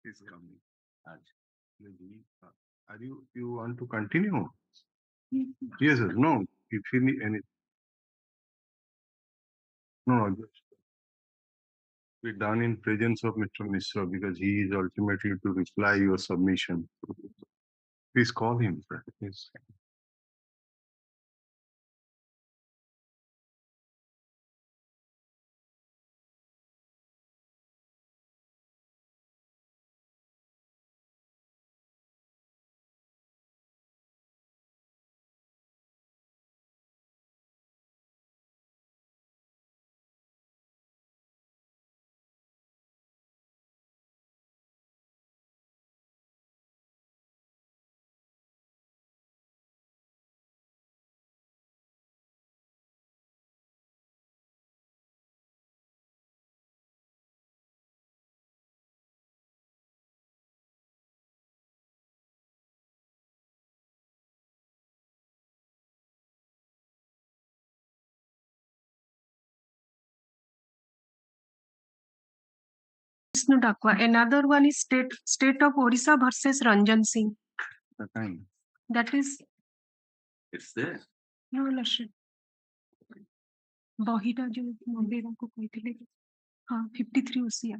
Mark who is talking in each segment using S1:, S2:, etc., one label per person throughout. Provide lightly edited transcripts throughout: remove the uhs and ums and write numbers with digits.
S1: is coming. Are you want to continue? Yes, sir. No. If you need any, no, just be done in presence of Mr. Mishra because he is ultimately to reply your submission. Please call him, sir. Please.
S2: Another one is State of Orissa versus Ranjan Singh.
S1: The time.
S2: That is
S1: It's there.
S2: no lordship. बहिटा जो मंदिर को कहते हाँ 53 OCR.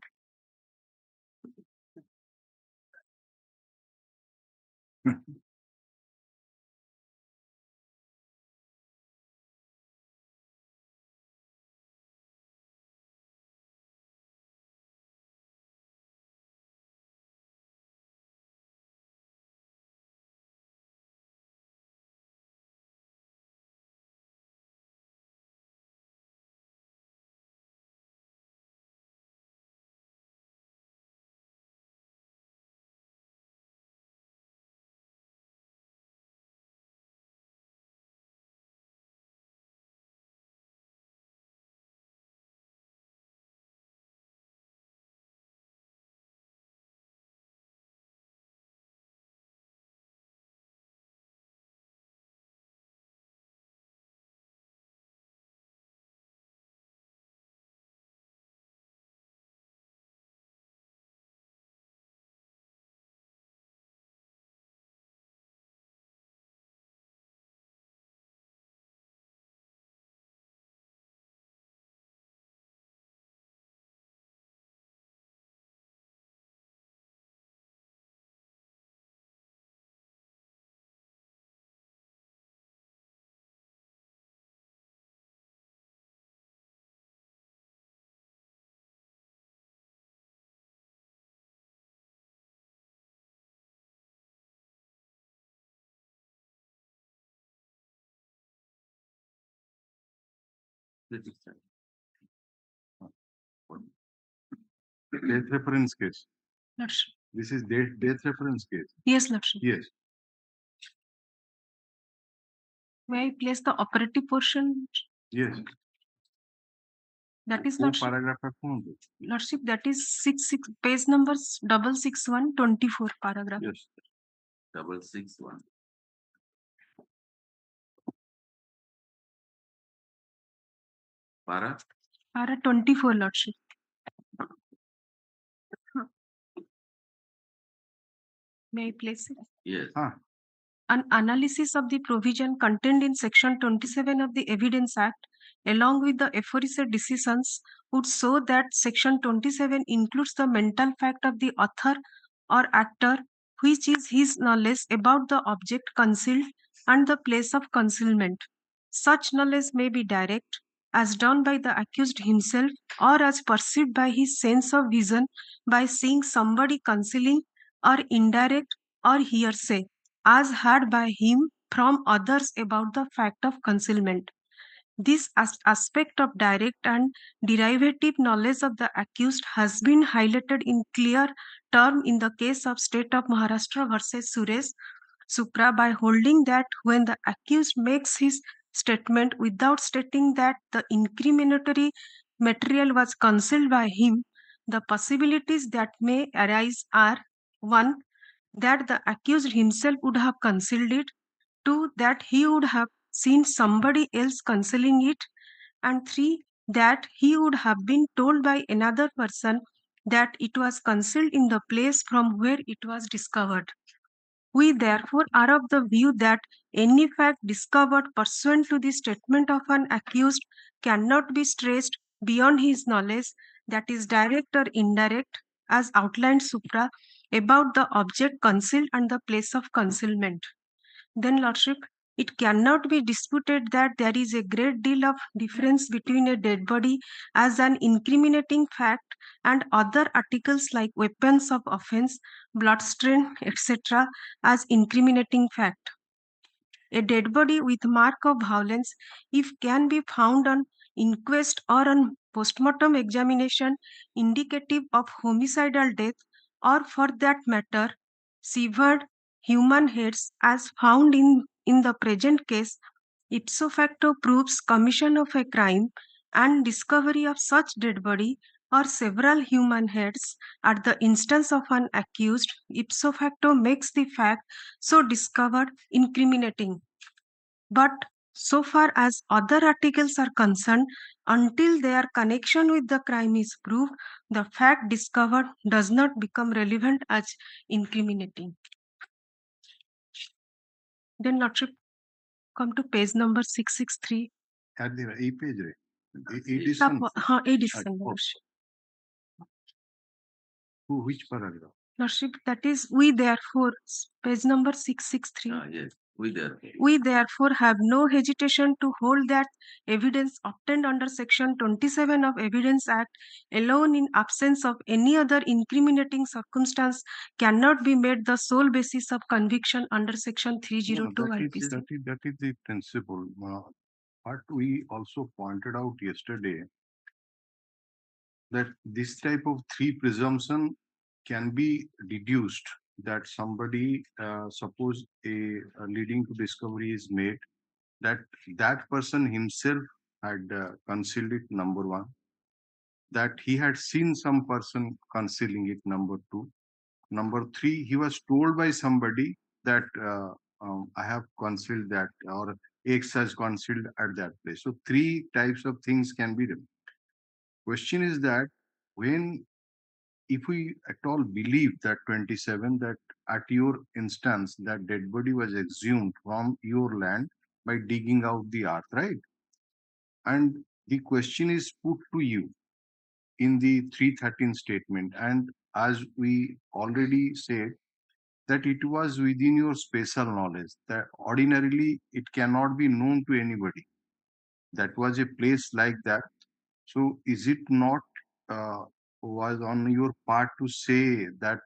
S1: Death reference case.
S2: Lordship.
S1: This is death reference case.
S2: Yes, Lordship.
S1: Yes.
S2: May I place the operative portion?
S1: Yes.
S2: That is
S1: Who
S2: Lordship.
S1: paragraph
S2: Lordship, that is 66 page numbers 66124 paragraph.
S1: Yes. 661. Para
S2: 24, Lordship. May I place it?
S1: Yes.
S2: An analysis of the provision contained in Section 27 of the Evidence Act, along with the aforesaid decisions, would show that Section 27 includes the mental fact of the author or actor, which is his knowledge about the object concealed and the place of concealment. Such knowledge may be direct, as done by the accused himself, or as perceived by his sense of vision by seeing somebody concealing, or indirect or hearsay, as heard by him from others about the fact of concealment. This aspect of direct and derivative knowledge of the accused has been highlighted in clear terms in the case of State of Maharashtra versus Suresh Supra by holding that when the accused makes his statement without stating that the incriminatory material was concealed by him, the possibilities that may arise are 1. That the accused himself would have concealed it, 2. That he would have seen somebody else concealing it, and 3. That he would have been told by another person that it was concealed in the place from where it was discovered. We therefore are of the view that any fact discovered pursuant to the statement of an accused cannot be stressed beyond his knowledge, that is direct or indirect, as outlined supra, about the object concealed and the place of concealment. Then, Lordship, it cannot be disputed that there is a great deal of difference between a dead body as an incriminating fact and other articles like weapons of offense, bloodstain, etc., as incriminating fact. A dead body with mark of violence, if can be found on inquest or on postmortem examination indicative of homicidal death, or for that matter, severed human heads as found in the present case, ipso facto proves commission of a crime, and discovery of such dead body or several human heads at the instance of an accused ipso facto makes the fact so discovered incriminating. But so far as other articles are concerned, until their connection with the crime is proved, the fact discovered does not become relevant as incriminating. Then, Lordship, come to page number 663.
S1: At the page, edition.
S2: Edition, Lordship.
S1: Which paragraph?
S2: Lordship, that is, we therefore, page number 663.
S3: Yes, we
S2: We therefore have no hesitation to hold that evidence obtained under Section 27 of Evidence Act alone in absence of any other incriminating circumstance cannot be made the sole basis of conviction under Section 302 IPC.
S1: That is the principle. What we also pointed out yesterday, that this type of three presumption can be deduced, that somebody, suppose a leading to discovery is made, that person himself had concealed it, number one, that he had seen some person concealing it, number two, number three, he was told by somebody that I have concealed that, or X has concealed at that place. So three types of things can be done. Question is that when, if we at all believe that 27, that at your instance that dead body was exhumed from your land by digging out the earth, right? And the question is put to you in the 313 statement, and as we already said, that it was within your special knowledge, that ordinarily it cannot be known to anybody. That was a place like that. So is it not was on your part to say that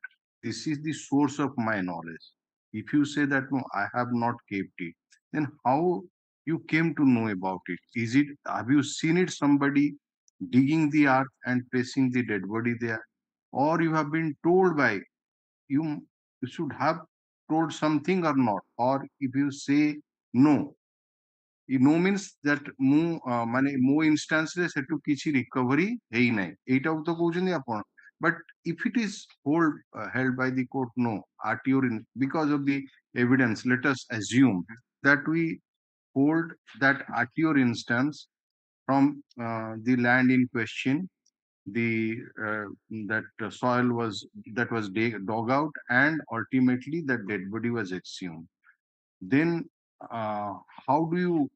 S1: this is the source of my knowledge? If you say that no, I have not kept it, then how you came to know about it? Is it, have you seen it, somebody digging the earth and placing the dead body there? Or you have been told by, you should have told something or not? Or if you say no, no means that मु माने मो instance रे सेटु किछि recovery हेई नै एटा तो कहउछन आपण but if it is held by the court, no, at your because of the evidence, let us assume that we hold that at your instance from the land in question, the that soil was dug out and ultimately that dead body was exhumed. Then uh, how do you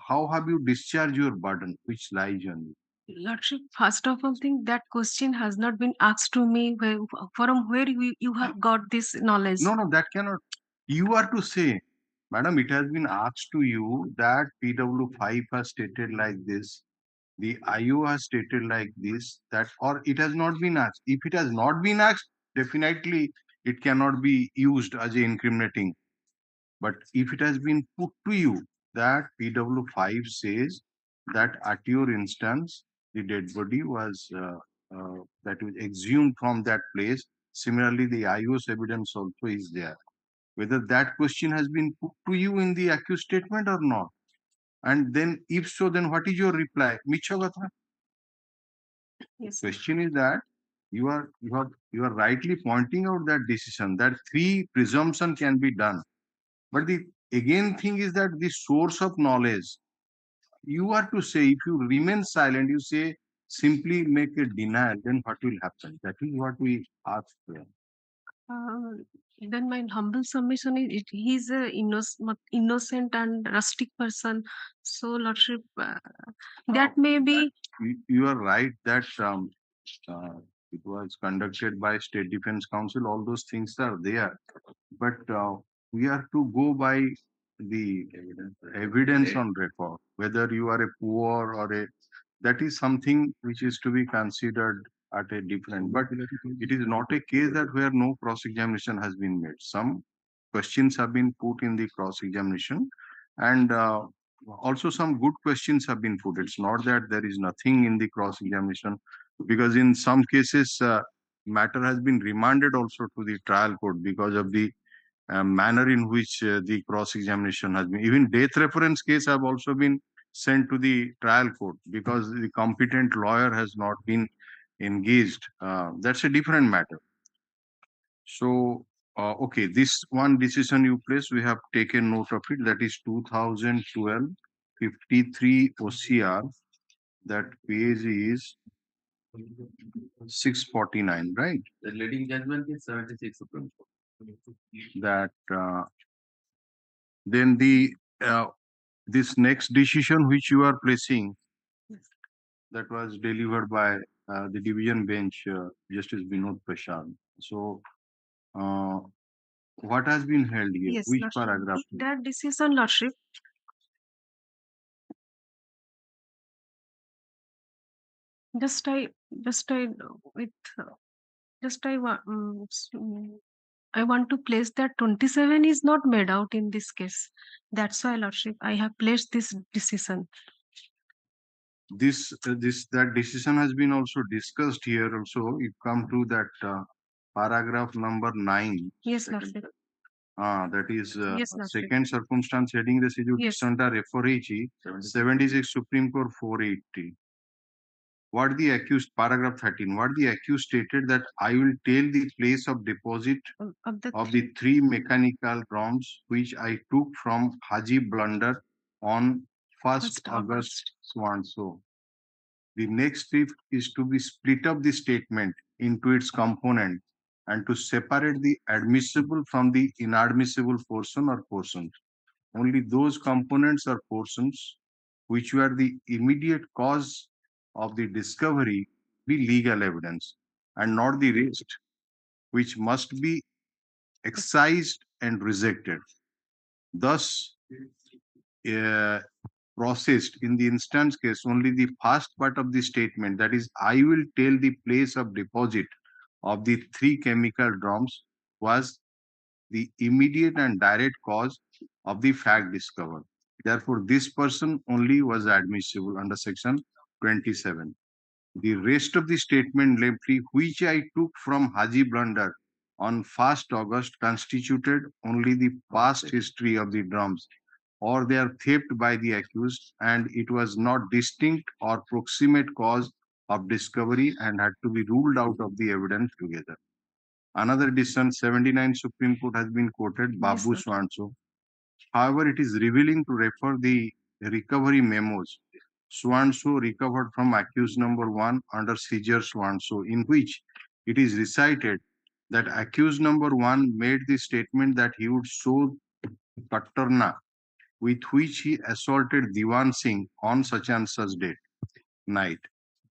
S1: how have you discharged your burden which lies on you?
S2: Lordship, first of all, think that question has not been asked to me. From where you have got this knowledge?
S1: No, that cannot. You are to say, madam, it has been asked to you that PW5 has stated like this, the IO has stated like this, that, or it has not been asked. If it has not been asked, definitely it cannot be used as a incriminating. But if it has been put to you that PW5 says that at your instance, the dead body was that was exhumed from that place. Similarly, the IO's evidence also is there. Whether that question has been put to you in the accused statement or not. And then if so, then what is your reply? Michha gatha.
S2: Yes.
S1: Question is that you are rightly pointing out that decision, that three presumption can be done. But the again thing is that the source of knowledge, you are to say, if you remain silent, you say simply make a denial, then what will happen? That is what we ask for.
S2: Then my humble submission is he is a innocent and rustic person. So, Lordship, that may be.
S1: You are right that uh, it was conducted by State Defense Council. All those things are there, but we are to go by the evidence on record. Whether you are a poor or a, that is something which is to be considered at a different. But it is not a case that where no cross examination has been made. Some questions have been put in the cross examination, and also some good questions have been put. It's not that there is nothing in the cross examination, because in some cases matter has been remanded also to the trial court because of the manner in which the cross examination has been. Even death reference case have also been sent to the trial court because the competent lawyer has not been engaged. That's a different matter. So, okay, this one decision you place, we have taken note of it. That is 2012 53 OCR. That page is 649, right? The leading judgment is 76 Supreme Court. That then the this next decision which you are placing, that was delivered by the division bench, Justice Vinod Prashad. So, uh, what has been held here?
S2: Yes,
S1: Which
S2: Lordship.
S1: paragraph?
S2: That decision, Lordship. Just I with just I want to place that 27 is not made out in this case. That's why, Lordship, I have placed this decision.
S1: That decision has been also discussed here. Also, you come to that paragraph number 9.
S2: Yes, Lordship.
S1: That is
S2: Yes, Lordship.
S1: second circumstance heading residual
S2: Yes.
S1: Santa referee 76 Supreme Court 480. What the accused, paragraph 13, what the accused stated that I will tell the place of deposit of the three mechanical drums which I took from Haji Blunder on 1st August so and so. The next step is to be split up the statement into its component and to separate the admissible from the inadmissible portion or portions. Only those components or portions which were the immediate cause of the discovery be legal evidence, and not the rest, which must be excised and rejected. Thus, processed in the instance case, only the first part of the statement, that is, I will tell the place of deposit of the three chemical drums, was the immediate and direct cause of the fact discovered. Therefore, this person only was admissible under section 27. The rest of the statement, namely, which I took from Haji Blunder on 1st August, constituted only the past history of the drums or their theft by the accused, and it was not distinct or proximate cause of discovery and had to be ruled out of the evidence together. Another decision, 79 Supreme Court, has been quoted, Babu Swanso. However, it is revealing to refer the recovery memos Swanso recovered from accused number 1 under seizure Swanso, in which it is recited that accused number 1 made the statement that he would show Kattarna with which he assaulted Diwan Singh on such and such date night.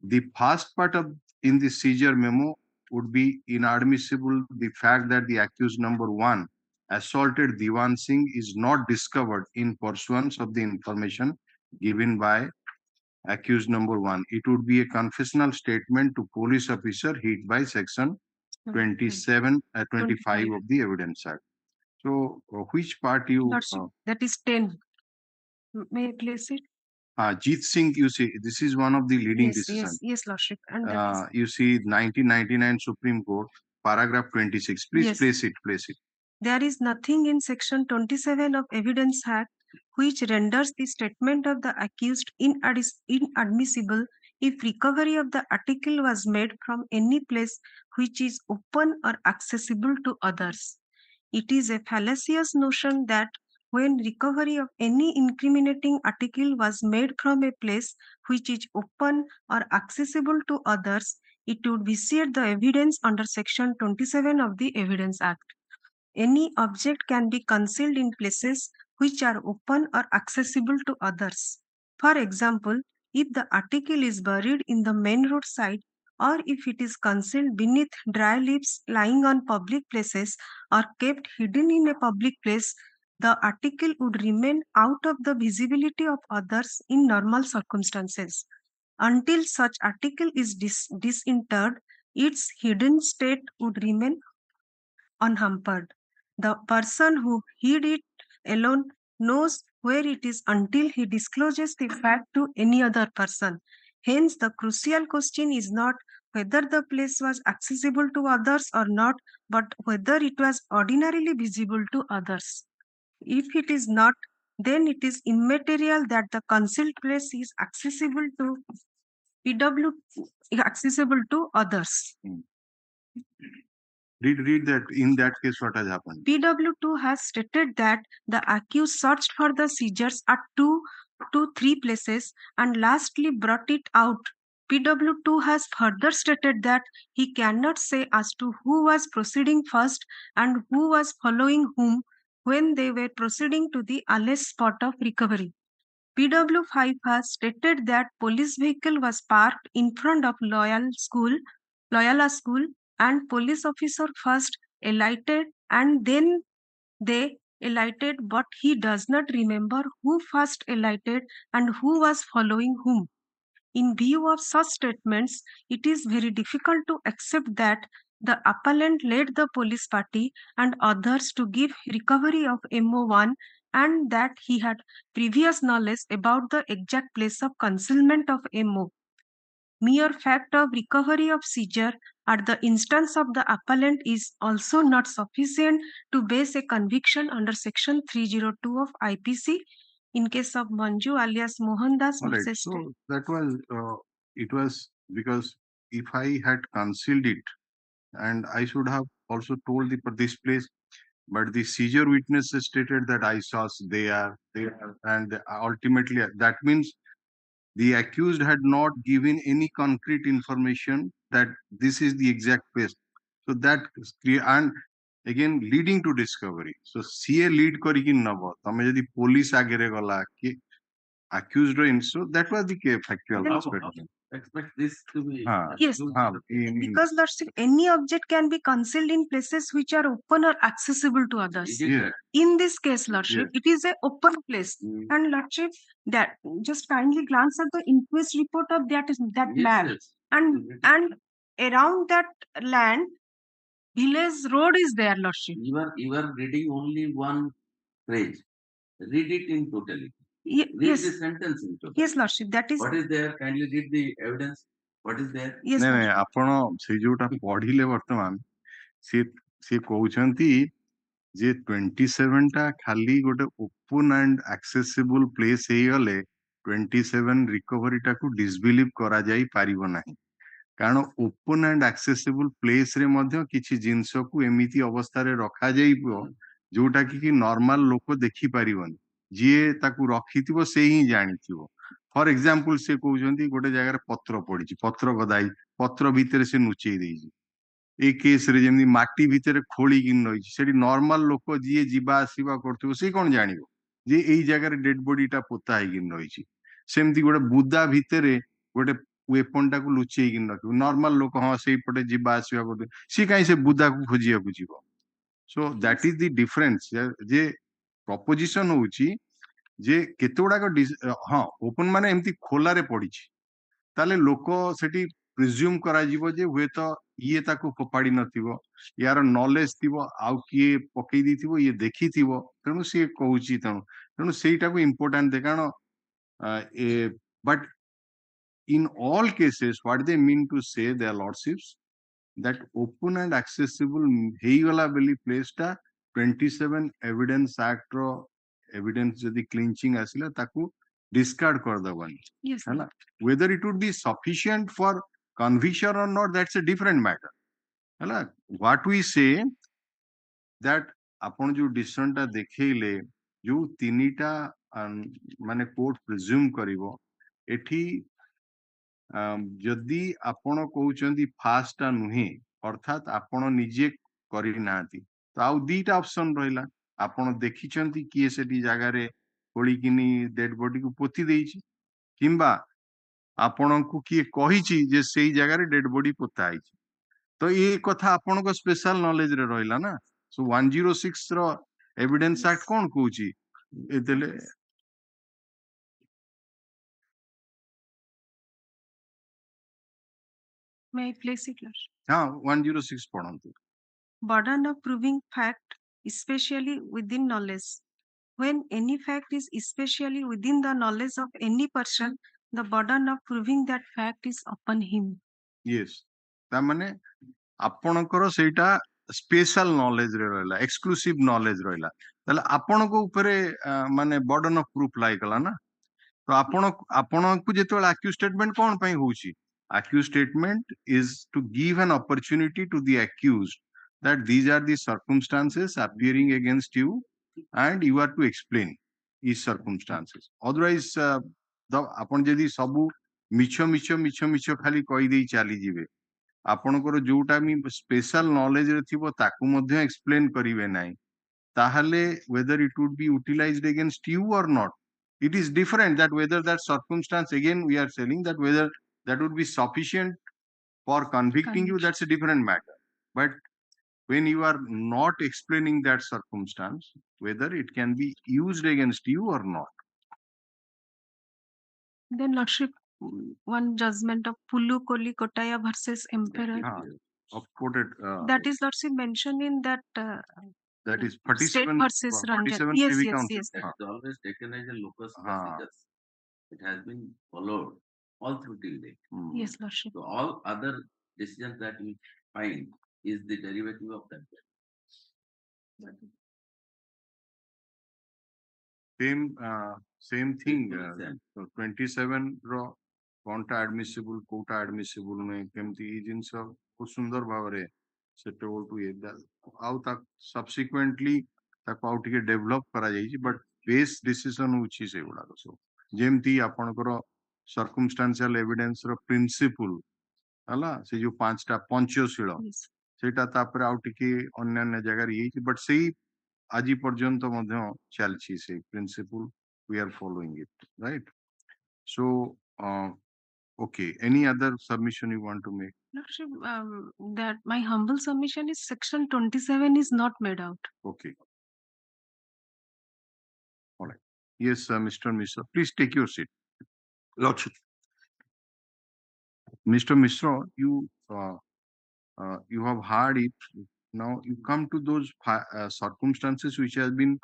S1: The first part of in the seizure memo would be inadmissible. The fact that the accused number 1 assaulted Diwan Singh is not discovered in pursuance of the information given by accused number 1. It would be a confessional statement to police officer hit by section 25 of the Evidence Act. So, which part you?
S2: That is 10. May I place it?
S1: Jeet Singh, you see, this is one of the leading decisions.
S2: Yes, Lordship. And
S1: you see, 1999 Supreme Court, paragraph 26. Please place it.
S2: There is nothing in section 27 of Evidence Act which renders the statement of the accused inadmissible if recovery of the article was made from any place which is open or accessible to others. It is a fallacious notion that when recovery of any incriminating article was made from a place which is open or accessible to others, it would vitiate the evidence under Section 27 of the Evidence Act. Any object can be concealed in places which are open or accessible to others. For example, if the article is buried in the main road side, or if it is concealed beneath dry leaves lying on public places or kept hidden in a public place, the article would remain out of the visibility of others in normal circumstances. Until such article is disinterred, its hidden state would remain unhampered. The person who hid it alone knows where it is until he discloses the fact to any other person. Hence, the crucial question is not whether the place was accessible to others or not, but whether it was ordinarily visible to others. If it is not, then it is immaterial that the concealed place is accessible to PW, accessible to others.
S1: Read that. In that case, what has happened?
S2: PW2 has stated that the accused searched for the seizures at 2 to 3 places and lastly brought it out. PW2 has further stated that he cannot say as to who was proceeding first and who was following whom when they were proceeding to the alleged spot of recovery. PW5 has stated that police vehicle was parked in front of Loyola School, and police officer first alighted and then they alighted, but he does not remember who first alighted and who was following whom. In view of such statements, it is very difficult to accept that the appellant led the police party and others to give recovery of MO1 and that he had previous knowledge about the exact place of concealment of MO. Mere fact of recovery of seizure at the instance of the appellant is also not sufficient to base a conviction under Section 302 of IPC in case of Manju alias Mohandas
S1: All right.
S2: versus
S1: So that was it was because if I had concealed it, and I should have also told this place, but the seizure witness stated that I saw there, and ultimately that means the accused had not given any concrete information that this is the exact place. So that is clear, and again leading to discovery. So CA lead କରିକି ନବ ତମେ ଯଦି police ଆଗରେ ଗଲା କି accused in, so that was the factual aspect.
S3: Expect this to be
S2: Yes, because Lordship, any object can be concealed in places which are open or accessible to others.
S1: Yeah.
S2: In this case, Lordship,
S1: Yes.
S2: it is a open place. And Lordship, that just kindly glance at the inquest report of that map. And around that land, village road is there, Lordship.
S3: You are reading only one phrase. Read it in totality. Read
S2: Yes.
S3: the sentence in totality.
S2: Yes, Lordship, that is.
S3: What is there? Kindly read the evidence. What is there?
S2: Yes,
S1: ନାଇଁ
S2: Lordship.
S1: ଆପଣ ସେ ଯୋଉଟା ପଢିଲେ ବର୍ତ୍ତମାନ ସେ କହୁଛନ୍ତି ଯେ 27 ଟା ଖାଲି ଗୋଟେ ଓପନ୍ ଆଣ୍ଡ ଆକ୍ସେସିବୁଲ ପ୍ଲେସ୍ ହେଇଗଲେ 27 ରିକଭରି ଟାକୁ ଡିସବିଲିଭ୍ କରାଯାଇ ପାରିବ ନାହିଁ, କାରଣ ଓପନ୍ ଆଣ୍ଡ ଆକ୍ସେସିବୁଲ ପ୍ଲେସ୍ ରେ ମଧ୍ୟ କିଛି ଜିନିଷକୁ ଏମିତି ଅବସ୍ଥାରେ ରଖାଯାଇବ ଯୋଉଟା କି ନର୍ମାଲ ଲୋକ ଦେଖିପାରିବନି, ଯିଏ ତାକୁ ରଖିଥିବ ସେ ହିଁ ଜାଣିଥିବ। ଫର ଏକ୍ସାମ୍ପଲ ସେ କହୁଛନ୍ତି ଗୋଟେ ଜାଗାରେ ପତ୍ର ପଡିଛି, ପତ୍ର ଗଦା ହେଇ ପତ୍ର ଭିତରେ ସେ ଲୁଚେଇ ଦେଇଛି। ଏଇ କେସ୍ ରେ ଯେମିତି ମାଟି ଭିତରେ ଖୋଳିକି ରହିଛି, ସେଠି ନର୍ମାଲ ଲୋକ ଯିଏ ଯିବା ଆସିବା କରୁଥିବ ସେ କଣ ଜାଣିବ ଯେ ଏଇ ଜାଗାରେ ଡେଡ୍ ବଡି ଟା ପୋତା ହେଇକି ରହିଛି। ସେମିତି ଗୋଟେ ବୁଦା ଭିତରେ ଗୋଟେ ୱେପନ୍ ଟାକୁ ଲୁଚେଇକି ରଖିବ, ନର୍ମାଲ ଲୋକ ହଁ ସେଇପଟେ ଯିବା ଆସିବା କରୁଥିବ, ସିଏ କାହିଁ ସେ ବୁଦାକୁ ଖୋଜିବାକୁ ଯିବ। So that is the difference, ଯେ ପ୍ରପୋଜିସନ ହଉଛି ଯେ କେତେ ଗୁଡାକ ହଁ ଓପନ୍ ମାନେ ଏମିତି ଖୋଲାରେ ପଡିଛି, ତାହେଲେ ଲୋକ ସେଠି ପ୍ରିଜ୍ୟୁମ କରାଯିବ ଯେ ହୁଏତ ଇଏ ତାକୁ ଫୋପାଡି ନଥିବ, ୟାର ନଲେଜ ଥିବ, ଆଉ କିଏ ପକେଇ ଦେଇଥିବ, ଇଏ ଦେଖିଥିବ, ତେଣୁ ସିଏ କହୁଛି, ତେଣୁ ସେଇଟାକୁ ଇମ୍ପୋର୍ଟାଣ୍ଟ ଦେ, କାରଣ but in all cases what they mean to say, their lordships, that open and accessible ହେଇଗଲା ବୋଲି place ଟା 27 evidence act ର evidence ଯଦି clinching ଆସିଲା ତାକୁ discard କରିଦବନି।
S2: Yes.
S1: ହେଲା, whether it would be sufficient for conviction or not, that's a different matter। ହେଲା, what we say that ଆପଣ ଯୋଉ decision ଟା ଦେଖେଇଲେ जो तीनिटा माने कोर्ट प्रिज्यूम करिवो एठी जदि आपण कहउचंदी फास्ट नुहे अर्थात आपण निजे करि नांती तो आउ दीटा ऑप्शन रहिला आपण देखिचंती किए सेठी जागा रे कोलिकिनी डेड बॉडी को पोती देइची किंबा आपणको किए कहिची जे सेई जागा रे डेड बॉडी पोता आइची तो ये कथा आपणको स्पेशल नॉलेज रे रहिला ना सो 106 रो एविडेंस एक्ट कोन कहउची एतेले
S2: May I place it?
S1: हां 106 पढंतु
S2: Burden of proving fact, especially within knowledge. When any fact is especially within the knowledge of any person, the burden of proving that fact is upon him.
S1: Yes ता माने आपणकर सेटा special knowledge रे रहला exclusive knowledge रहला तले आपणको ऊपरे माने बर्डन ऑफ प्रूफ लाई कला ना तो आपणको जेतोल एक्यू स्टेटमेंट कोन पई होउची accused statement is to give an opportunity to the accused that these are the circumstances appearing against you and you are to explain these circumstances otherwise the आपण जदी सबु मिछ मिछ मिछ मिछ खाली कहि देई चाली जिवे आपणकर जोटा मी स्पेशल नॉलेज रे थिबो ताकू मध्ये एक्सप्लेन करिवे नाही ताहले whether it would be utilized against you or not it is different that whether that circumstance again we are saying that whether that would be sufficient for convicting you that's a different matter but when you are not explaining that circumstance whether it can be used against you or not
S2: Then Lordship, one judgment of Pulukoli Kotaya versus Emperor.
S1: of quoted
S2: That is Lordship mentioned in that
S1: that is
S2: state
S1: 47
S2: versus Ranjan.
S1: 47
S2: Yes,
S1: privy
S2: yes,
S1: council
S2: yes.
S3: That is always taken as a locus procedures. It has been followed all through till date.
S2: Yes, Lordship.
S3: So all other decisions that we find is the derivative of that.
S1: same thing so 27 ro कोनटा admissible कोटा admissible में केमती ई जिंस को सुंदर Bhavre settable to ये आउ तक subsequently तक आउ टिके डेवलप करा जाई बट बेस डिसीजन उची से गुडा सो जेमती आपनकर सर्कमस्टेंशियल एविडेंस रो प्रिंसिपल हला से जो पांचटा पंचशील सेटा तापर आउ टिके अन्य जगह ये बट सेही आज पर्यंत मध्य चलछि से principle we are following it right so okay any other submission you want to make
S2: Lordship, that my humble submission is section 27 is not made out.
S1: okay all right yes Mr. Mishra please take your seat
S4: Lordship.
S1: Mr. Mishra you you have heard it now you come to those circumstances which has been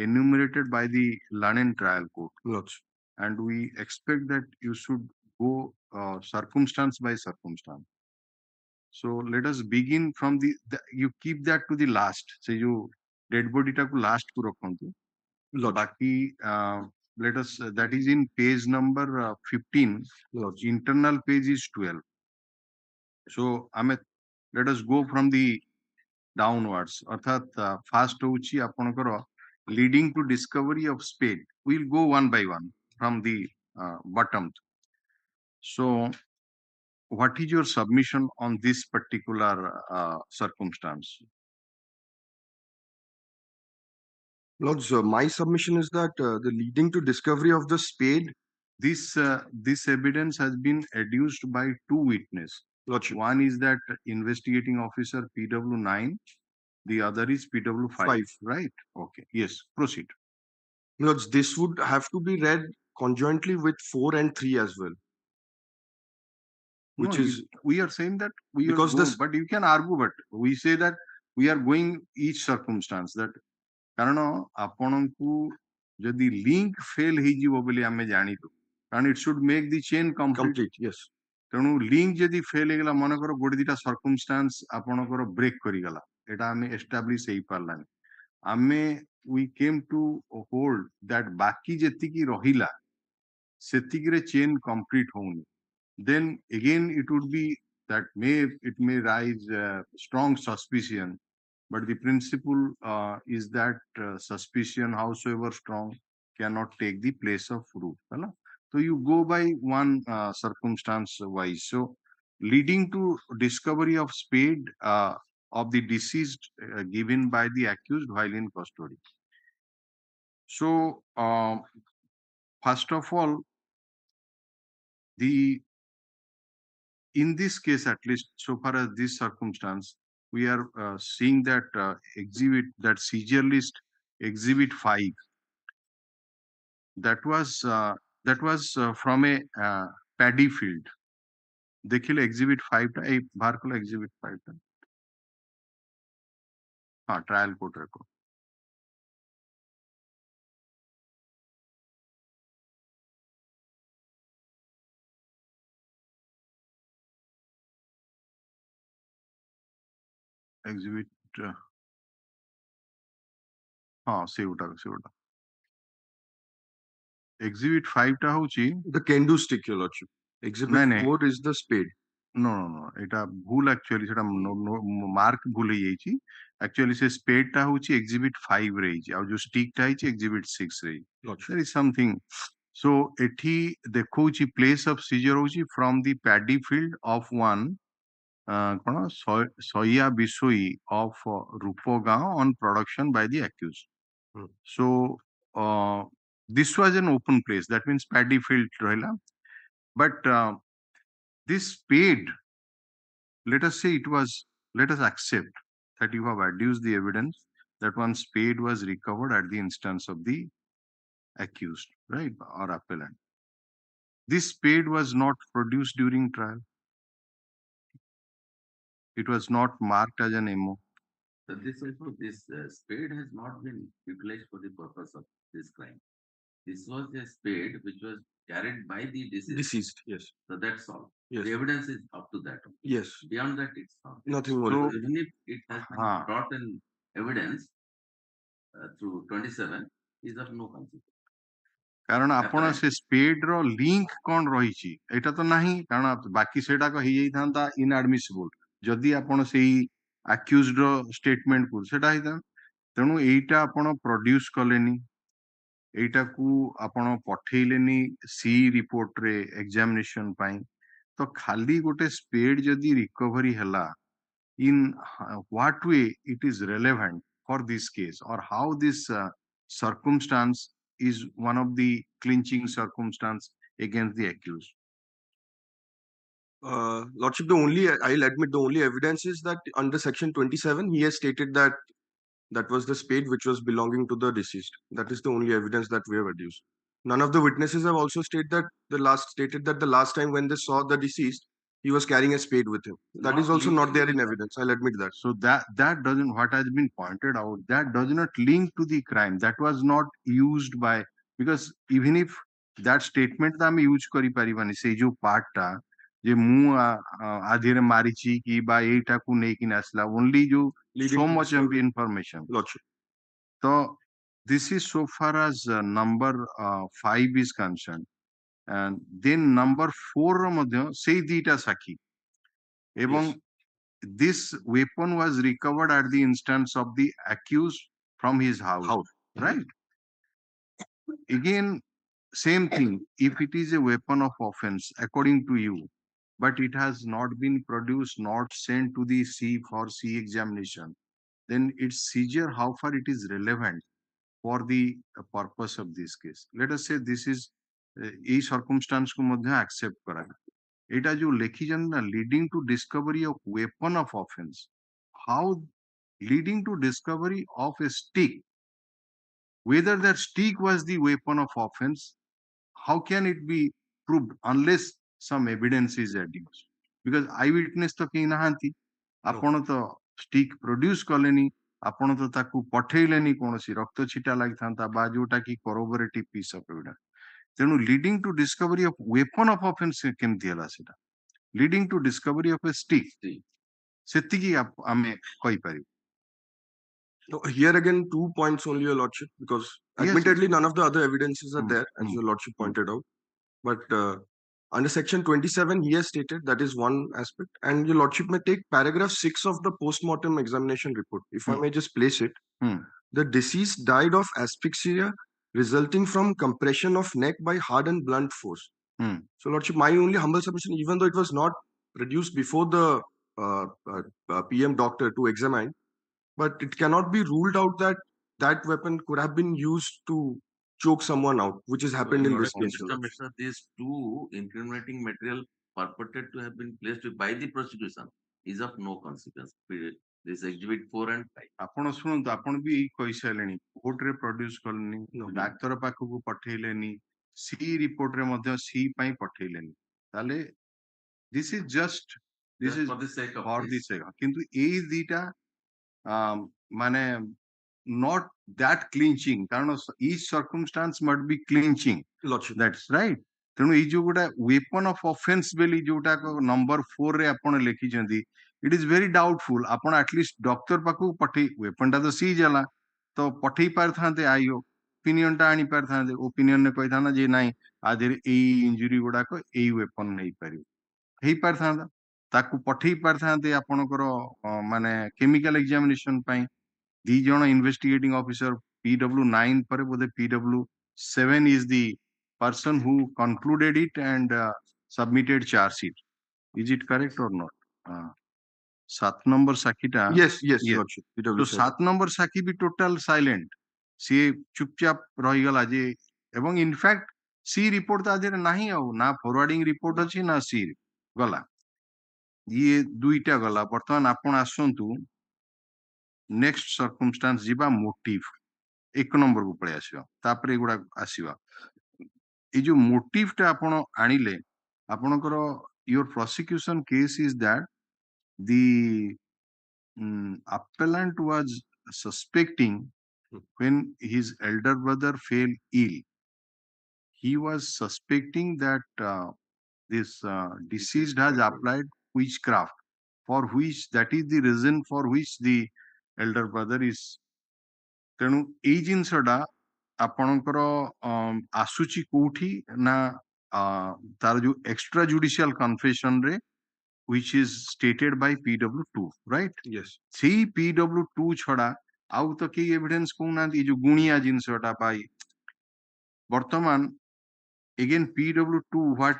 S1: enumerated by the learned trial court
S4: Lordship.
S1: and we expect that you should go circumstance by circumstance so let us begin from the you keep that to the last say you dead body ta ku last ku rakhantu baki let us that is in page number 15
S4: Lordship.
S1: internal page is 12 so Amit let us go from the downwards अर्थात first होची आपनकर leading to discovery of spade we'll go one by one from the bottom so what is your submission on this particular circumstance
S4: Lords, my submission is that the leading to discovery of the spade.
S1: This evidence has been adduced by two witnesses.
S4: Lordship.
S1: One is that investigating officer PW9, the other is PW5.
S4: 5.
S1: Right? Okay. Yes. Proceed.
S4: Lords, this would have to be read conjointly with 4 and 3 as well. Which
S1: No,
S4: is
S1: we are saying that we
S4: because
S1: are going, but you can argue, but we say that we are going each circumstance that कारण आपणकू जदि link fail हेजिवो बोली आमे जानिलु कारण it should make the chain
S4: complete. Yes.
S1: तेणु link जदि fail हेगला मन कर गोटे दिटा सर्कमस्टांस आपणकर ब्रेक करिगला एटा आमे एस्टाब्लिश हेई पारलानी आमे we came to hold that बाकी जेतिकी रहिला सेतिकी रे चेन कंप्लीट होउनी then again it would be that it may rise strong suspicion But the principle is that suspicion, howsoever strong, cannot take the place of proof. So you go by one circumstance wise. So leading to discovery of spade of the deceased given by the accused while in custody. So first of all, in this case, at least so far as this circumstance, we are seeing that seizure list exhibit 5 that was from a paddy field. देखिले exhibit 5 टा एक बार को exhibit 5 टा हाँ trial court record exhibit हाँ Ceuta exhibit 5 टा होची
S4: The kendo stick, your lordship. Exhibit
S1: नहीं
S4: 4 is the spade.
S1: no এটা ভুল actually সেটা মার্ক ভুল হই যাইছি actually से spade টা होची exhibit 5 रही और जो stick टा है exhibit 6 रही there is something so एठी देखौची place of seizure होची from the paddy field of one कौन soya bisoi of Rupogao on production by the accused. So this was an open place. That means paddy field rahila. But this spade, let us say let us accept that you have adduced the evidence that one spade was recovered at the instance of the accused, right, or appellant. This spade was not produced during trial. It was not marked as an MO.
S3: So this spade has not been utilized for the purpose of this crime. This was a spade which was carried by the deceased.
S4: Yes.
S3: So that's all.
S4: Yes.
S3: The evidence is up to that.
S4: Yes.
S3: Beyond that, it's not.
S4: Nothing more.
S3: So even if it has been brought in evidence through 27, is of no consequence.
S1: कारण आपण से spade रो link कोन रहिछि एटा तो नाही कारण बाकी सेटा को हे थांता इनएडमिसिबल जदि आपण सेही अक्यूज्ड रो स्टेटमेंट को सेटा हिता तेनु एटा आपण प्रोड्यूस कलेनी एटा को आपण पठेइलेनी सी रिपोर्ट रे एग्जामिनेशन पाई तो खाली गोटे स्पेड जदि रिकवरी हला in what way it is relevant for this case or how this circumstance is one of the clinching circumstance against the accused.
S4: Lordship, I'll admit the only evidence is that under section 27 he has stated that that was the spade which was belonging to the deceased. That is the only evidence that we have adduced. None of the witnesses have also stated that the last time when they saw the deceased, he was carrying a spade with him. That is also not there in evidence. I'll admit that.
S1: So that doesn't, what has been pointed out, that does not link to the crime. That was not used by, because even if that statement that we use kari paribani se jo part ta je mu adhire marichi ki ba eta ku neiki nasla only jo so much of information.
S4: Lordship.
S1: So this is so far as number 5 is concerned. And then number 4 madhya sei dita sakhi ebong
S4: Yes.
S1: this weapon was recovered at the instance of the accused from his house. Right? Again, same thing. If it is a weapon of offense, according to you, but it has not been produced, not sent to the C for C examination, then its seizure, how far it is relevant for the purpose of this case. Let us say this is a circumstance को मध्य accept करा এটা जो लेखिजन ना leading to discovery of weapon of offense, how leading to discovery of a stick, whether that stick was the weapon of offense, how can it be proved unless some evidence is adduced? Because eyewitness तो केही नाहांती आपण तो stick produce कलेनी आपण तो ताकू पठेइलेनी कोनोसी रक्त छिटा लागिथांता बा जोटा की corroborative piece of evidence. तेणु leading to discovery of weapon of offense केमती हला सेटा leading to discovery of a stick सेतिकी आमे कहि पारि.
S4: No, here again 2 points only, your lordship, because admittedly none of the other evidences are there, as your lordship pointed out. But Under section 27, he has stated that is one aspect. And your lordship may take paragraph 6 of the post-mortem examination report. If I may just place it. The deceased died of asphyxia resulting from compression of neck by hard and blunt force. So, lordship, my only humble submission, even though it was not produced before the PM doctor to examine, but it cannot be ruled out that that weapon could have been used to choke someone out, which has happened in this case.
S3: Mr. Mishra, these two incriminating material purported to have been placed by the prosecution is of no consequence. This exhibit 4 and 5.
S1: ଆପଣ ଶୁଣନ୍ତୁ, ଆପଣ ବି ଏଇ କହିସାରିଲେଣି, କୋର୍ଟରେ produce କଲେନି, ଡାକ୍ତର ପାଖକୁ ପଠେଇଲେନି, C ରିପୋର୍ଟରେ ମଧ୍ୟ C ପାଇଁ ପଠେଇଲେନି, ତାହେଲେ this is just this is
S3: for the sake of
S1: for the
S3: this.
S1: Sake. କିନ୍ତୁ ଏଇ ଦିଟା ମାନେ not that clinching, କାରଣ each circumstance must be clinching,
S4: Lordship.
S1: that's right। ତେଣୁ ଏଇ ଯୋଉ ଗୋଟା weapon of offense ବୋଲି ଯୋଉଟା ନମ୍ବର 4 ରେ ଆପଣ ଲେଖିଛନ୍ତି, it is very doubtful। ଆପଣ ଆଟଲିଷ୍ଟ ଡକ୍ଟର ପାଖକୁ ପଠେଇ, weapon ଟା ତ ସିଜ୍ ହେଲା, ତ ପଠେଇ ପାରିଥାନ୍ତେ, ଆଇଓ ଓପିନିଅନ ଟା ଆଣି ପାରିଥାନ୍ତେ, ଓପିନିଅନ ରେ କହିଥାନ୍ତା ଯେ ନାଇଁ ଆ ଦେହରେ ଏଇ ଇଞ୍ଜୁରୀ ଗୁଡାକ ଏଇ weapon ହେଇପାରିବ, ହେଇପାରିଥାନ୍ତା, ତାକୁ ପଠେଇ ପାରିଥାନ୍ତେ ଆପଣଙ୍କର ମାନେ କେମିକାଲ ଏକ୍ସାମିନେସନ ପାଇଁ। ଦି ଜଣ ଇନଭେଷ୍ଟିଗେଟିଂ ଅଫିସର PW9 ପରେ ବୋଧେ PW7 is the person who concluded it and submitted charge sheet. Is it correct or not? 7 number ସାକ୍ଷୀଟା,
S4: Yes,
S1: yes,
S4: Lordship.
S1: तो 7 number ସାକ୍ଷୀ ବି ଟୋଟାଲ ସାଇଲେଣ୍ଟ, ସିଏ ଚୁପଚାପ ରହିଗଲା ଯେ, ଏବଂ ଇନଫ୍ୟାକ୍ଟ ସି ରିପୋର୍ଟ ତା ଦେହରେ ନାହିଁ, ଆଉ ନା ଫରୱାର୍ଡିଂ ରିପୋର୍ଟ ଅଛି ନା ସି ଗଲା, ଇଏ ଦୁଇଟା ଗଲା। ବର୍ତ୍ତମାନ ଆପଣ ଆସନ୍ତୁ ନେକ୍ସଟ ସର୍କମଷ୍ଟାନ୍ସ ଯିବା, ମୋଟିଭ 1 ନମ୍ବର କୁ ପଳେଇ ଆସିବା, ତାପରେ ଏଗୁଡା ଆସିବା। ଏଇ ଯୋଉ ମୋଟିଭ ଟା ଆପଣ ଆଣିଲେ, ଆପଣଙ୍କର your prosecution case is that the appellant was suspecting when his elder brother fell ill, he was suspecting that this deceased has applied witchcraft, for which that is the reason for which the elder brother is। ତେଣୁ ଏଇ ଜିନିଷଟା ଆପଣଙ୍କର ଆସୁଛି କୋଉଠି ନା ତାର ଯୋଉ extra judicial କନଫେସନ ରେ, which is stated by PW2, right?
S4: Yes.
S1: ସେଇ PW2 ଛଡା ଆଉ ତ କେହି ଏଭିଡେନ୍ସ କହୁନାହାନ୍ତି। ଏଇ ଯୋଉ ଗୁଣିଆ ଜିନିଷଟା ପାଇ ବର୍ତ୍ତମାନ again PW2 what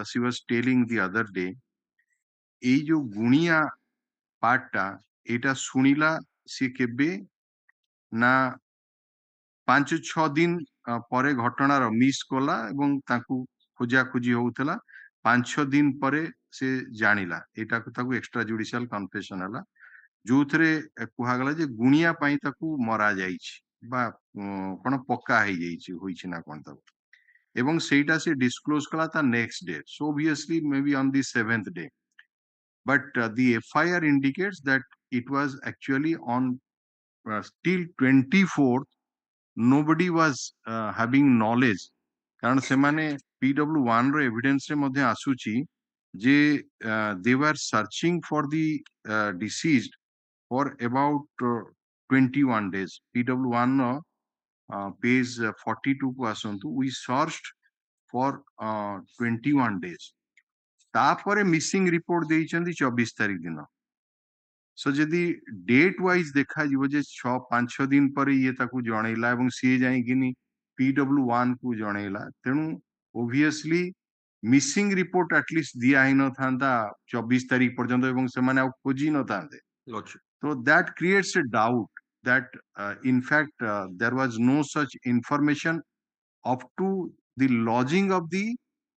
S1: she was telling the other day, ଏଇ ଯୋଉ ଗୁଣିଆ ପାର୍ଟଟା ଏଇଟା ଶୁଣିଲା ସିଏ କେବେ ନା 5-6 ଦିନ ପରେ ଘଟଣାର ମିସ୍ କଲା ଏବଂ ତାଙ୍କୁ ଖୋଜାଖୋଜି ହଉଥିଲା, 5-6 ଦିନ ପରେ ସେ ଜାଣିଲା, ଏଇଟାକୁ ତାକୁ ଏକ୍ସଟ୍ରା ଜୁଡିସିଆଲ କନଫେସନ ହେଲା, ଯୋଉଥିରେ କୁହାଗଲା ଯେ ଗୁଣିଆ ପାଇଁ ତାକୁ ମରା ଯାଇଛି ବା କଣ ପକ୍କା ହେଇଯାଇଛି, ହୋଇଛି ନା କଣ ତାକୁ, ଏବଂ ସେଇଟା ସେ ଡିସକ୍ଲୋଜ କଲା ତା next day, so obviously maybe on the 7th day, but the FIR indicates that it was actually on till 24th nobody was having knowledge, କାରଣ ସେମାନେ PW1 ର ଏଭିଡେନ୍ସ ରେ ମଧ୍ୟ ଆସୁଛି ଯେ they were searching for the deceased for about 21 days। PW1 ର page 42 କୁ ଆସନ୍ତୁ, we searched for 21 days, ତାପରେ ମିସିଂ ରିପୋର୍ଟ ଦେଇଛନ୍ତି 24 ତାରିଖ ଦିନ। ସୋ ଯଦି ଡେଟ୍ ୱାଇଜ ଦେଖାଯିବ ଯେ 5-6 ଦିନ ପରେ ଇଏ ତାକୁ ଜଣେଇଲା ଏବଂ ସିଏ ଯାଇକିନି PW1 କୁ ଜଣେଇଲା, ତେଣୁ ଓଭିୟସଲି ମିସିଂ ରିପୋର୍ଟ ଆଟଲିଷ୍ଟ ଦିଆ ହେଇନଥାନ୍ତା 24 ତାରିଖ ପର୍ଯ୍ୟନ୍ତ ଏବଂ ସେମାନେ ଆଉ ଖୋଜି ନଥାନ୍ତେ। So that creates a doubt that in fact there was no such information up to the lodging of the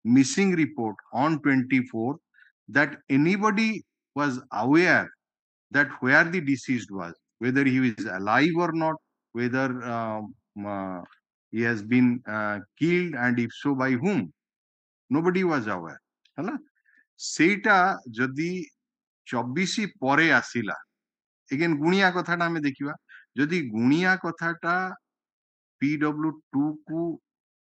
S1: missing report on 24th that anybody was aware that where the deceased was, whether he is alive or not, whether he has been killed and if so by whom, nobody was aware, ହେଲା। ସେଇଟା ଯଦି 24 ପରେ ଆସିଲା, again ଗୁଣିଆ କଥାଟା ଆମେ ଦେଖିବା, ଯଦି ଗୁଣିଆ କଥାଟା PW2 କୁ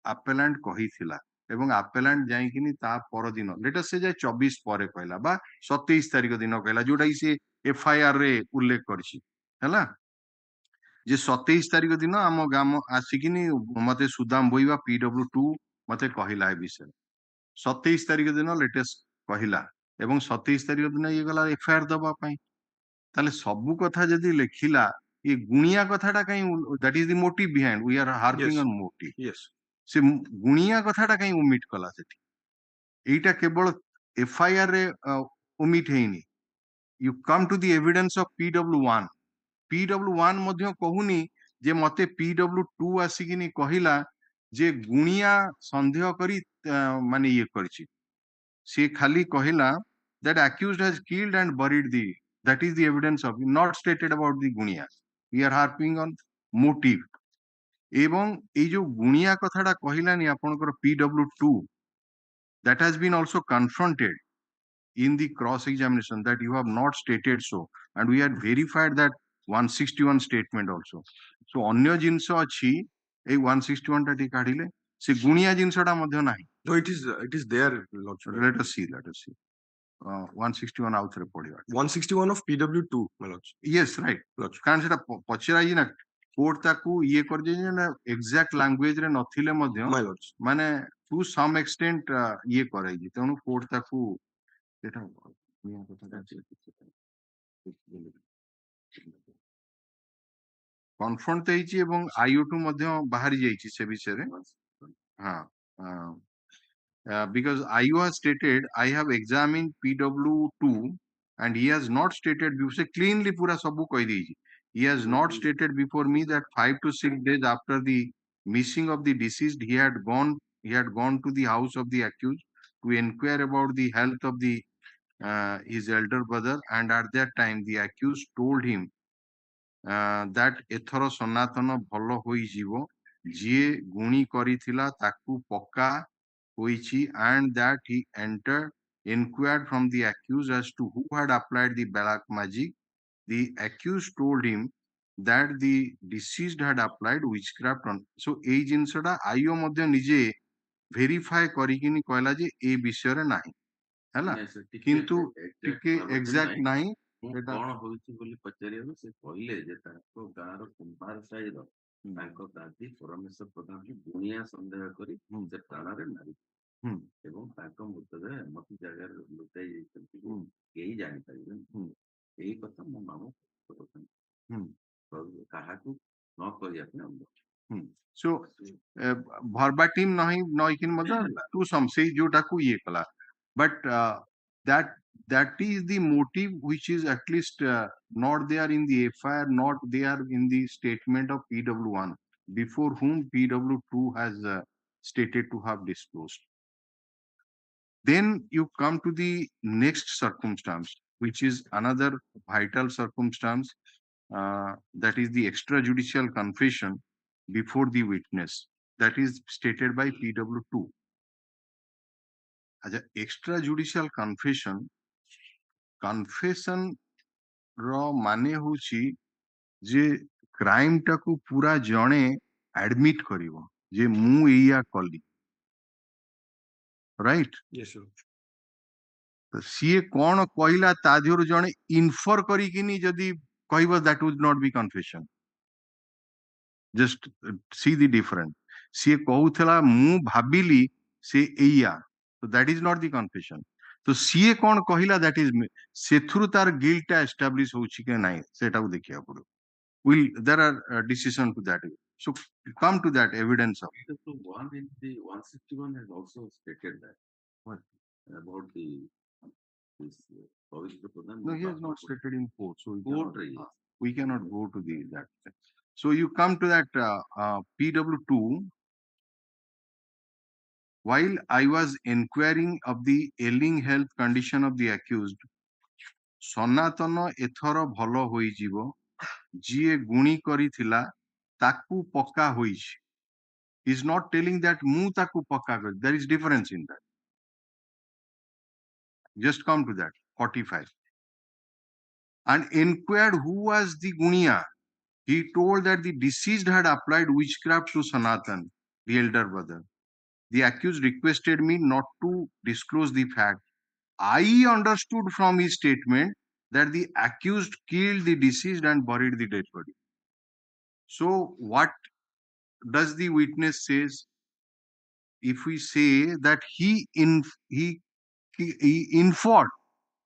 S1: ଆପେଲାଣ୍ଟ କହିଥିଲା ଏବଂ ଆପେଲାଣ୍ଟ ଯାଇକିନି ତା ପରଦିନ, ଲେଟସ୍ ସେ ଯାଏ 24 ପରେ କହିଲା ବା 27 ତାରିଖ ଦିନ କହିଲା, ଯୋଉଟା କି ସେ FIR ରେ ଉଲ୍ଲେଖ କରିଛି, ହେଲା, ଯେ 27 ତାରିଖ ଦିନ ଆମ ଗାମ ଆସିକିନି ମତେ ସୁଦାମ ଭୋଇବା PW2 ମତେ କହିଲା ଏ ବିଷୟରେ। 27 तारिख दिन लेटेस्ट कहला एवं 27 तारिख दिन ये गला एफआईआर दबा पाई ताले सबु कथा जदी लेखिला ये गुणिया कथाटा कहीं that is the motive behind we are harping
S4: Yes.
S1: On motive
S4: Yes.
S1: से गुणिया कथाटा कहीं ओमिट कला सेठी एटा केवल एफआईआर रे ओमिट हेनी you come to the evidence of PW1 PW1 मध्य कहूनी जे मते PW2 आसिकिनी कहिला जे गुणिया संदेह करी माने ये करछि से खाली कहिला that accused has killed and buried the that is the evidence of not stated about the gunia we are harping on motive एवं ये जो गुणिया कथाटा कहिलानी आपनकर PW2 that has been also confronted in the cross examination that you have not stated so and we had verified that 161 statement also so अन्य जिंस अछि ए 161 टा T काढिले से गुणिया जिंसटा मध्ये नाही
S4: No, it is there, Lordship.
S1: let us see 161 आउथरे पढिबा
S4: 161 of PW2, my lords.
S1: yes right
S4: Lordship.
S1: कारण सेटा पचराई ना court ताकू ये कर जे ना एग्जैक्ट लैंग्वेज रे नथिले मध्ये
S4: My lords.
S1: माने टू सम एक्सटेंट ये कराई जे तेनु कोर्ट ताकू सेटा गुणिया कथाटा कन्फ्रंट ହେଇଛି ଏବଂ IO2 ମଧ୍ୟ ବାହାରି ଯାଇଛି ସେ ବିଷୟରେ ହଁ because IO has stated I have examined PW2 and he has not stated से cleanly पूरा सब कह ଦେଇଛି he has not stated before me that 5 to 6 days after the missing of the deceased he had gone to the house of the accused to inquire about the health of the his elder brother and at that time the accused told him that एथर सनातन भल होइजिवो जे गुणी करिथिला ताकू पक्का होइछि and that he entered inquired from the accused as to who had applied the black magic the accused told him that the deceased had applied witchcraft on so ei jinsota IO मध्ये निजे verify करिकिनी कहला जे ए विषय रे नाही हैला किंतु टिके exact नाही
S3: कौन होइछि बोली पचारियो से कहले जे ताको गार कुंभार साइर ताको दादी परमेश्वर प्रधान की दुनिया संदेह करी से प्राणरे मारी एवं ताको मुतरे मत जगह लुटाई जेतंती केही जानि परिबे एही कथा मो मामू करथन काहाकू न करिया पे
S1: so verbatim nahi noikin mother to some say jotaku ye kala but that is the motive which is at least not there in the FIR not there in the statement of PW1 before whom PW2 has stated to have disclosed then you come to the next circumstance which is another vital circumstance that is the extrajudicial confession before the witness that is stated by PW2 as a extrajudicial confession ro mane hochi je crime taku pura jane admit karibo je mu eya kali right
S4: Yes, sir.
S1: सीए कौन कहला ता देहरु जणे infer करिकिनी जदी कहबो that would not be confession just see the difference सीए कहउथला मु भाबिली से एया तो that is not the confession तो सीए कौन कहला दैट इज सेथुरु तार गिल्ट एस्टैब्लिश होछि के नाही सेटा को देखिया पड़ो will there are decision to that so come to that evidence of
S3: so one in the 161 has also stated that
S1: what
S3: about the this
S1: no he has not stated in court so
S3: court
S1: we cannot go to the that so you come to that PW2 while I was inquiring of the ailing health condition of the accused ସନାତନ ଏଥର ଭଲ ହୋଇଯିବ ଯିଏ ଗୁଣି କରିଥିଲା ତାକୁ ପକ୍କା ହୋଇଛି is not telling that ମୁଁ ତାକୁ ପକ୍କା କରି there is difference in that just come to that 45 and inquired who was the gunia he told that the deceased had applied witchcraft to Sanatan the elder brother the accused requested me not to disclose the fact I understood from his statement that the accused killed the deceased and buried the dead body so what does the witness says if we say that he inferred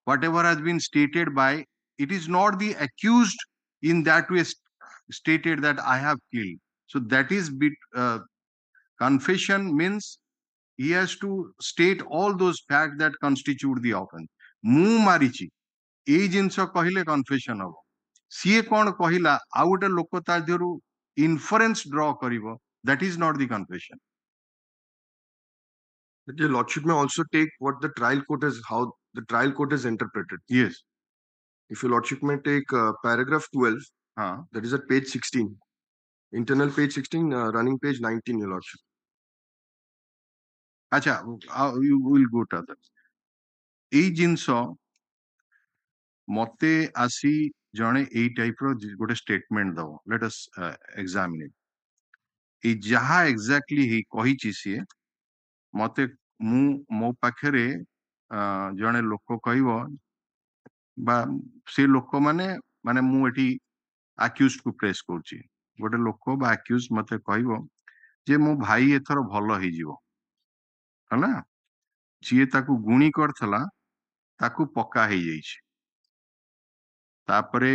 S1: whatever has been stated by, it is not the accused in that way stated that I have killed. So that is confession means he has to state all those facts that constitute the offense. ମୁଁ ମାରିଛି ଏଇ ଜିନିଷ କହିଲେ କନଫେସନ ହବ। ସିଏ କଣ କହିଲା ଆଉ ଗୋଟେ ଲୋକ ତା ଦେହରୁ ଇନଫରେନ୍ସ ଡ୍ର କରିବ, that is not the confession.
S4: But your lordship may also take what the trial court is, how the trial court is interpreted.
S1: Yes.
S4: If your lordship may take paragraph 12, that is at page 16, internal page 16, running page 19, your lordship.
S1: ଆଚ୍ଛା, you will go to others. ଏଇ ଜିନିଷ ମତେ ଆସି ଜଣେ ଏଇ type ର ଗୋଟେ statement ଦବ, let us examine it. ଏଇ ଯାହା ଏକ୍ଜାକ୍ଟଲି ହେଇ କହିଛି ସିଏ ମତେ, ମୋ ପାଖରେ ଜଣେ ଲୋକ କହିବ ବା ସେ ଲୋକ ମାନେ ମୁଁ ଏଠି ଆକ୍ୟୁଜ କୁ ପ୍ରେସ୍ କରୁଛି, ଗୋଟେ ଲୋକ ବା ଆକ୍ୟୁଜ ମତେ କହିବ ଯେ ମୋ ଭାଇ ଏଥର ଭଲ ହେଇଯିବ, ହେଲା, ଯିଏ ତାକୁ ଗୁଣି କରିଥିଲା ତାକୁ ପକ୍କା ହେଇଯାଇଛି। ତାପରେ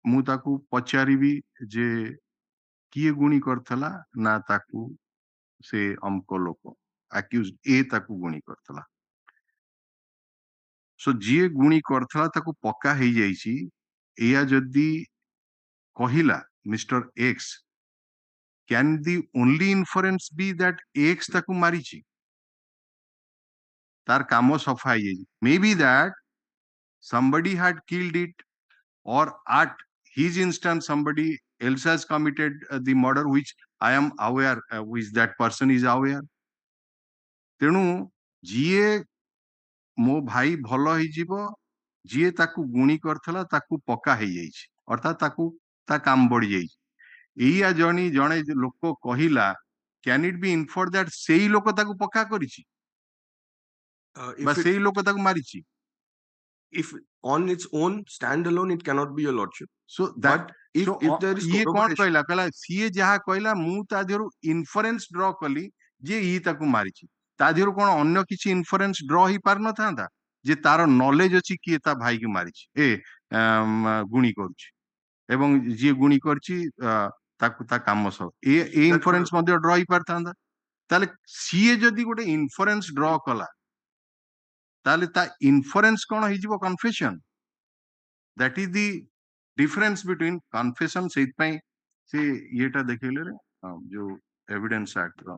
S1: ମୁଁ ତାକୁ ପଚାରିବି ଯେ କିଏ ଗୁଣି କରିଥିଲା, ନା ତାକୁ ସେ ଅମକ ଲୋକ ଆକ୍ୟୁଜ ଏ ତାକୁ ଗୁଣି କରିଥିଲା। ସୋ ଯିଏ ଗୁଣି କରିଥିଲା ତାକୁ ପକ୍କା ହେଇଯାଇଛି, ଏଇଆ ଯଦି କହିଲା mister X, can the only inference be that X ତାକୁ ମାରିଛି, ତାର କାମ ସଫା ହେଇଯାଇଛି? Maybe that somebody had killed it, or at his instance somebody else has committed the murder which I am aware, which that person is aware. ତେଣୁ ଯିଏ ମୋ ଭାଇ ଭଲ ହେଇଯିବ, ଯିଏ ତାକୁ ଗୁଣି କରିଥିଲା ତାକୁ ପକ୍କା ହେଇଯାଇଛି, ଅର୍ଥାତ୍ ତାକୁ ତା କାମ ବଢିଯାଇଛି। ଏଇଆ ଜଣେ ଲୋକ କହିଲା, can it be inferred that ସେଇ ଲୋକ ତାକୁ ପକ୍କା କରିଛି ବା ସେଇ ଲୋକ ତାକୁ ମାରିଛି?
S4: If on its own standalone, it cannot be, your lordship.
S1: So that
S4: if there is
S1: ଇଏ କଣ
S4: corroboration,
S1: କହିଲା ସିଏ ଯାହା କହିଲା ମୁଁ ତା ଦେହରୁ ଇନଫରେନ୍ସ ଡ୍ର କଲି ଯେ ଇଏ ତାକୁ ମାରିଛି, ତା ଦେହରୁ କଣ ଅନ୍ୟ କିଛି ଇନଫରେନ୍ସ ଡ୍ର ହେଇ ପାରିନଥାନ୍ତା ଯେ ତାର ନଲେଜ ଅଛି କିଏ ତା ଭାଇକି ମାରିଛି, ଗୁଣି କରୁଛି, ଏବଂ ଯିଏ ଗୁଣି କରିଛି ତାକୁ ତା କାମ ସହ ଏ ଇନଫରେନ୍ସ ମଧ୍ୟ ଡ୍ର ହେଇ ପାରିଥାନ୍ତା। ତାହେଲେ ସିଏ ଯଦି ଗୋଟେ ଇନଫରେନ୍ସ ଡ୍ର କଲା, ତାହେଲେ ତା ଇନଫରେନ୍ସ କଣ ହେଇଯିବ? କନଫେସନ। That is the difference between confession. ସେଇଥିପାଇଁ ସେ ଇଏଟା ଦେଖେଇଲେ ଯୋଉ ଏଭିଡେନ୍ସ ଆକ୍ଟ ର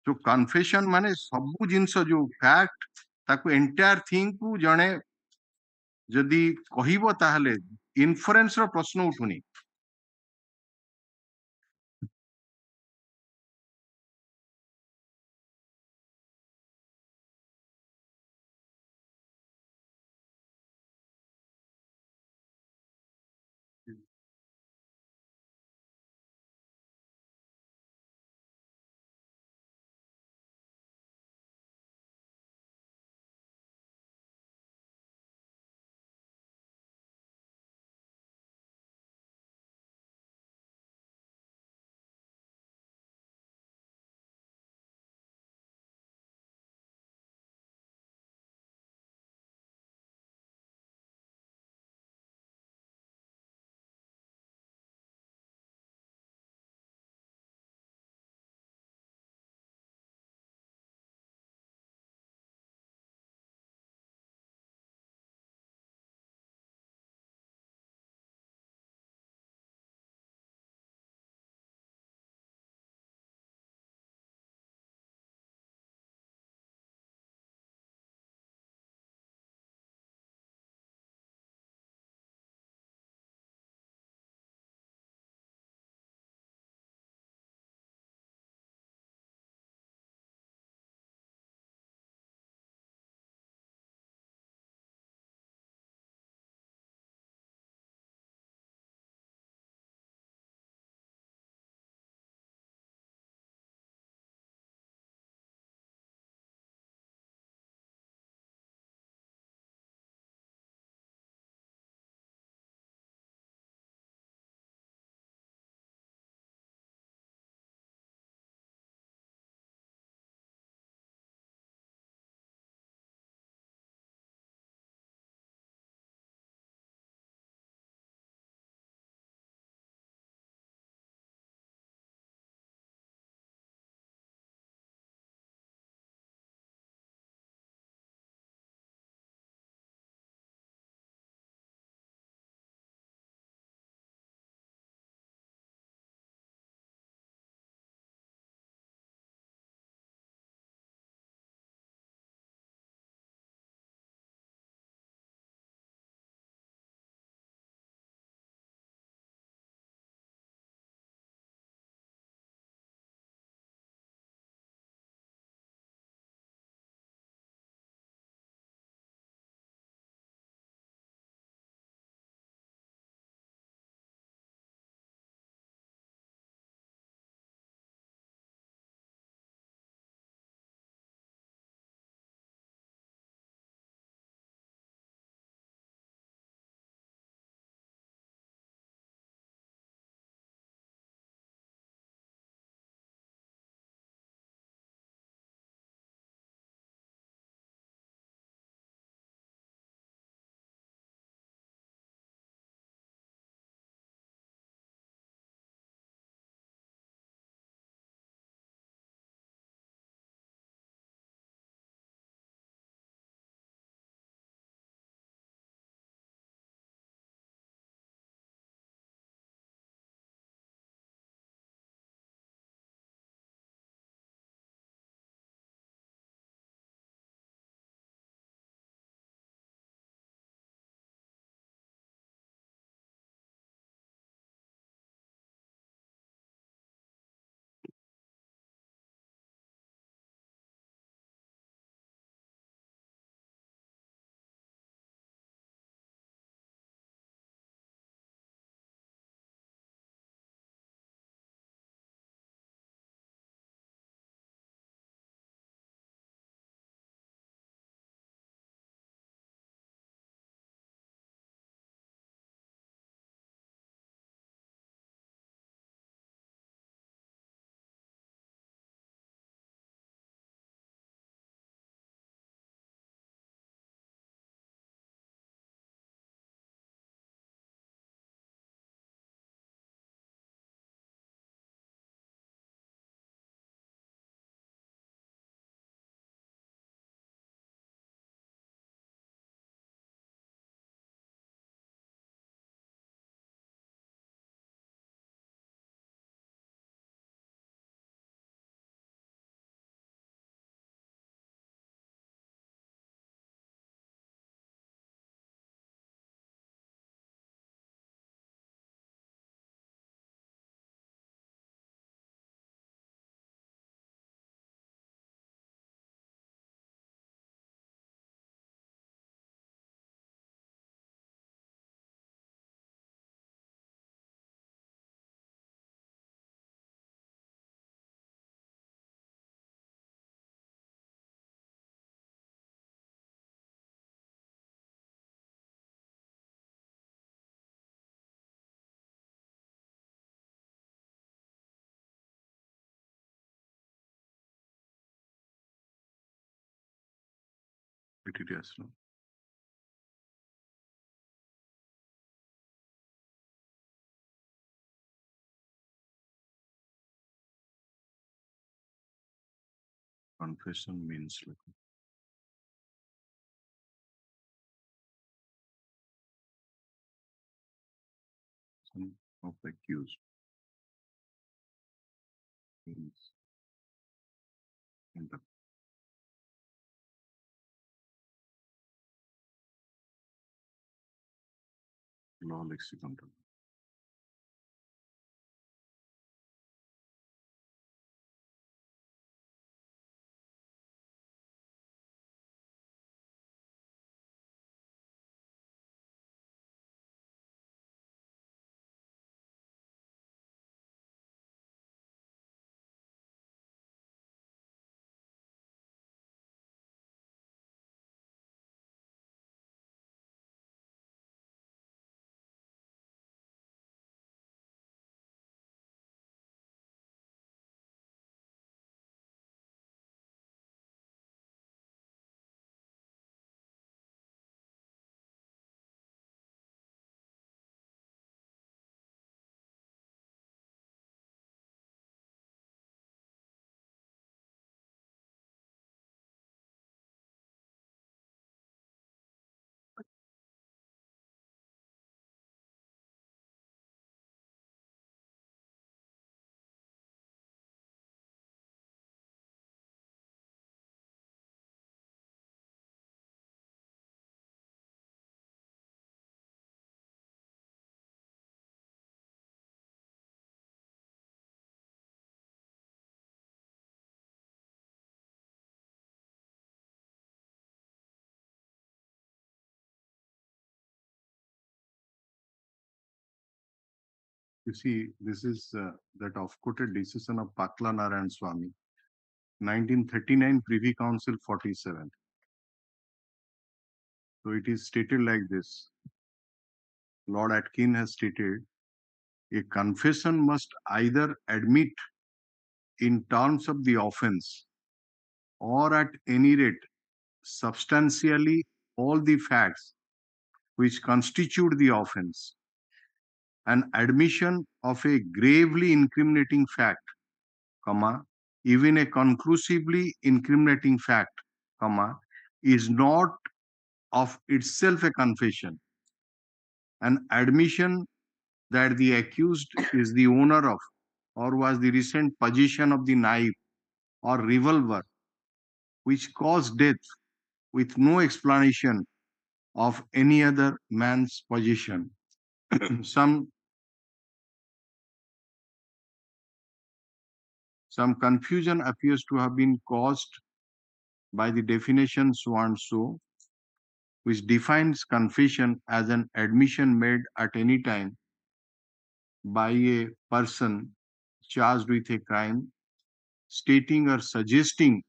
S1: ଯୋଉ କନଫେସନ ମାନେ ସବୁ ଜିନିଷ ଯୋଉ ଫ୍ୟାକ୍ଟ ତାକୁ ଏଣ୍ଟାୟାର ଥିଙ୍ଗ କୁ ଜଣେ ଯଦି କହିବ ତାହେଲେ ଇନଫରେନ୍ସ ର ପ୍ରଶ୍ନ ଉଠୁନି। it is, no? Confession means like some of accused means in the law lexicon. You see, this is that off-quoted decision of Pakla Narayan Swami, 1939 Privy Council 47. So it is stated like this. Lord Atkin has stated, a confession must either admit in terms of the offense or at any rate substantially all the facts which constitute the offense. An admission of a gravely incriminating fact, comma, even a conclusively incriminating fact, comma, is not of itself a confession. An admission that the accused is the owner of or was the recent possession of the knife or revolver which caused death with no explanation of any other man's possession. some confusion appears to have been caused by the definition so and so, which defines confession as an admission made at any time by a person charged with a crime, stating or suggesting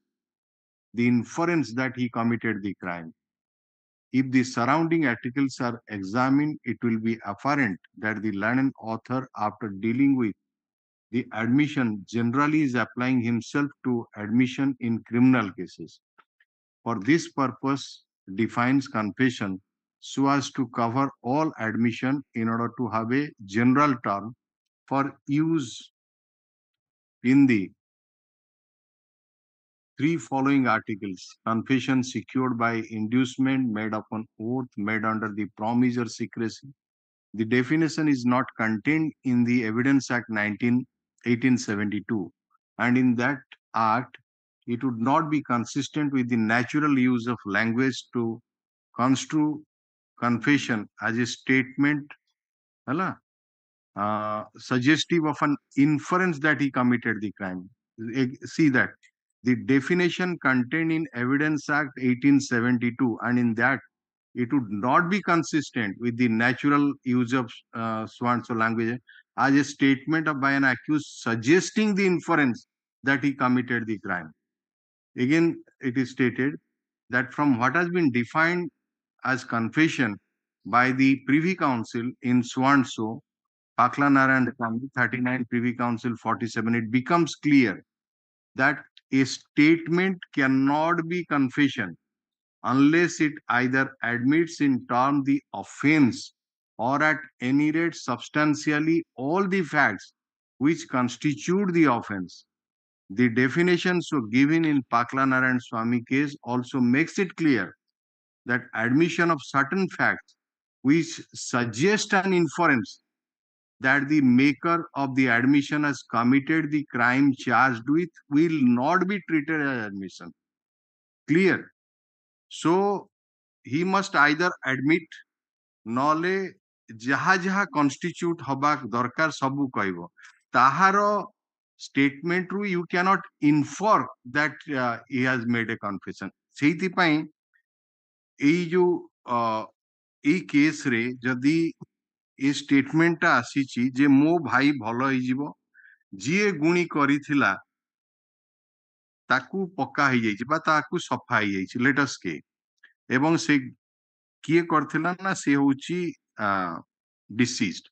S1: the inference that he committed the crime. If the surrounding articles are examined, it will be apparent that the learned author, after dealing with the admission, generally is applying himself to admission in criminal cases. For this purpose, defines confession so as to cover all admission in order to have a general term for use in the three following articles: confession secured by inducement, made upon oath, made under the promise or secrecy. The definition is not contained in the Evidence Act 1872, and in that act, it would not be consistent with the natural use of language to construe confession as a statement suggestive of an inference that he committed the crime. See that the definition contained in Evidence Act 1872, and in that it would not be consistent with the natural use of so and so language as a statement of by an accused suggesting the inference that he committed the crime. Again, it is stated that from what has been defined as confession by the Privy Council in so and so, Paklan and 39 Privy Council 47, it becomes clear that a statement cannot be confession unless it either admits in term the offense or at any rate substantially all the facts which constitute the offense. The definition so given in Paklanar and Swami case also makes it clear that admission of certain facts which suggest an inference that the maker of the admission has committed the crime charged with will not be treated as admission. Clear? So he must either admit ନହେଲେ ଯାହା ଯାହା କନଷ୍ଟିଚ୍ୟୁଟ ହବା ଦରକାର ସବୁ କହିବ ତାହାର statement ରୁ you cannot infer that he has made a confession. ସେଇଥିପାଇଁ ଏଇ ଯୋଉ ଏଇ କେସରେ ଯଦି ଏ ଷ୍ଟେଟମେଣ୍ଟଟା ଆସିଛି ଯେ ମୋ ଭାଇ ଭଲ ହେଇଯିବ, ଯିଏ ଗୁଣି କରିଥିଲା ତାକୁ ପକ୍କା ହେଇଯାଇଛି ବା ତାକୁ ସଫା ହେଇଯାଇଛି ଲେଟସ୍ କେ, ଏବଂ ସେ କିଏ କରିଥିଲା ନା ସେ ହଉଛି deceased.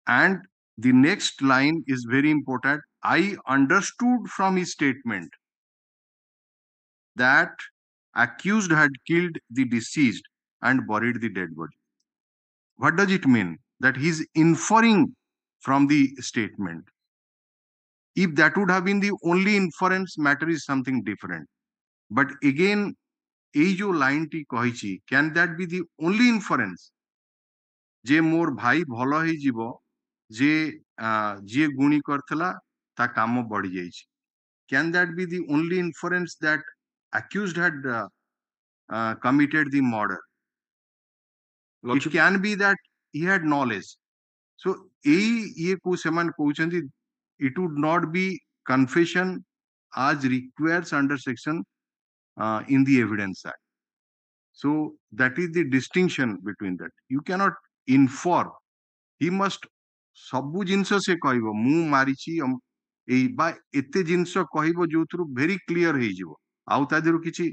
S1: And the next line is very important. I understood from his statement that accused had killed the deceased and buried the dead body. What does it mean? That he is inferring from the statement. If that would have been the only inference, matter is something different. But again, এই जो লাইনটি কহিছি, can that be the only inference? যে মোর ভাই ଭଲ ହେଇଯିବ, ଯେ ଯିଏ ଗୁଣି କରିଥିଲା ତା କାମ ବଢି ଯାଇଛି. Can that be the only inference that accused had committed the murder?
S4: Lordship,
S1: It can be that he had knowledge. So ये को सेमान कहउछन्ती it would not be confession as requires under section in the Evidence Act. So that is the distinction between that. You cannot infer. He must ସବୁ ଜିନିଷ ସେ କହିବ ମୁଁ ମାରିଛି ଏଇ ବା ଏତେ ଜିନିଷ କହିବ ଯୋଉଥିରୁ ଭେରି କ୍ଲିୟର ହେଇଯିବ, ଆଉ ତା ଦେହରୁ କିଛି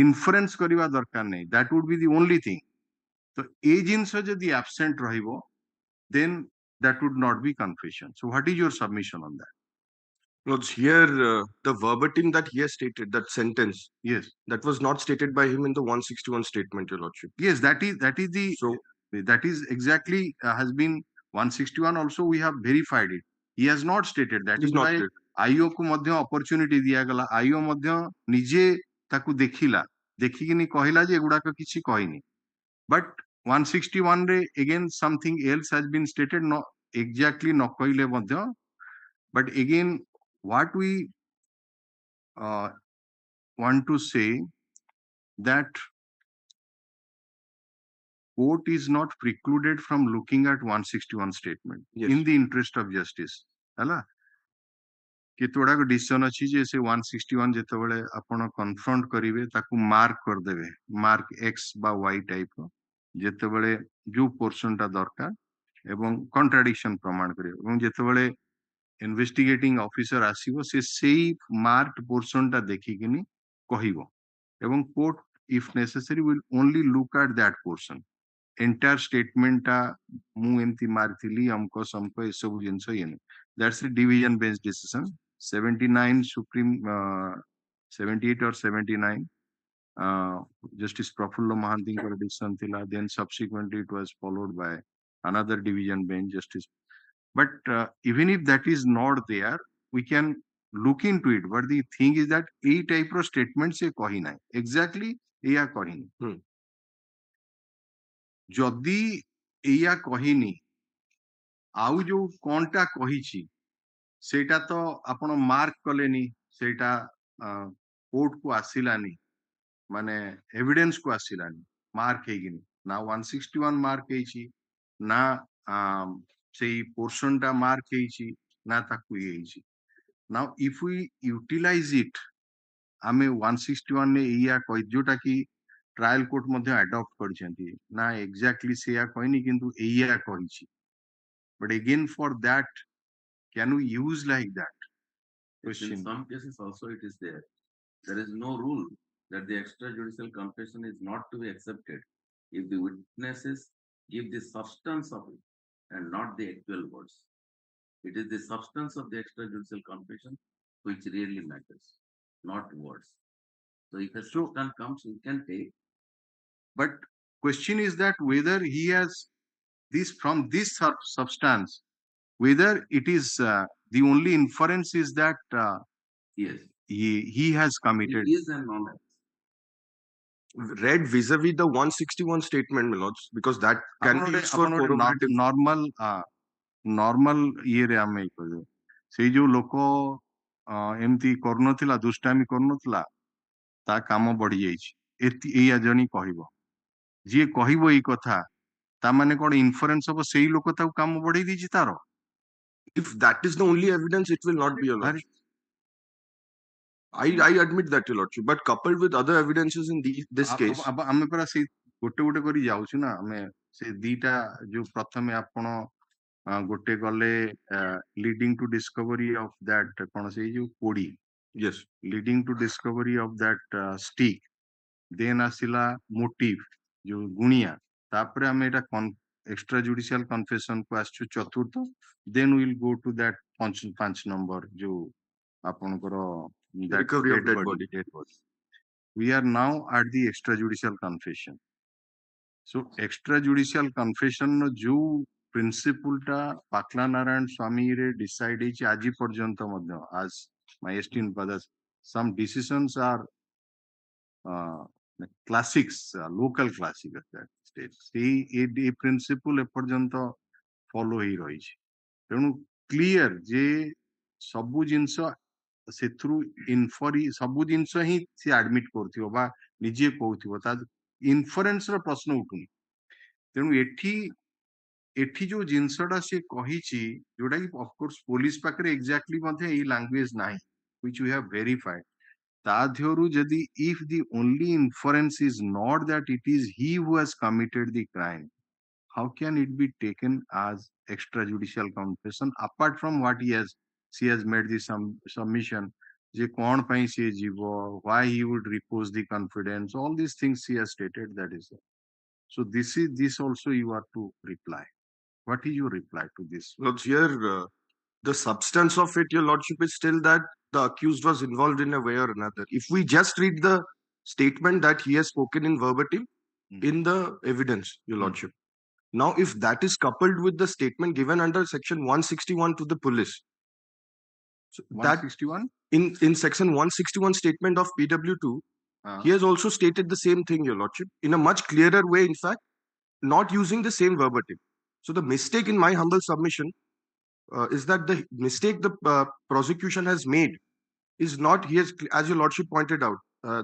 S1: ଇନଫରେନ୍ସ କରିବା ଦରକାର ନାହିଁ. That Wood B the only thing. ତ ଏଇ ଜିନିଷ ଯଦି ଆବସେଣ୍ଟ ରହିବ then that would not be confession. So what is your submission on that?
S4: Lords, here the verbatim that he has stated, that sentence,
S1: Yes,
S4: that was not stated by him in the 161 statement, Your Lordship.
S1: yes, that is the
S4: So
S1: that is exactly has been 161 also we have verified it. He has not stated that.
S4: it is
S1: is
S4: not
S1: why
S4: stated.
S1: IO को ମଧ୍ୟ opportunity ଦିଆଗଲା, Iwo ମଧ୍ୟ ନିଜେ ତାକୁ ଦେଖିଲା, ଦେଖିକିନି କହିଲା ଯେ ଏଗୁଡାକ କିଛି କହିନି. But 161 ରେ again something else has been stated, no exactly ନ କହିଲେ ମଧ୍ୟ. But again what we want to say that court is not precluded from looking at 161 statement
S4: Yes.
S1: in the interest of justice. ହେଲା କେତେ ଗୁଡାକ decision ଅଛି ଯେ ସେ 161 ଯେତେବେଳେ ଆପଣ କନଫ୍ରଣ୍ଟ କରିବେ ତାକୁ ମାର୍କ କରିଦେବେ, ମାର୍କ ଏକ୍ସ ବା ୱାଇ ଟାଇପ ର, ଯେତେବେଳେ ଯୋଉ ପୋର୍ସନ ଟା ଦରକାର ଏବଂ କଣ୍ଟ୍ରାଡିକ୍ସନ ପ୍ରମାଣ କରିବେ, ଏବଂ ଯେତେବେଳେ ଇନଭେଷ୍ଟିଗେଟିଂ ଅଫିସର ଆସିବ ସେ ସେଇ ମାର୍କ ପୋର୍ସନ ଟା ଦେଖିକିନି କହିବ, ଏବଂ court if necessary will only look at that portion. Entire statement ଟା ମୁଁ ଏମିତି ମାରିଥିଲି ଅମକ ସମକ ଏସବୁ ଜିନିଷ ଇଏ ନାହିଁ. That's a division bench decision. 79 Supreme 78 or 79 Justice Prafullo Mahantiଙ୍କର decision ଥିଲା. Then subsequently it was followed by another division bench justice. But even if that is not there, we can look into it. But the thing is that এই type of statement ସେ କହି ନାହିଁ, exactly ଏଇଆ କହିନି. ଯଦି ଏଇଆ କହିନି ଆଉ ଯୋଉ କଣଟା କହିଛି ସେଇଟା ତ ଆପଣ ମାର୍କ କଲେନି, ସେଇଟା କୋର୍ଟ କୁ ଆସିଲାନି, ମାନେ ଏଭିଡେନ୍ସ କୁ ଆସିଲାନି ମାର୍କ ହେଇକିନି. ନା 161 ମାର୍କ ହେଇଛି, ନା ସେଇ ପୋର୍ସନ ଟା ମାର୍କ ହେଇଛି, ନା ତାକୁ ଇଏ ହେଇଛି. ନାଉ ଇଫ वी ୟୁଟିଲାଇଜ ଇଟ, ଆମେ 161 ରେ ଏଇଆ କହି ଯୋଉଟା କି ट्रायल कोर्ट ମଧ୍ୟ adopt କରିଛନ୍ତି, ନା exactly ସେଇଆ କହିନି କିନ୍ତୁ ଏଇଆ କହିଛି. But again for that can we use like that?
S3: Yes, in
S1: Question.
S3: some cases also it is there. There is no rule that the extrajudicial confession is not to be accepted if the witnesses give the substance of it and not the actual words. It is the substance of the extrajudicial confession which really matters, not words. So if a substance comes, you can take.
S1: But question is that whether he has this from this substance, whether it is the only inference is that
S3: Yes,
S1: he has committed.
S3: he is a knowledge.
S4: Read vis-a-vis the 161 statement, my lords, because that can be used for corroborative.
S1: normal ଇଏରେ ଆମେ କହିବୁ ସେଇ ଯୋଉ ଲୋକ ଏମିତି କରୁନଥିଲା ଦୁଷ୍ଟାମି କରୁନଥିଲା ତା କାମ ବଢି ଯାଇଛି ଏଇଆ ଜଣେ କହିବ ଯିଏ କହିବ ଏଇ କଥା ତା ମାନେ କଣ ଇନଫରେନ୍ସ ହବ ସେଇ ଲୋକ ତାକୁ କାମ ବଢେଇ ଦେଇଛି ତାର.
S4: If that is the only evidence, it will not be a lordship. I admit that, your lordship, but coupled with other evidences in this case.
S1: ଆମେ ପରା ସେଇ ଗୋଟେ ଗୋଟେ କରି ଯାଉଛୁ ନା ଆମେ ସେ ଦିଟା ଯୋଉ ପ୍ରଥମେ ଆପଣ ଗୋଟେ ଗଲେ leading to discovery of that କଣ ସେଇ ଯୋଉ କୋଡି.
S4: Yes.
S1: Leading to discovery of that stick. Then ଆସିଲା motive ଯୋଉ ଗୁଣିଆ ତାପରେ ଆମେ ଏଟା extra judicial confession କୁ ଆସିଛୁ ଚତୁର୍ଥ. Then we'll go to that 5 number ଯୋଉ ଆପଣଙ୍କର
S4: recovery of dead body.
S1: We are now at the extrajudicial confession. So extrajudicial confession no जो principle टा पाकला नारायण स्वामी रे decide ହେଇଛି ଆଜି ପର୍ଯ୍ୟନ୍ତ ମଧ୍ୟ as my esteemed brothers, some decisions are classics, local classic at that stage. ସେଇ ଏ principle ଏପର୍ଯ୍ୟନ୍ତ follow ହେଇ ରହିଛି. ତେଣୁ clear ଯେ ସବୁ ଜିନିଷ ସେଥିରୁ ଇନଫରି ସବୁ ଜିନିଷ ହିଁ ସେ ଆଡମିଟ କରୁଥିବ ବା ନିଜେ କହୁଥିବ ତା ଇନଫରେନ୍ସ ର ପ୍ରଶ୍ନ ଉଠୁନି. ତେଣୁ ଏଠି ଯୋଉ ଜିନିଷଟା ସେ କହିଛି ଯୋଉଟା କି ଅଫକୋର୍ସ ପୋଲିସ ପାଖରେ ଏକ୍ଜାକ୍ଟଲି ମଧ୍ୟ ଏଇ ଲାଙ୍ଗୁଏଜ ନାହିଁ which we have verified. ତା ଦେହରୁ ଯଦି if the only inference is not that it is he who has committed the crime, how can it be taken as extrajudicial confession apart from what she has made the submission je kon pai se jivo, why he would repose the confidence, all these things she has stated, that is it. So this also you are to reply. What is your reply to this?
S4: Lords, here the substance of it, your lordship, is still that the accused was involved in a way or another. If we just read the statement that he has spoken in verbatim in the evidence, your lordship. Now, if that is coupled with the statement given under section 161 to the police, so
S1: 161
S4: in section 161 statement of PW2, he has also stated the same thing, your lordship, in a much clearer way, in fact, not using the same verbatim. So the mistake in my humble submission is that the mistake the prosecution has made is not, he has, as your lordship pointed out,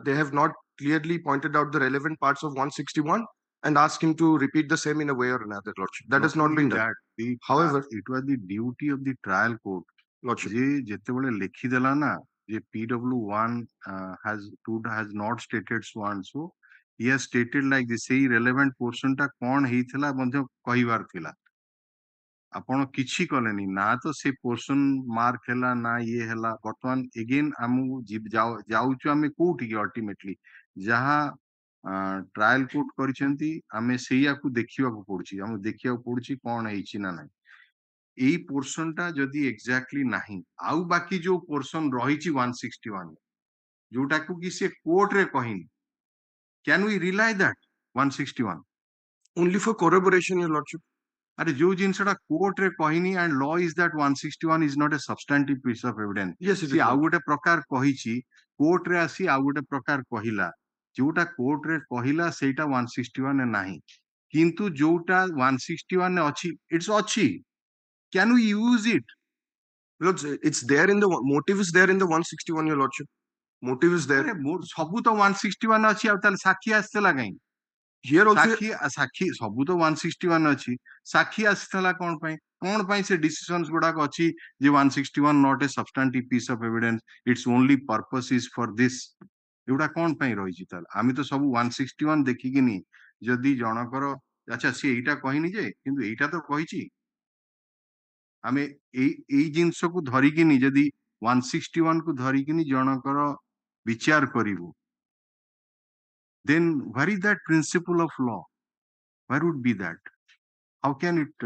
S4: they have not clearly pointed out the relevant parts of 161 and asked him to repeat the same in a way or another, lordship. That has not been done. However,
S1: it was the duty of the trial court,
S4: lordship,
S1: ଯେ ଯେତେବେଳେ ଲେଖିଦେଲା ନା ଯେ PW1 has not stated so and so, he has stated like this, ସେଇ relevant portion ଟା କଣ ହେଇଥିଲା ମଧ୍ୟ କହିବାର ଥିଲା. ଆପଣ କିଛି କଲେନି ନା ତ ସେ ପୋର୍ସନ ମାର୍କ ହେଲା ନା ଇଏ ହେଲା. ବର୍ତ୍ତମାନ ଏଗେନ୍ ଆମକୁ ଯାଉଛୁ ଆମେ କୋଉଠିକି ଅଲ୍ଟିମେଟଲି ଯାହା ଟ୍ରାଏଲ କୋର୍ଟ କରିଛନ୍ତି ଆମେ ସେଇଆକୁ ଦେଖିବାକୁ ପଡୁଛି, ଆମକୁ ଦେଖିବାକୁ ପଡୁଛି କଣ ହେଇଛି ନା ନାହିଁ. ଏଇ ପୋର୍ସନ ଟା ଯଦି ଏକ୍ଜାକ୍ଟଲି ନାହିଁ ଆଉ ବାକି ଯୋଉ ପୋର୍ସନ ରହିଛି 161 ଯୋଉଟାକୁ କି ସେ କୋର୍ଟରେ କହିନି, can we rely that 161
S4: only for corroboration, your lordship?
S1: अरे जो जिनसटा कोर्ट रे कहिनी and law is that 161 is not a substantive piece of evidence.
S4: Yes, it
S1: C
S4: is.
S1: आउ गोटे प्रकार कहिछि कोर्ट रे आसी आउ गोटे प्रकार कहिला जोटा कोर्ट रे कहिला सेटा 161 नाही किंतु जोटा 161 ने अछि इट्स अछि. Can we use it?
S4: Lords, it's there in the motive is there in the 161, your lordship. Motive is there.
S1: अरे सबु तो 161 अछि आ ताल साखी आस्तला काई
S4: Here also
S1: साखी सबु तो 161 अछि साखी आस्तला कोन पई से डिसिजंस गुडा को अछि जे 161 not a substantive piece of evidence, its only purpose is for this, एउडा कोन पई रहि छि ताल आमी तो सब 161 देखि किनी जदी जनकर अच्छा से एटा कहिनी जे किंतु एटा तो कहि छि आमे एई जिंस को धरि किनी जदी 161 को धरि किनी जनकर विचार करिवु, then where is that principle of law? Where would be that? How can it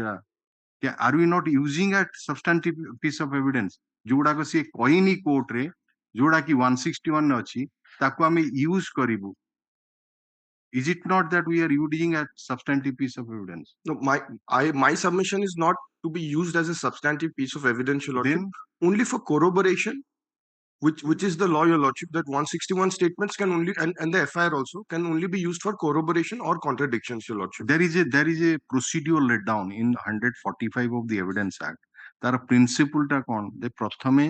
S1: are we not using a substantive piece of evidence जोड़ा को सी कोइनी कोर्ट रे जोड़ा की 161 ने अछि ताकू आमे use करिबु. Is it not that we are using a substantive piece of evidence?
S4: No, my submission is not to be used as a substantive piece of evidence, Your Lordship,
S1: Then
S4: only for corroboration, which is the law, Your Lordship, that 161 statements can only, and the FIR also, can only be used for corroboration or contradictions, Your Lordship.
S1: there is a procedural laid down in 145 of the Evidence Act. तार principal टा कौन दे प्रथमे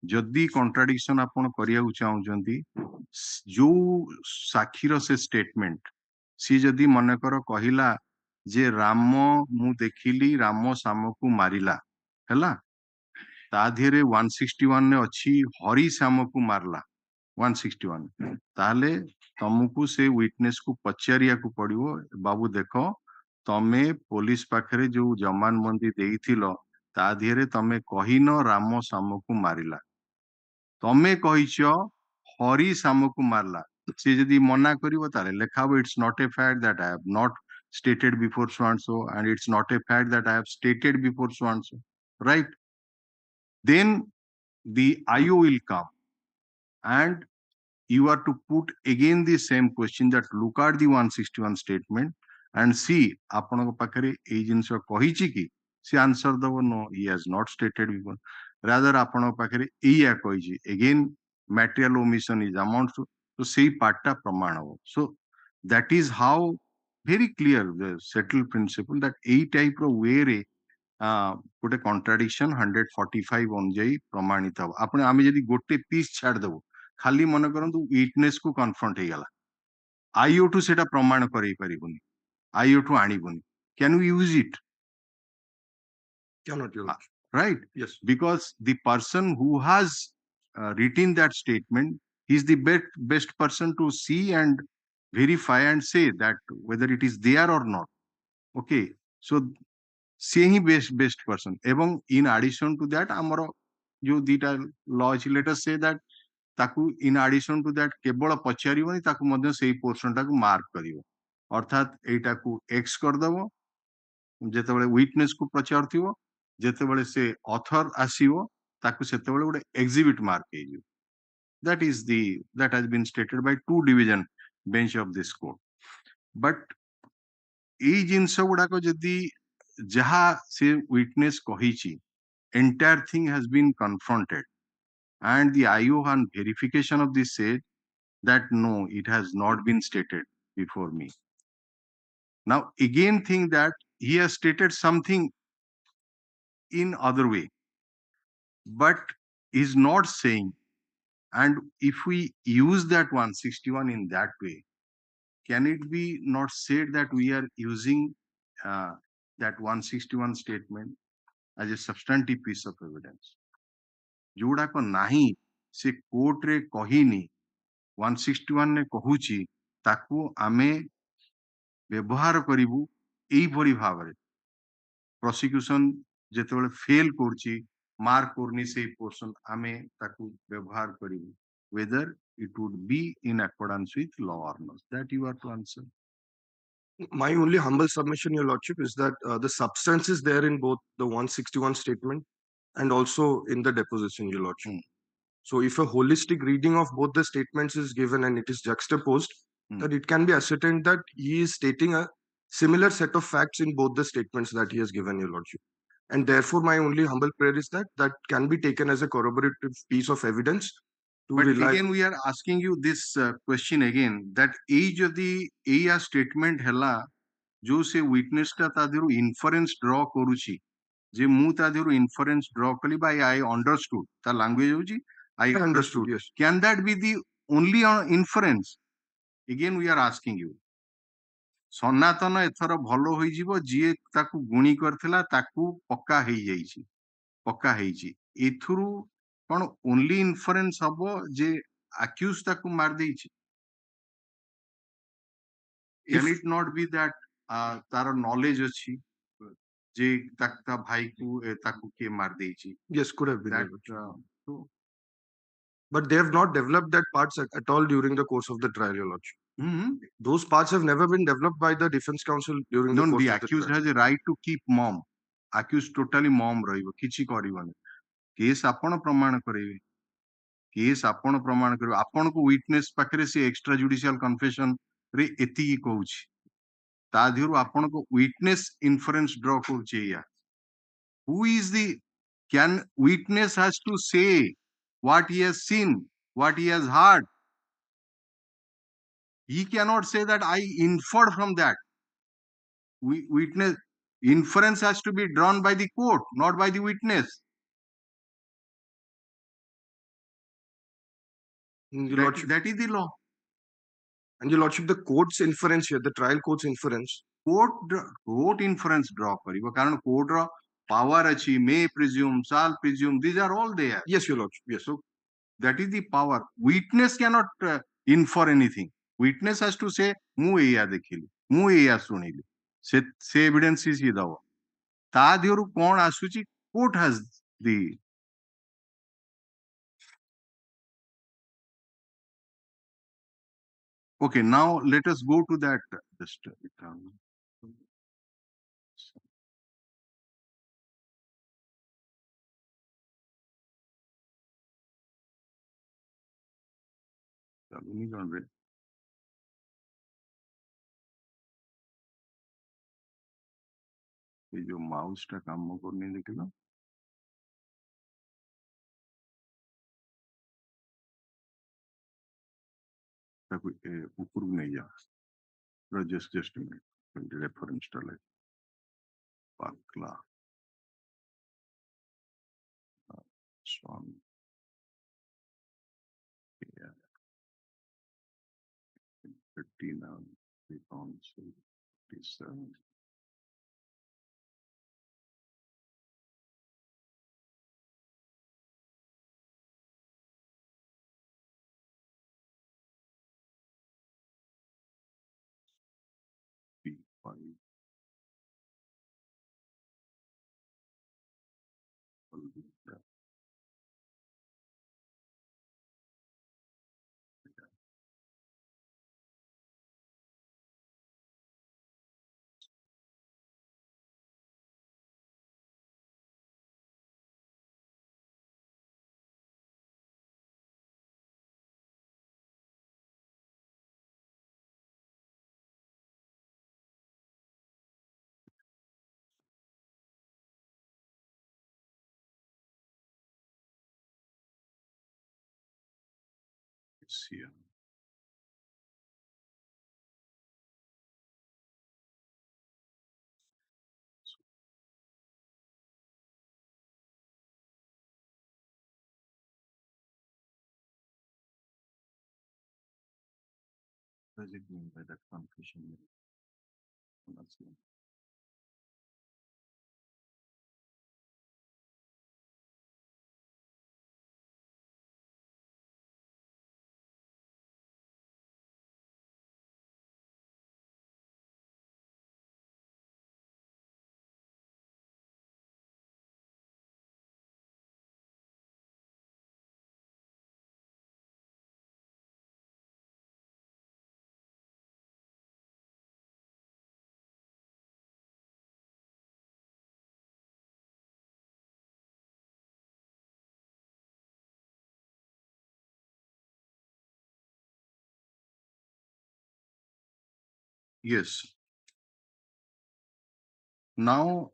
S1: जदि contradiction आपण करियाउ चाहुचंती जो साक्षीर से statement C जदि मनकर कहिला जे राम मु देखिली राम श्याम को मारिला हैला ता धीरे 161 ने अछि हरि श्याम को मारला 161 ताले तमको से विटनेस को पचारिया को पड़िवो बाबू देखो तमे पुलिस पाखरे जो जमान बंदी देइथिलो ता धीरे तमे कहिनो राम श्याम को मारिला तमे कहिचो हरि श्याम को मारला से जदि मना करिवो ताले लेखाबो it's not a fact that I have not stated before so and so and it's not a fact that I have stated before so and so, right? Then the IO will come and you are to put again the same question that look at the 161 statement and see ଆପଣଙ୍କ ପାଖରେ ଏଇ ଜିନିଷ କହିଛି କି ସେ answer ଦବ no he has not stated before rather ଆପଣଙ୍କ ପାଖରେ ଏଇଆ କହିଛି again material omission is amount to so ସେଇ part ଟା ପ୍ରମାଣ ହବ so that is how very clear the settled principle that ଏଇ type ର way ରେ ଗୋଟେ contradiction 145 ଅନୁଯାୟୀ ପ୍ରମାଣିତ ହବ ଆପଣ ଆମେ ଯଦି ଗୋଟେ piece ଛାଡିଦବୁ खाली मन करंतु विटनेस को कन्फ्रंट हेगला आईओ टू सेटा प्रमाण करई परिबुनी आईओ टू आनिबुनी can we use it
S4: Cannot, Your Lordship.
S1: right
S4: Yes.
S1: because the person who has written that statement is the best person to see and verify and say that whether it is there or not okay so से ही best person एवं in addition to that ଆମର जो दीटा law ଅଛି let us say that ताकू in addition to that केवल पचारिबनी ताकू मध्य सेही portion टाकू मार्क करिवो अर्थात एटाकू एक्स कर दबो जेतेबेले विटनेस को पचारथिवो जेतेबेले से ऑथर आसीवो ताकू सेतेबेले गोटे एग्जिबिट मार्क हेजिवो that is the that has been stated by two division bench of this court but एई जिंस गुडाको जदी जहा से witness कहिची entire thing has been confronted and the IO on verification of this said that no, it has not been stated before me. Now again think that he has stated something in other way, but is not saying, and if we use that 161 in that way, can it be not said that we are using that 161 statement as a substantive piece of evidence? जोड़ाक नाही से court रे कहिनी 161 ने कहूची ताकू आमे व्यवहार करिबु एई भरी Bhavre prosecution जेतेबेले fail करची मार्क करनी से पोर्शन आमे ताकू व्यवहार करिबु whether it would be in accordance with law or not that you are to answer.
S4: My only humble submission, Your Lordship, is that the substance is there in both the 161 statement and also in the deposition, Your Lordship. So if a holistic reading of both the statements is given and it is juxtaposed, that it can be ascertained that he is stating a similar set of facts in both the statements that he has given, Your Lordship. And therefore, my only humble prayer is that that can be taken as a corroborative piece of evidence to
S1: but
S4: rely.
S1: again we are asking you this question again that ei jodi eya statement hela जो से witness टा ता देरु inference draw करूची जे मु ता देरु इन्फरेंस ड्रॉ कली बाय आई अंडरस्टूड ता लैंग्वेज होची I
S4: I understood,
S1: understood
S4: yes.
S1: Can that be the only inference again we are asking you Sanatan एथर भलो होई जीवो जिए ताकू गुणी करथिला ताकू पक्का हेई जाईची पक्का हेईची एथुरु कोन ओनली इन्फरेंस हबो जे अक्यूज ताकू मार देईची can it not be that तार नॉलेज अछि जे ता भाई को ताकू के मार देईची
S4: Yes, could have been.
S1: that so
S4: But they have not developed that parts at all during the course of the trial, Your Lordship. Those parts have never been developed by the defense counsel during the
S1: no
S4: course
S1: the
S4: of the
S1: accused
S4: trial.
S1: has a right to keep mom accused totally mom रहिबो किछि करिवने case आपण प्रमाण करेबे case आपण प्रमाण कर आपण को विटनेस पाखरे से एक्स्ट्रा जुडिशियल कन्फेशन रे एतिकी कहूची ता दिहरु आपण को विटनेस इन्फरेंस ड्रॉ करूची या who is the can witness has to say what he has seen, what he has heard. He cannot say that I inferred from that. Witness inference has to be drawn by the court, not by the witness.
S4: Your Lordship,
S1: That is the law.
S4: and Your Lordship, the court's inference here, the trial court's inference.
S1: Court inference draw karibo karan court ro power achi, may presume, shall presume, these are all there.
S4: Yes, Your Lordship. Yes.
S1: So that is the power. Witness cannot infer anything. Witness has to say mu eya dekhili, mu eya shunili. Se evidence is dabo. ता दिहरु कोण आसुची court has the okay. Now let us go to that. Just ये जो mouse टा काम करने देखिल उपरକୁ नहीं जा just a minute reference टा like Pakla Swami yeah 59 council 57 P5 here. What does it mean by that confusion? Yes. Now,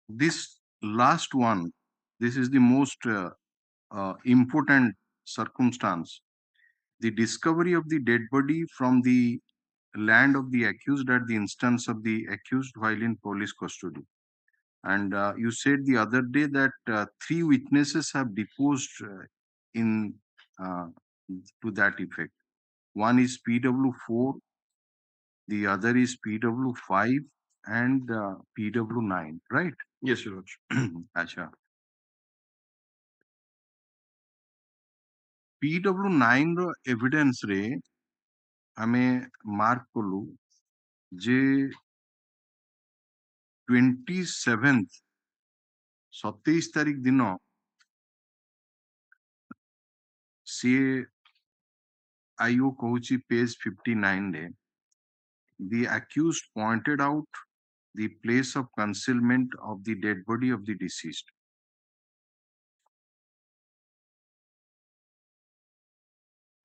S1: this last one, this is the most important circumstance. The discovery of the dead body from the land of the accused at the instance of the accused while in police custody. And you said the other day that 3 witnesses have deposed in to that effect. One is PW4, the other is PW5 and PW9, right?
S4: Yes, Your Lordship.
S1: Acha. PW9 रो evidence रे हमें mark कलु जे 27th 27 तारीख दिन सी IO कहूची page 59 रे the accused pointed out the place of concealment of the dead body of the deceased.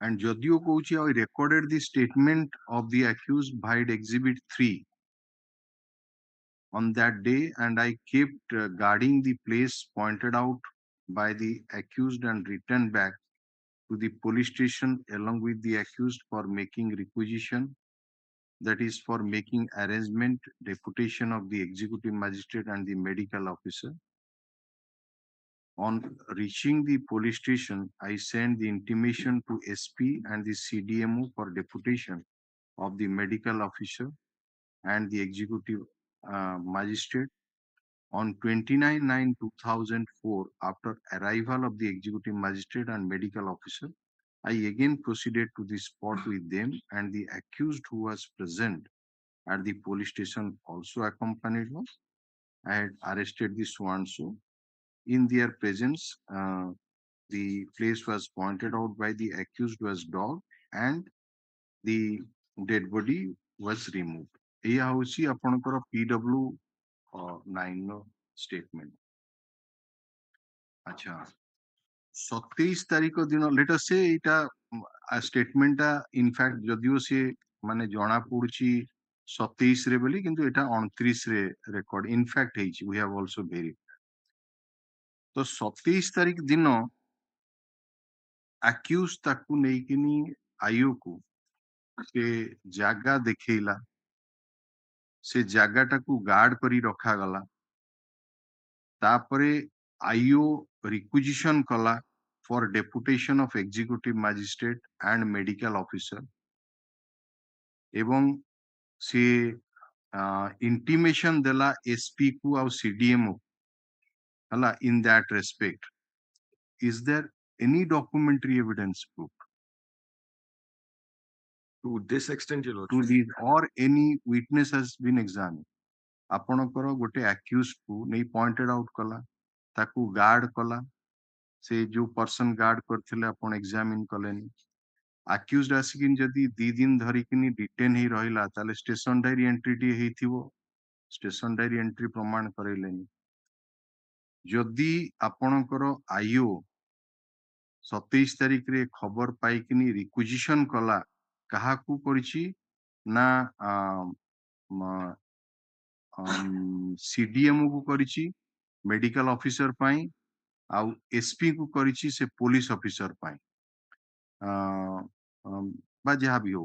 S1: And Jodio Kouchi, I recorded the statement of the accused by Exhibit 3 on that day, and I kept guarding the place pointed out by the accused and returned back to the police station along with the accused for making requisition, that is, for making arrangement, deputation of the executive magistrate and the medical officer. On reaching the police station, I sent the intimation to SP and the CDMO for deputation of the medical officer and the executive magistrate. On 29/9/2004, after arrival of the executive magistrate and medical officer, I again proceeded to the spot with them, and the accused who was present at the police station also accompanied me. I had arrested the so-and-so. In their presence, the place was pointed out by the accused was dog, and the dead body was removed. ଏହା ହେଉଛି ଆପଣଙ୍କର PW9 statement. अच्छा 27 तारिख दिन let us से एटा स्टेटमेंटा in fact जदियो से माने जणा पडुची 27 रे बोली किंतु एटा 29 रे रेकॉर्ड इनफैक्ट हेची वी हैव आल्सो वेरीफाइड तो 27 तारिख दिन अक्यूज ताकू नेकिनी आयु को से जागा देखैला से जागाटाकू गार्ड करी रखा गला तापरे आईओ रिक्विजिशन कला for deputation of executive magistrate and medical officer एवं से इंटीमेशन देला एसपी को और सीडीएमओ हला in that respect is there any documentary evidence proof
S4: To this extent, your
S1: to
S4: lordship.
S1: This or any witness has been examine आपणकर गोटे accused को नहीं पॉइंटेड आउट कला ताकू गार्ड कला से जो पर्सन गार्ड करथिले आपण एग्जामिन कलेनी अक्यूज्ड आसिकिन जदि 2 दिन धरिकिनी डिटेन ही रहिला ताले स्टेशन डायरी एंट्री टी हेथिवो स्टेशन डायरी एंट्री प्रमाण करैलेनी जदि आपणकर आईओ 27 तारिख रे खबर पाइकिनी रिक्विजिशन कला काहाकू करिछि ना सीडीएमओ को करिछि मेडिकल ऑफिसर पाई आउ एसपी को करिछि से पुलिस ऑफिसर पाई बा जहाँ भी हो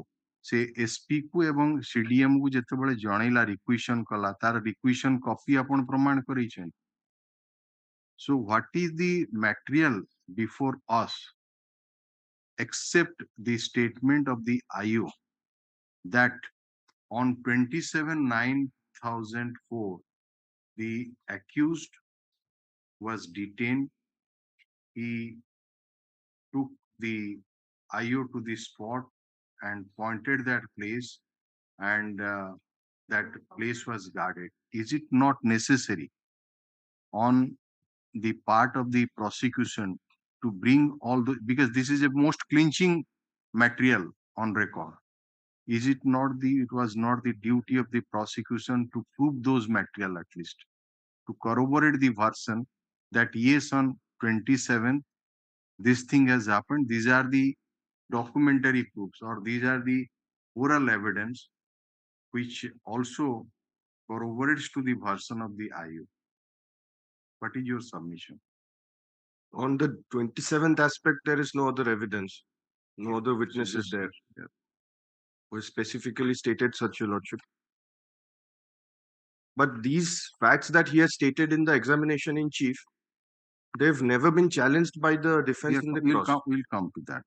S1: से एसपी को एवं सीडीएम को जेतेबेले जणैला रिक्वेशन कला तार रिक्वेशन कॉपी आपण प्रमाण करिछन so what is the material before us except the statement of the IO that on 27/9/2004 the accused was detained. He took the IO to the spot and pointed that place, and that place was guarded. Is it not necessary on the part of the prosecution to bring all the, because this is a most clinching material on record? Is it not the, it was not the duty of the prosecution to prove those material at least, to corroborate the version that yes, on 27th, this thing has happened. These are the documentary proofs, or these are the oral evidence which also corroborates to the version of the IU. What is your submission?
S4: On the 27th aspect, there is no other evidence. No other witnesses there. Who specifically stated such, your lordship. But these facts that he has stated in the examination in chief, they've never been challenged by the defense in the cross.
S1: We'll come to that.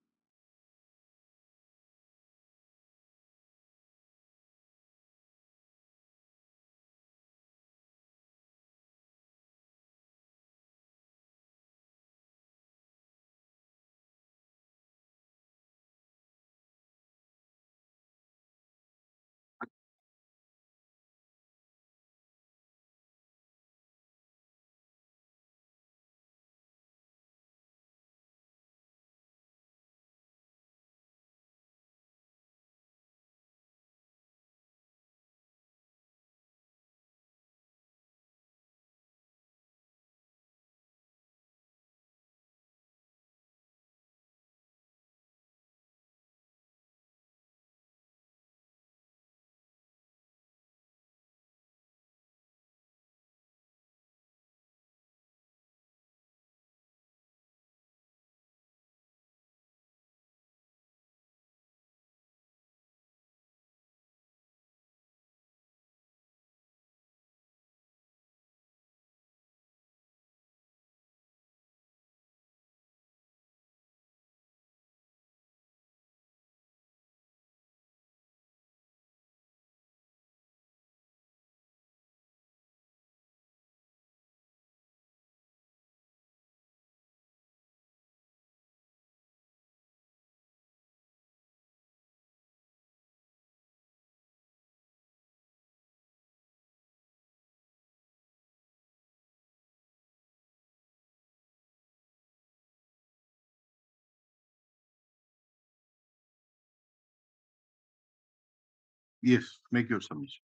S1: Yes, make your submission.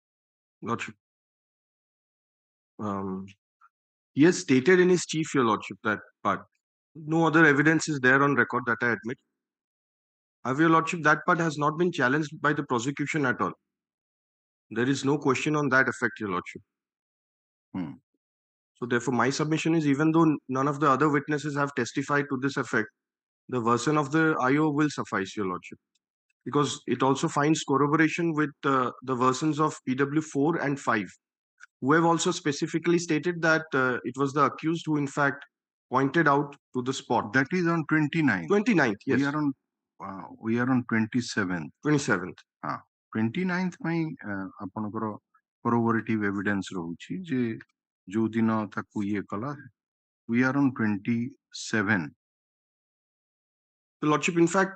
S4: Lordship. He has stated in his chief, Your Lordship, that part. No other evidence is there on record, that I admit. However, Your Lordship, that part has not been challenged by the prosecution at all. There is no question on that effect, Your Lordship. So therefore, my submission is, even though none of the other witnesses have testified to this effect, the version of the IO will suffice, Your Lordship, because it also finds corroboration with the versions of PW 4 and 5, who have also specifically stated that it was the accused who, in fact, pointed out to the spot.
S1: That is on 29th.
S4: 29th, yes.
S1: We are on 27th.
S4: 27th.
S1: 29th ପାଇଁ ଆପଣଙ୍କର corroborative evidence ରହୁଛି ଯେ ଯୋଉ ଦିନ ତାକୁ ଇଏ କଲା. We are on 27.
S4: The Lordship, in fact,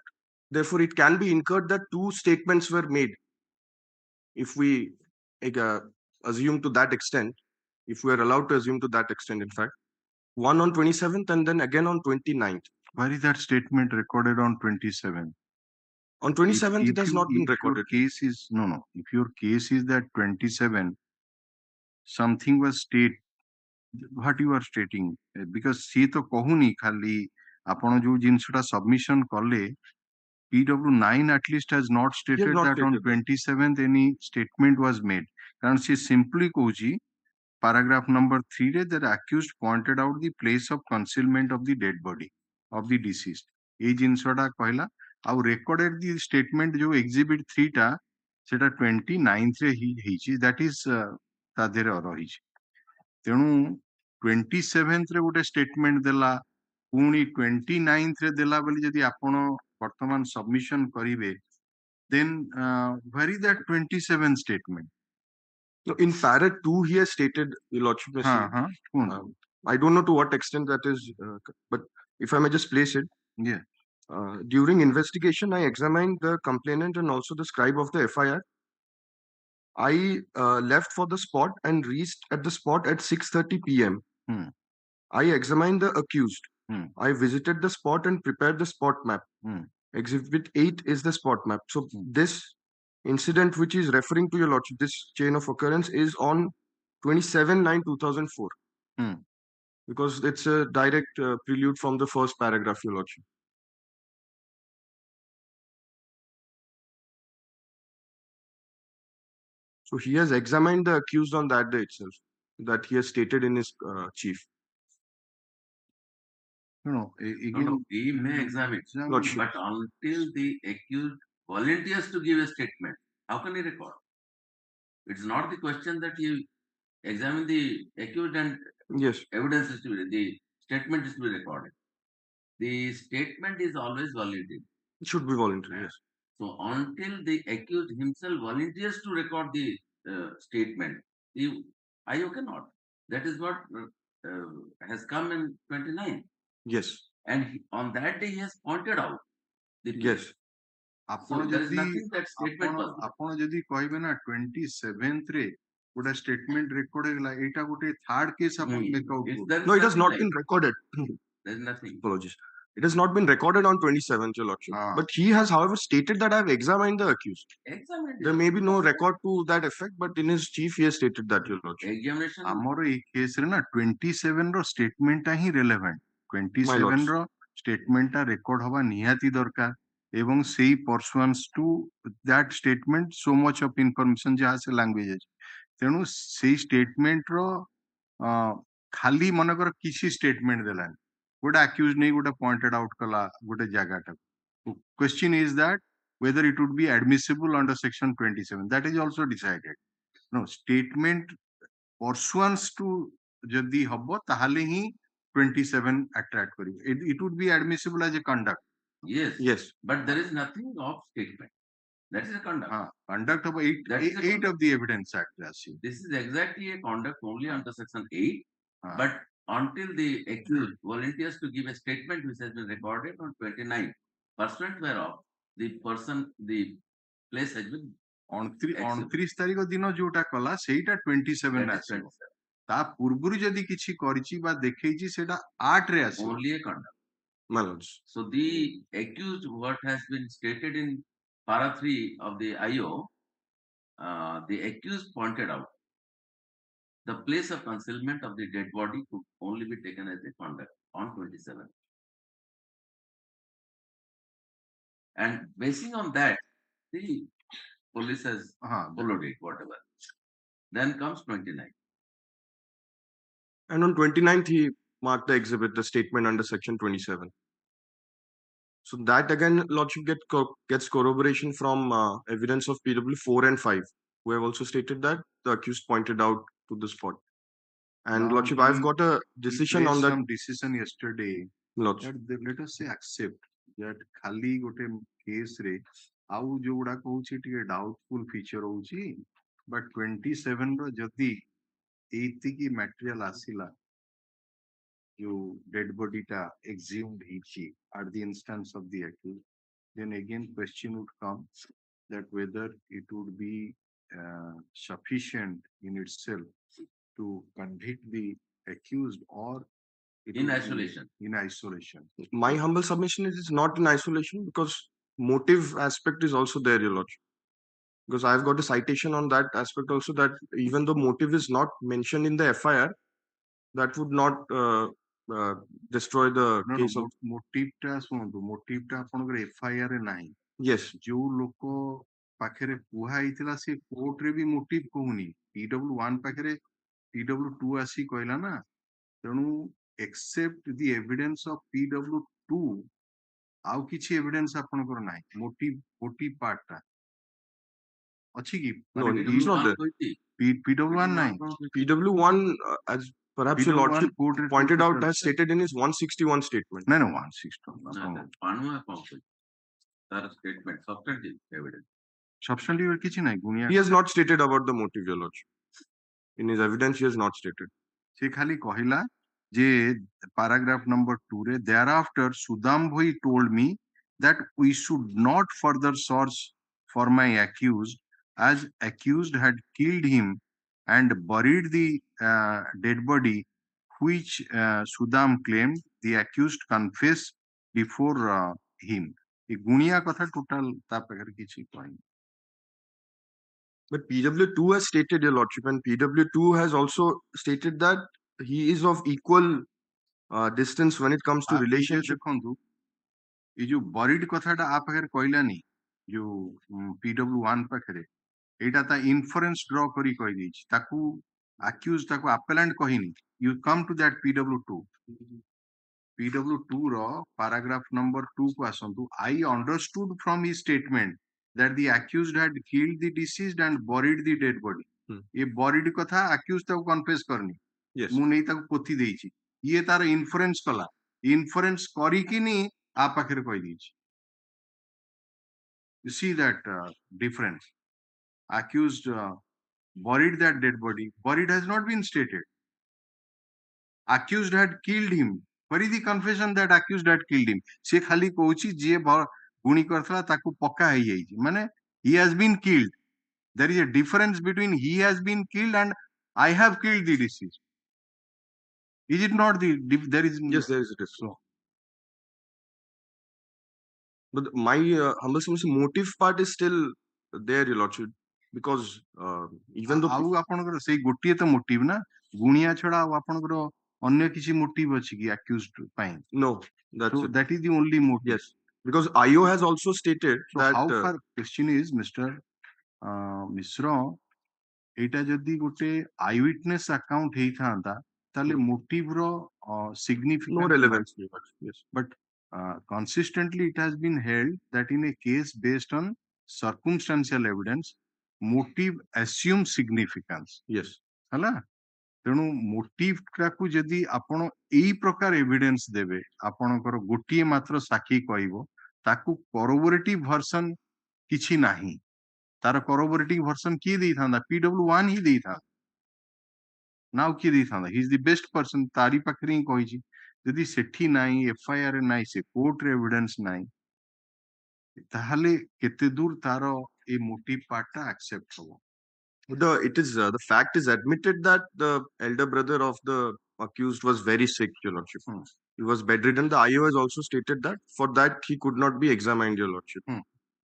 S4: therefore, it can be inferred that two statements were made. If we assume to that extent, if we are allowed to assume to that extent, in fact, one on 27th and then again on 29th.
S1: Why is that statement recorded on 27th?
S4: On 27th, it has not been recorded.
S1: If your case is that 27, something was stated, what you are stating, because see to कहूनी खाली आपण जो जिनसटा submission कले, PW9 at least has not stated that on 27th any statement was made. And she simply कहूची, paragraph number 3 रे that accused pointed out the place of concealment of the dead body of the deceased. ए जिनसटा कहला ଆଉ recorded the statement जो exhibit 3 टा सेटा 29th रे ही ହେଇची, that is ता देरे रहिची. तेणु 27th रे गोटे स्टेटमेंट देला, पुणी 29th रे देला बोली जदि आपण वर्तमान सबमिशन करिवे, then where is that 27th statement?
S4: No, in para 2 he has stated, Your Lordship, I don't know to what extent that is, but if I may just place it.
S1: Yeah.
S4: During investigation, I examined the complainant and also the scribe of the FIR. I left for the spot and reached at the spot at 6:30 p.m. I examined the accused. I visited the spot and prepared the spot map. Exhibit 8 is the spot map. So this incident which is referring to, Your Lordship, this chain of occurrence is on 27/9/2004. Because it's a direct prelude from the first paragraph, Your Lordship. So he has examined the accused on that day itself, that he has stated in his chief.
S1: No, again,
S3: he may examine, but until the accused volunteers to give a statement, how can he record? It's not the question that he examine the accused and evidence is to be, the statement is to be recorded. The statement is always voluntary.
S4: It should be voluntary, yes.
S3: So until the accused himself volunteers to record the statement, the IO cannot. That is what has come in 29.
S4: Yes.
S3: And on that day he has pointed out the place.
S4: Yes.
S3: So there is nothing that statement was.
S1: आपण जदि कहबे ना 27th रे गोटे statement record हैला, एटा गोटे third case आपण make out.
S4: No, it has not been recorded.
S3: There is nothing.
S4: Apologies. It has not been recorded on 27th, Your Lordship. But he has, however, stated that I have examined the accused. There may be no record to that effect, but in his chief he has stated that, Your Lordship.
S3: Examination.
S1: ଆମର ଏଇ case ରେ ନା 27 ର statement ଟା ହିଁ relevant. 27 ର statement ଟା record ହବା ନିହାତି ଦରକାର, ଏବଂ ସେଇ pursuance to that statement so much of information ଯାହା ସେ language ଅଛି. ତେଣୁ ସେଇ statement ର ଖାଲି ମନେକର କିଛି statement ଦେଲାନି, गोटे accused नहीं गोटे pointed out कला गोटे जगह. Question is that whether it would be admissible under section 27. That is also decided. No, statement pursuance to जदि हबो ताहाले ही 27 attract करियो. It would be admissible as a conduct.
S3: Yes.
S4: Yes.
S3: But there is nothing of statement. That is a conduct.
S1: Conduct of 8 of the Evidence Act.
S3: This is exactly a conduct only under section 8. But until the accused volunteers to give a statement which has been recorded on 29, pursuant whereof the person, the place has been
S1: 29 तारिख दिन जोटा कला सेटा 27 आसीबो. ता पूर्वरु जदि किछि करिछि बा देखैछि सेटा 8 रे आसीबो.
S3: Only a conduct.
S4: My lords.
S3: So the accused, what has been stated in para 3 of the IO, the accused pointed out the place of concealment of the dead body could only be taken as a conduct on 27. And basing on that, the police has followed it, whatever. Then comes 29.
S4: And on 29th, he marked the exhibit, the statement under section 27. So that again, Lordship gets corroboration from evidence of PW 4 and 5, who have also stated that the accused pointed out to the spot. And
S1: Now
S4: Lordship, I've got a decision on that.
S1: Some decision yesterday.
S4: Lordship.
S1: Let us say accept that खाली गोटे case रे आउ जो गुडा कहूची टिके doubtful feature होची but 27 रो जदी एति की मटेरियल आसिला जो डेड बॉडी टा exhumed हिची at the instance of the accused, then again question would come that whether it would be sufficient in itself to convict the accused or
S3: in isolation.
S1: In isolation.
S4: My humble submission is it's not in isolation because motive aspect is also there, Your Lordship. Because I've got a citation on that aspect also, that even though motive is not mentioned in the FIR, that would not destroy the case of
S1: motive ta sundu motive ta apanଙ୍କର FIR ରେ ନାହିଁ.
S4: yes,
S1: जो लोक पाखरे कुहा ହେଇଥିଲା ସେ court ରେ ବି motive କହୁନି, PW1 ପାଖରେ PW2 ଆସି କହିଲା ନା, ତେଣୁ except the evidence of PW2 ଆଉ କିଛି ଏଭିଡେନ୍ସ ଆପଣଙ୍କର ନାହିଁ, ମୋଟିଭ ପାର୍ଟ ଟା ଅଛି କି?
S4: no, it's not there.
S1: PW1 ନାହିଁ.
S4: PW1 as perhaps your lordship pointed out has stated in his 161 statement.
S1: No, 161
S3: ପାଣୁଆ କଣ କହିଛି ତାର statement substantive evidence.
S1: Substantive କିଛି ନାହିଁ, ଗୁଣିଆ
S4: He has not stated about the motive, your lordship. In his evidence, he has not stated.
S1: ସେ ଖାଲି କହିଲା ଯେ paragraph number 2 ରେ thereafter Sudam bhai told me that we should not further search for my accused, as accused had killed him and buried the dead body, which Sudam claimed the accused confessed before him. ଏ ଗୁଣିଆ କଥା total ତା ପାଖରେ କିଛି କହିନି.
S4: But PW2 has stated, your lordship, and PW2 has also stated that he is of equal distance when it comes to relationship.
S1: ଦେଖନ୍ତୁ ଏ ଯୋଉ buried କଥାଟା ଆ ପାଖରେ କହିଲାନି, ଯୋଉ PW1 ପାଖରେ ଏଇଟା ତା inference draw କରି କହିଦେଇଛି, ତାକୁ accused ତାକୁ appellant କହିନି. You come to that PW2 ର paragraph number 2 କୁ ଆସନ୍ତୁ. I understood from his statement that the accused had killed the deceased and buried the dead body. ये buried କଥା accused ତାକୁ confess करनी.
S4: Yes.
S1: ମୁଁ ନେଇ ତାକୁ ପୋତି ଦେଇଛି, ଇଏ ତାର inference କଲା, inference କରିକିନି ଆ ପାଖରେ କହିଦେଇଛି. You see that difference? Accused buried that dead body. Buried has not been stated. Accused had killed him. Where is the confession that accused had killed him? से खाली कहूची जे गुणी करथला ताकू पक्का है जाइछि, माने he has been killed. There is a difference between he has been killed and I have killed the deceased. Is it not there is?
S4: Yes, there is a difference. So, but my humble submission, motive part is still there, your lordship, because even though
S1: ଆଉ ଆପଣଙ୍କର ସେଇ ଗୋଟିଏ ତ motive ନା, ଗୁଣିଆ ଛଡା ଆଉ ଆପଣଙ୍କର ଅନ୍ୟ କିଛି ମୋଟିଭ ଅଛି କି accused ପାଇଁ?
S4: no, that's
S1: So
S4: it.
S1: that is the only motive.
S4: Yes, because IO has also stated
S1: so
S4: that
S1: how far question is Mr. Mishra, ଏଇଟା ଯଦି ଗୋଟେ ଆଇ ୱିଟନେସ୍ ଆକାଉଣ୍ଟ ହେଇଥାନ୍ତା ତାହେଲେ ମୋଟିଭ ର significant
S4: no relevance. Yes,
S1: but consistently it has been held that in a case based on circumstantial evidence, motive assumes significance.
S4: yes,
S1: ହେଲା, ତେଣୁ motive ଟାକୁ ଯଦି ଆପଣ ଏଇ ପ୍ରକାର ଏଭିଡେନ୍ସ ଦେବେ, ଆପଣଙ୍କର ଗୋଟିଏ ମାତ୍ର ସାକ୍ଷୀ କହିବ, ତାକୁ corroborative version କିଛି ନାହିଁ. ତାର corroborating version କିଏ ଦେଇଥାନ୍ତା? PW1 ହିଁ ଦେଇଥାନ୍ତା. ନାଉ କିଏ ଦେଇଥାନ୍ତା? he is the best person, ତାରି ପାଖରେ ହିଁ କହିଛି. ଯଦି ସେଠି ନାହିଁ, FIR ରେ ନାହିଁ, ସେ କୋର୍ଟରେ ଏଭିଡେନ୍ସ ନାହିଁ, ତାହେଲେ କେତେ ଦୂର ତାର ଏ ମୋଟିଭ ପାର୍ଟଟା ଆକ୍ସେପ୍ଟ ହବ?
S4: the fact is admitted that the elder brother of the accused was very sick, your lordship. He was bedridden. The IO has also stated that for that he could not be examined, your lordship.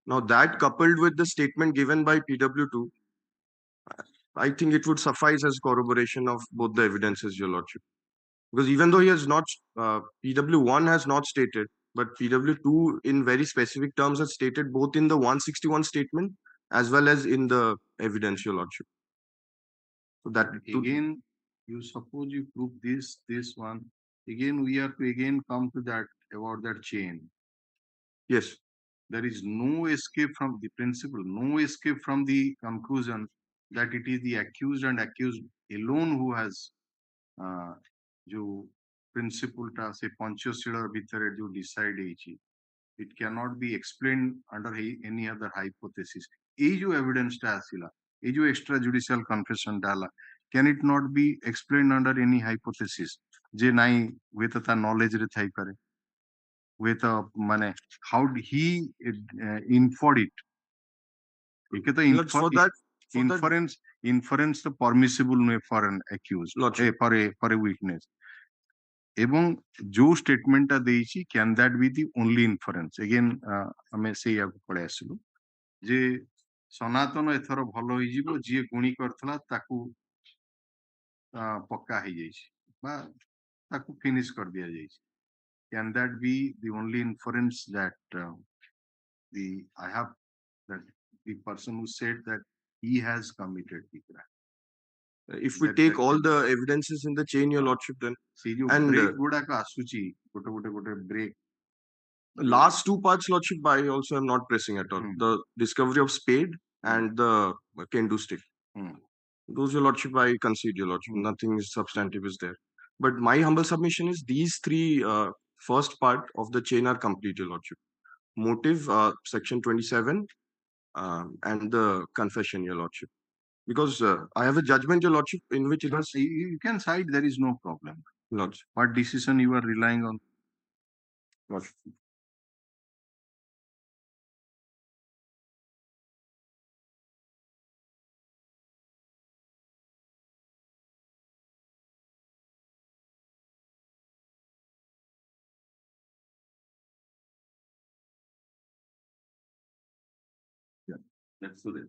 S4: Now that coupled with the statement given by PW2 I think it would suffice as corroboration of both the evidences, Your Lordship. Because even though he has not, PW1 has not stated, but PW2 in very specific terms has stated both in the 161 statement as well as in the evidence, Your Lordship. So that
S1: Again, you suppose you prove this one. Again, we have to again come to that about that chain.
S4: yes,
S1: There is no escape from the principle, no escape from the conclusion that it is the accused and accused alone who has जो principle टा से पंचशील भितर जो decide ହେଇଛି, it cannot be explained under any other hypothesis. এই जो evidence टा ଆସିଲା, এই जो extrajudicial confession टा ହେଲା, can it not be explained under any hypothesis? जे ନାଇଁ ହୁଏତ ତା knowledge ରେ ଥାଇପାରେ, ହୁଏତ ମାନେ how he inferred it. ଏକେ ତ
S4: for that,
S1: inference ତ permissible ନୁହେଁ for an accused,
S4: Lordship.
S1: for a witness. এবং ଯୋଉ statement ଟା ଦେଇଛି, can that be the only inference? Again, ଆମେ ସେଇଆକୁ ପଳେଇ ଆସିଲୁ ଯେ ସନାତନ ଏଥର ଭଲ ହେଇଯିବ, ଯିଏ ଗୁଣି କରିଥିଲା ତାକୁ ପକ୍କା ହେଇଯାଇଛି ବା ତାକୁ ଫିନିଶ କରିଦିଆଯାଇଛି. Can that be the only inference that the person who said that he has committed the crime?
S4: If we take all the evidences in the chain, Your Lordship, then
S1: and break गुड़ाक आसुची गोटे break.
S4: The last two parts, Lordship, I also am not pressing at all. The discovery of spade and the kendo stick. Those, Your Lordship, I concede, Your Lordship. Nothing substantive is there. But my humble submission is these three first part of the chain are complete, Your Lordship. Motive, section 27, and the confession, Your Lordship. Because I have a judgment, Your Lordship, in which it was...
S1: You can cite, there is no problem.
S4: Lordship.
S1: What decision you are relying on?
S4: Lordship.
S3: Yeah, let's do this.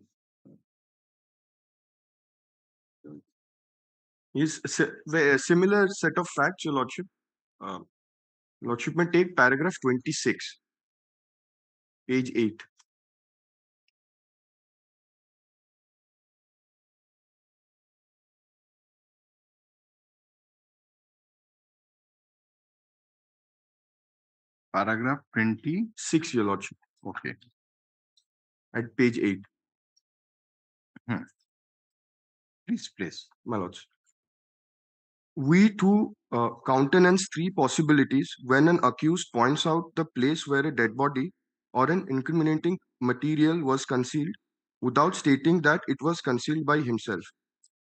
S4: Is a similar set of facts, Your Lordship. Lordship may take paragraph 26, page 8.
S1: Paragraph
S4: 26, Your Lordship.
S1: Okay.
S4: At page 8.
S1: Please.
S4: My lords. We too countenance three possibilities when an accused points out the place where a dead body or an incriminating material was concealed without stating that it was concealed by himself.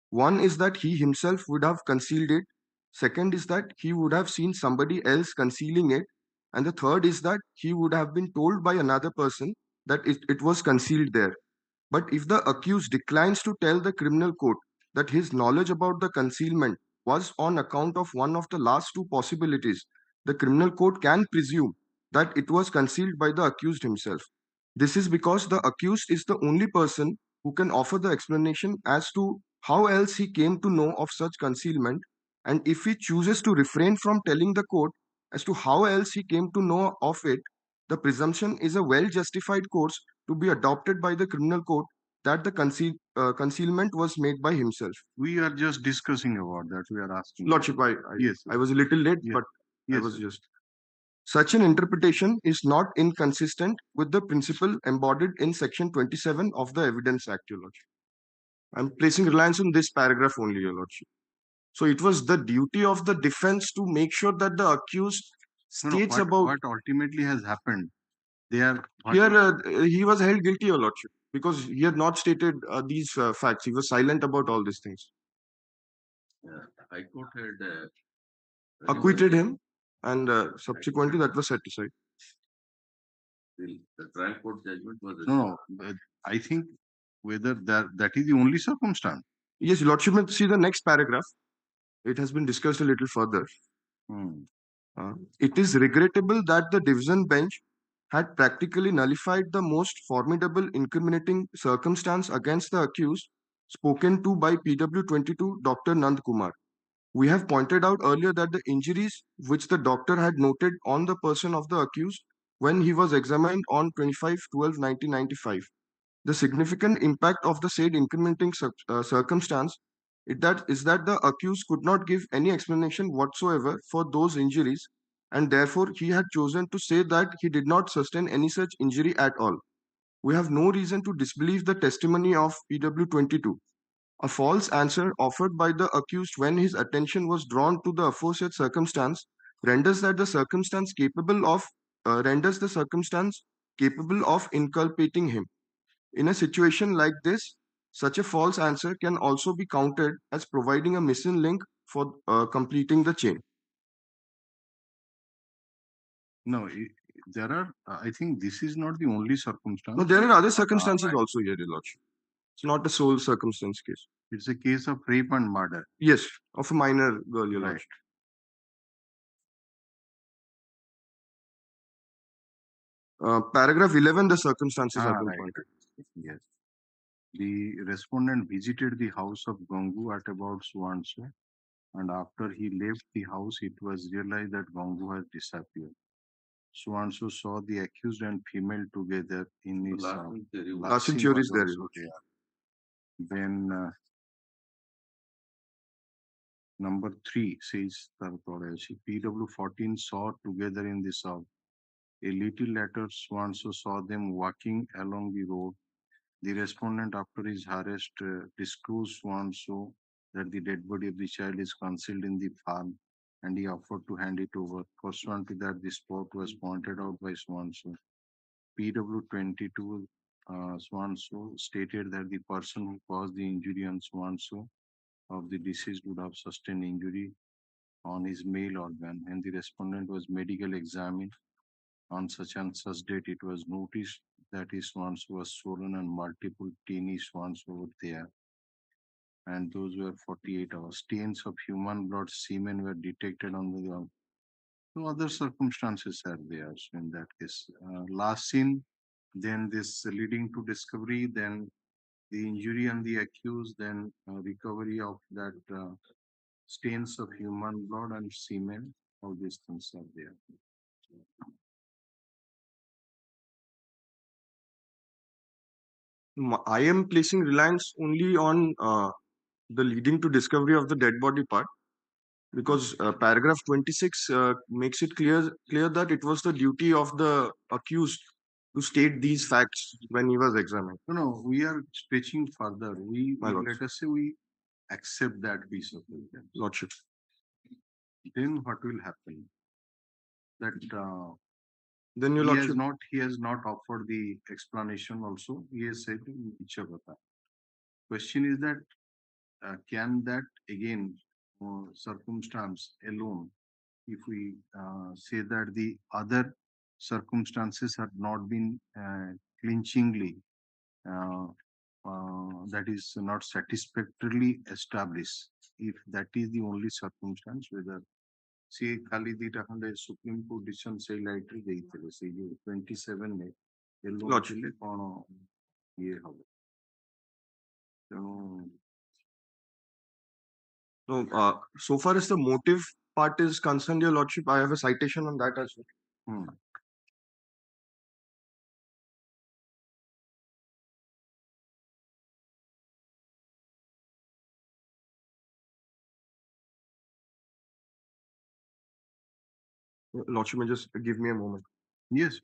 S4: One is that he himself would have concealed it. Second is that he would have seen somebody else concealing it. And the third is that he would have been told by another person that it was concealed there. But if the accused declines to tell the criminal court that his knowledge about the concealment was on account of one of the last two possibilities, the criminal court can presume that it was concealed by the accused himself. This is because the accused is the only person who can offer the explanation as to how else he came to know of such concealment, and if he chooses to refrain from telling the court as to how else he came to know of it, the presumption is a well-justified course to be adopted by the criminal court that the concealment was made by himself.
S1: We are just discussing about that. We are asking.
S4: Lordship,
S1: Yes.
S4: I was a little late,
S1: Yes.
S4: but
S1: Yes,
S4: I was just... Such an interpretation is not inconsistent with the principle embodied in section 27 of the Evidence Act, Your Lordship. I'm placing reliance on this paragraph only, Your Lordship. So it was the duty of the defense to make sure that the accused states about
S1: what ultimately has happened. They are
S4: here. He was held guilty, Your Lordship, because he had not stated these facts. He was silent about all these things.
S3: High Court had
S4: acquitted him, and subsequently that was set aside.
S3: The trial court judgment was...
S1: No, but I think whether that is the only circumstance.
S4: Yes, Your Lordship, may see the next paragraph. It has been discussed a little further. It is regrettable that the division bench had practically nullified the most formidable incriminating circumstance against the accused spoken to by PW22 Dr. Nand Kumar. We have pointed out earlier that the injuries which the doctor had noted on the person of the accused when he was examined on 25/12/1995, the significant impact of the said incrementing circumstance is that the accused could not give any explanation whatsoever for those injuries, and therefore he had chosen to say that he did not sustain any such injury at all. We have no reason to disbelieve the testimony of PW22. A false answer offered by the accused when his attention was drawn to the aforesaid circumstance renders that the circumstance capable of renders the circumstance capable of inculpating him. In a situation like this, such a false answer can also be counted as providing a missing link for completing the chain.
S1: No, there are, I think this is not the only circumstance.
S4: No, there are other circumstances also here, Your Lordship. It's not a sole circumstance case.
S1: It's a case of rape and murder.
S4: Yes, of a minor girl, Your
S1: Right.
S4: Lordship. Paragraph 11, the circumstances have been
S1: Right.
S4: pointed.
S1: Yes. The respondent visited the house of Gangu at about so and so, and after he left the house, it was realized that Gangu has disappeared. So and so saw the accused and female together in his
S4: Last in theory is there.
S1: also there. Then number 3 says PW14 saw together in the south. A little later, so and so saw them walking along the road. The respondent, after his arrest, disclosed so and so that the dead body of the child is concealed in the farm, and he offered to hand it over. Pursuant to that, the spot was pointed out by so and so. PW22 so and so stated that the person who caused the injury on so and so of the deceased would have sustained injury on his male organ, and the respondent was medical examined on such and such date. It was noticed that his swans was swollen and multiple teeny swans were there, and those were 48 hours. Stains of human blood, semen were detected on the ground. So other circumstances are there. So in that case, last scene, then this leading to discovery, then the injury and the accused, then recovery of that stains of human blood and semen. All these things are there.
S4: I am placing reliance only on the leading to discovery of the dead body part, because paragraph 26 makes it clear that it was the duty of the accused to state these facts when he was examined.
S1: No, we are stretching further.
S4: My lords.
S1: Let us say we accept that piece of evidence.
S4: Lordship.
S1: Then what will happen? That
S4: Then your lordship.
S1: he has not offered the explanation also. He has said piche bata. Question is that can that again circumstance alone, if we say that the other circumstances have not been clinchingly that is not satisfactorily established, if that is the only circumstance, whether see ଖାଲି ଦିଟା ଖଣ୍ଡେ supreme court decision ସେଇ ଲାଇଟରେ ଦେଇଥିଲେ ସେଇ ଯୋଉ 27 ରେ yellow ଥିଲେ କଣ ଇଏ ହବ ତେଣୁ
S4: No, so far as the motive part is concerned, your lordship, I have a citation on that as well. Lordship, may just give me a moment.
S1: yes.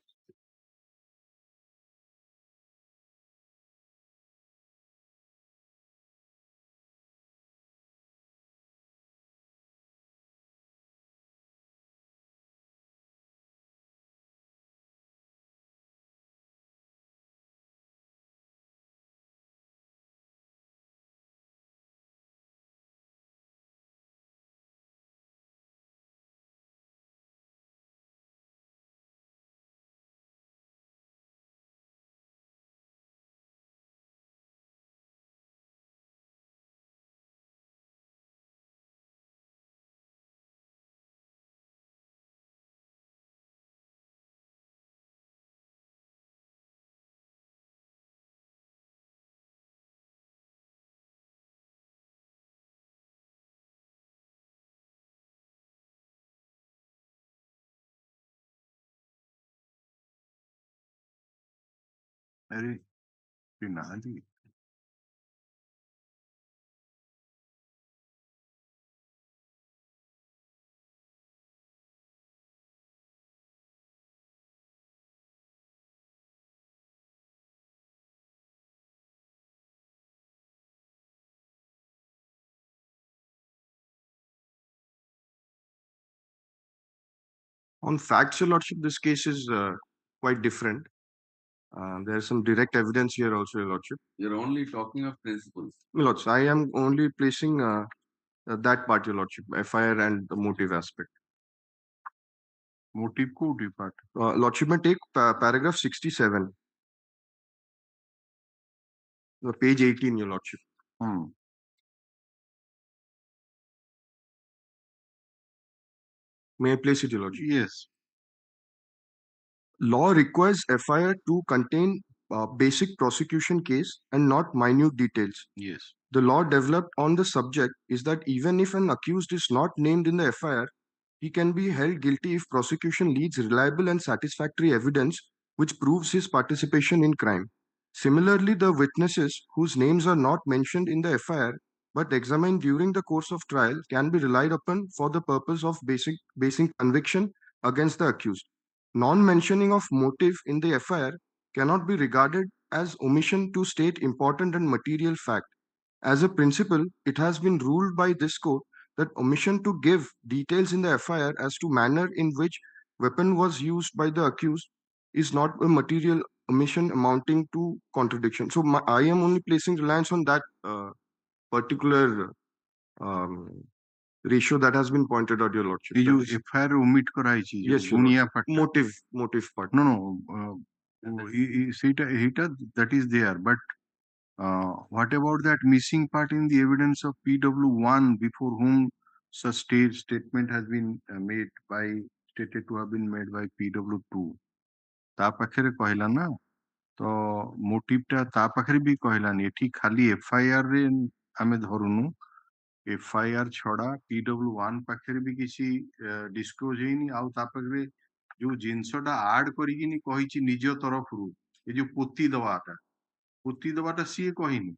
S1: अरे पिना जी
S4: On facts, Your Lordship, this case is quite different. There is some direct evidence here also, Your Lordship.
S3: You're only talking of principles.
S4: My Lords, I am only placing that part, Your Lordship, FIR and the motive aspect.
S1: Motive को उठी पाठ
S4: Lordship may take paragraph 67, page 18, Your Lordship. May I place it, Your Lordship?
S1: Yes.
S4: Law requires FIR to contain basic prosecution case and not minute details.
S1: Yes.
S4: The law developed on the subject is that even if an accused is not named in the FIR, he can be held guilty if prosecution leads reliable and satisfactory evidence which proves his participation in crime. Similarly, the witnesses whose names are not mentioned in the FIR but examined during the course of trial can be relied upon for the purpose of basing conviction against the accused. Non-mentioning of motive in the FIR cannot be regarded as omission to state important and material fact. As a principle, it has been ruled by this court that omission to give details in the FIR as to manner in which weapon was used by the accused is not a material omission amounting to contradiction. So I am only placing reliance on that particular um, ratio that has been pointed out, Your Lordship.
S1: ये जो FIR omit कराइछि जो
S4: Yes, Your
S1: गुनिया
S4: Lordship.
S1: Part
S4: Motive part.
S1: no ସେଇଟା that is there but what about that missing part in the evidence of PW1 before whom such statement has been stated to have been made by PW2 ତା ପାଖରେ କହିଲା ନା ତ motive ଟା ତା ପାଖରେ ବି କହିଲାନି ଏଠି ଖାଲି ଏଫଆଇଆର ରେ ଆମେ ଧରୁନୁ एफआईआर छड़ा PW1 पाखरे भी किसी डिस्क्लोज ହେଇନି ଆଉ ତା ପାଖରେ ଯୋଉ ଜିନିଷଟା ଆଡ କରିକିନି କହିଛି ନିଜ ତରଫରୁ ଏ ଯୋଉ ପୋତି ଦବାଟା ସିଏ କହିନି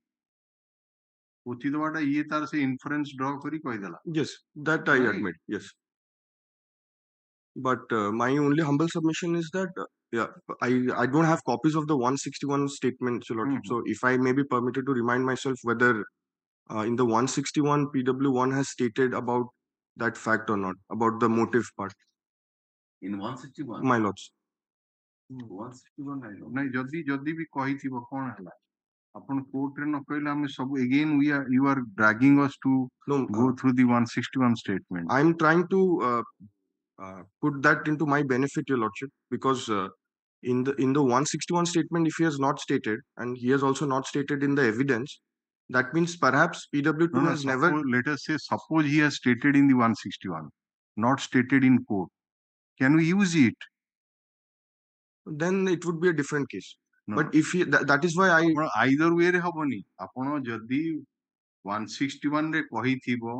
S1: ପୋତି ଦବାଟା ଇଏ ତାର ସେ ଇନଫରେନ୍ସ ଡ୍ର କରି କହିଦେଲା
S4: Yes, that I
S3: Right.
S4: admit. Yes. But my only humble submission is that yeah, I don't have copies of the 161 statement, Your Lordship. So if I may be permitted to remind myself whether in the 161 PW1 has stated about that fact or not, about the motive part.
S3: In 161.
S4: My lords.
S3: 161 I don't.
S1: ନାଇଁ ଯଦି ବି କହିଥିବ କଣ ହେଲା ଆପଣ କୋର୍ଟରେ ନ କହିଲେ ଆମେ ସବୁ again you are dragging us to go through the 161 statement.
S4: I'm trying to put that into my benefit, Your Lordship, because in the 161 statement, if he has not stated, and he has also not stated in the evidence, that means perhaps PW2 has never.
S1: Let us say, suppose he has stated in the 161, not stated in court. Can we use it?
S4: Then it would be a different case.
S1: No.
S4: But if he, that is why I.
S1: Either way रे हबनी. आपण जदी 161 रे कहिथिबो,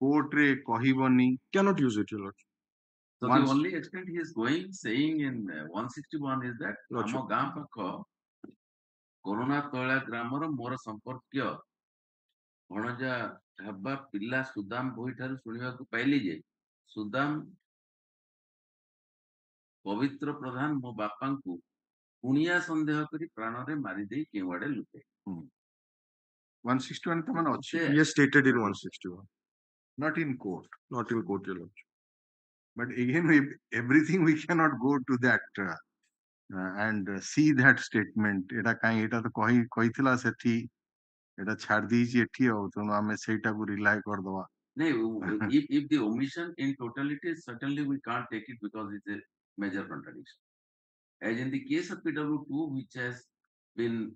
S1: court रे कहिबनी.
S4: Cannot use it, Your Lordship.
S3: So the only extent he is going, saying in 161 is that ଆମ ଗାଁ ପାଖ corona ତୈଳା ଗ୍ରାମର ମୋର ସମ୍ପର୍କୀୟ ଭଣଜା ଢାବା ପିଲା ସୁଦାମ ଭୋଇ ଠାରୁ ଶୁଣିବାକୁ ପାଇଲି ଯେ ସୁଦାମ ପବିତ୍ର ପ୍ରଧାନ ମୋ ବାପାଙ୍କୁ କୁଣିଆ ସନ୍ଦେହ କରି ପ୍ରାଣରେ ମାରିଦେଇ କେଉଁଆଡେ ଲୁଟେ
S1: 161 ତ ମାନେ ଅଛି.
S4: He has stated in 161.
S1: Not in court.
S4: Not in court, Your Lordship.
S1: But again, everything we cannot go to that and see that statement. एटा काई एटा तो कहिथिला सेठी एटा छाड़ दीची एठी हो तो हमें सेटाକୁ rely कर दवा.
S3: If the omission in totality, certainly we can't take it because it's a major contradiction. As in the case of PW2, which has been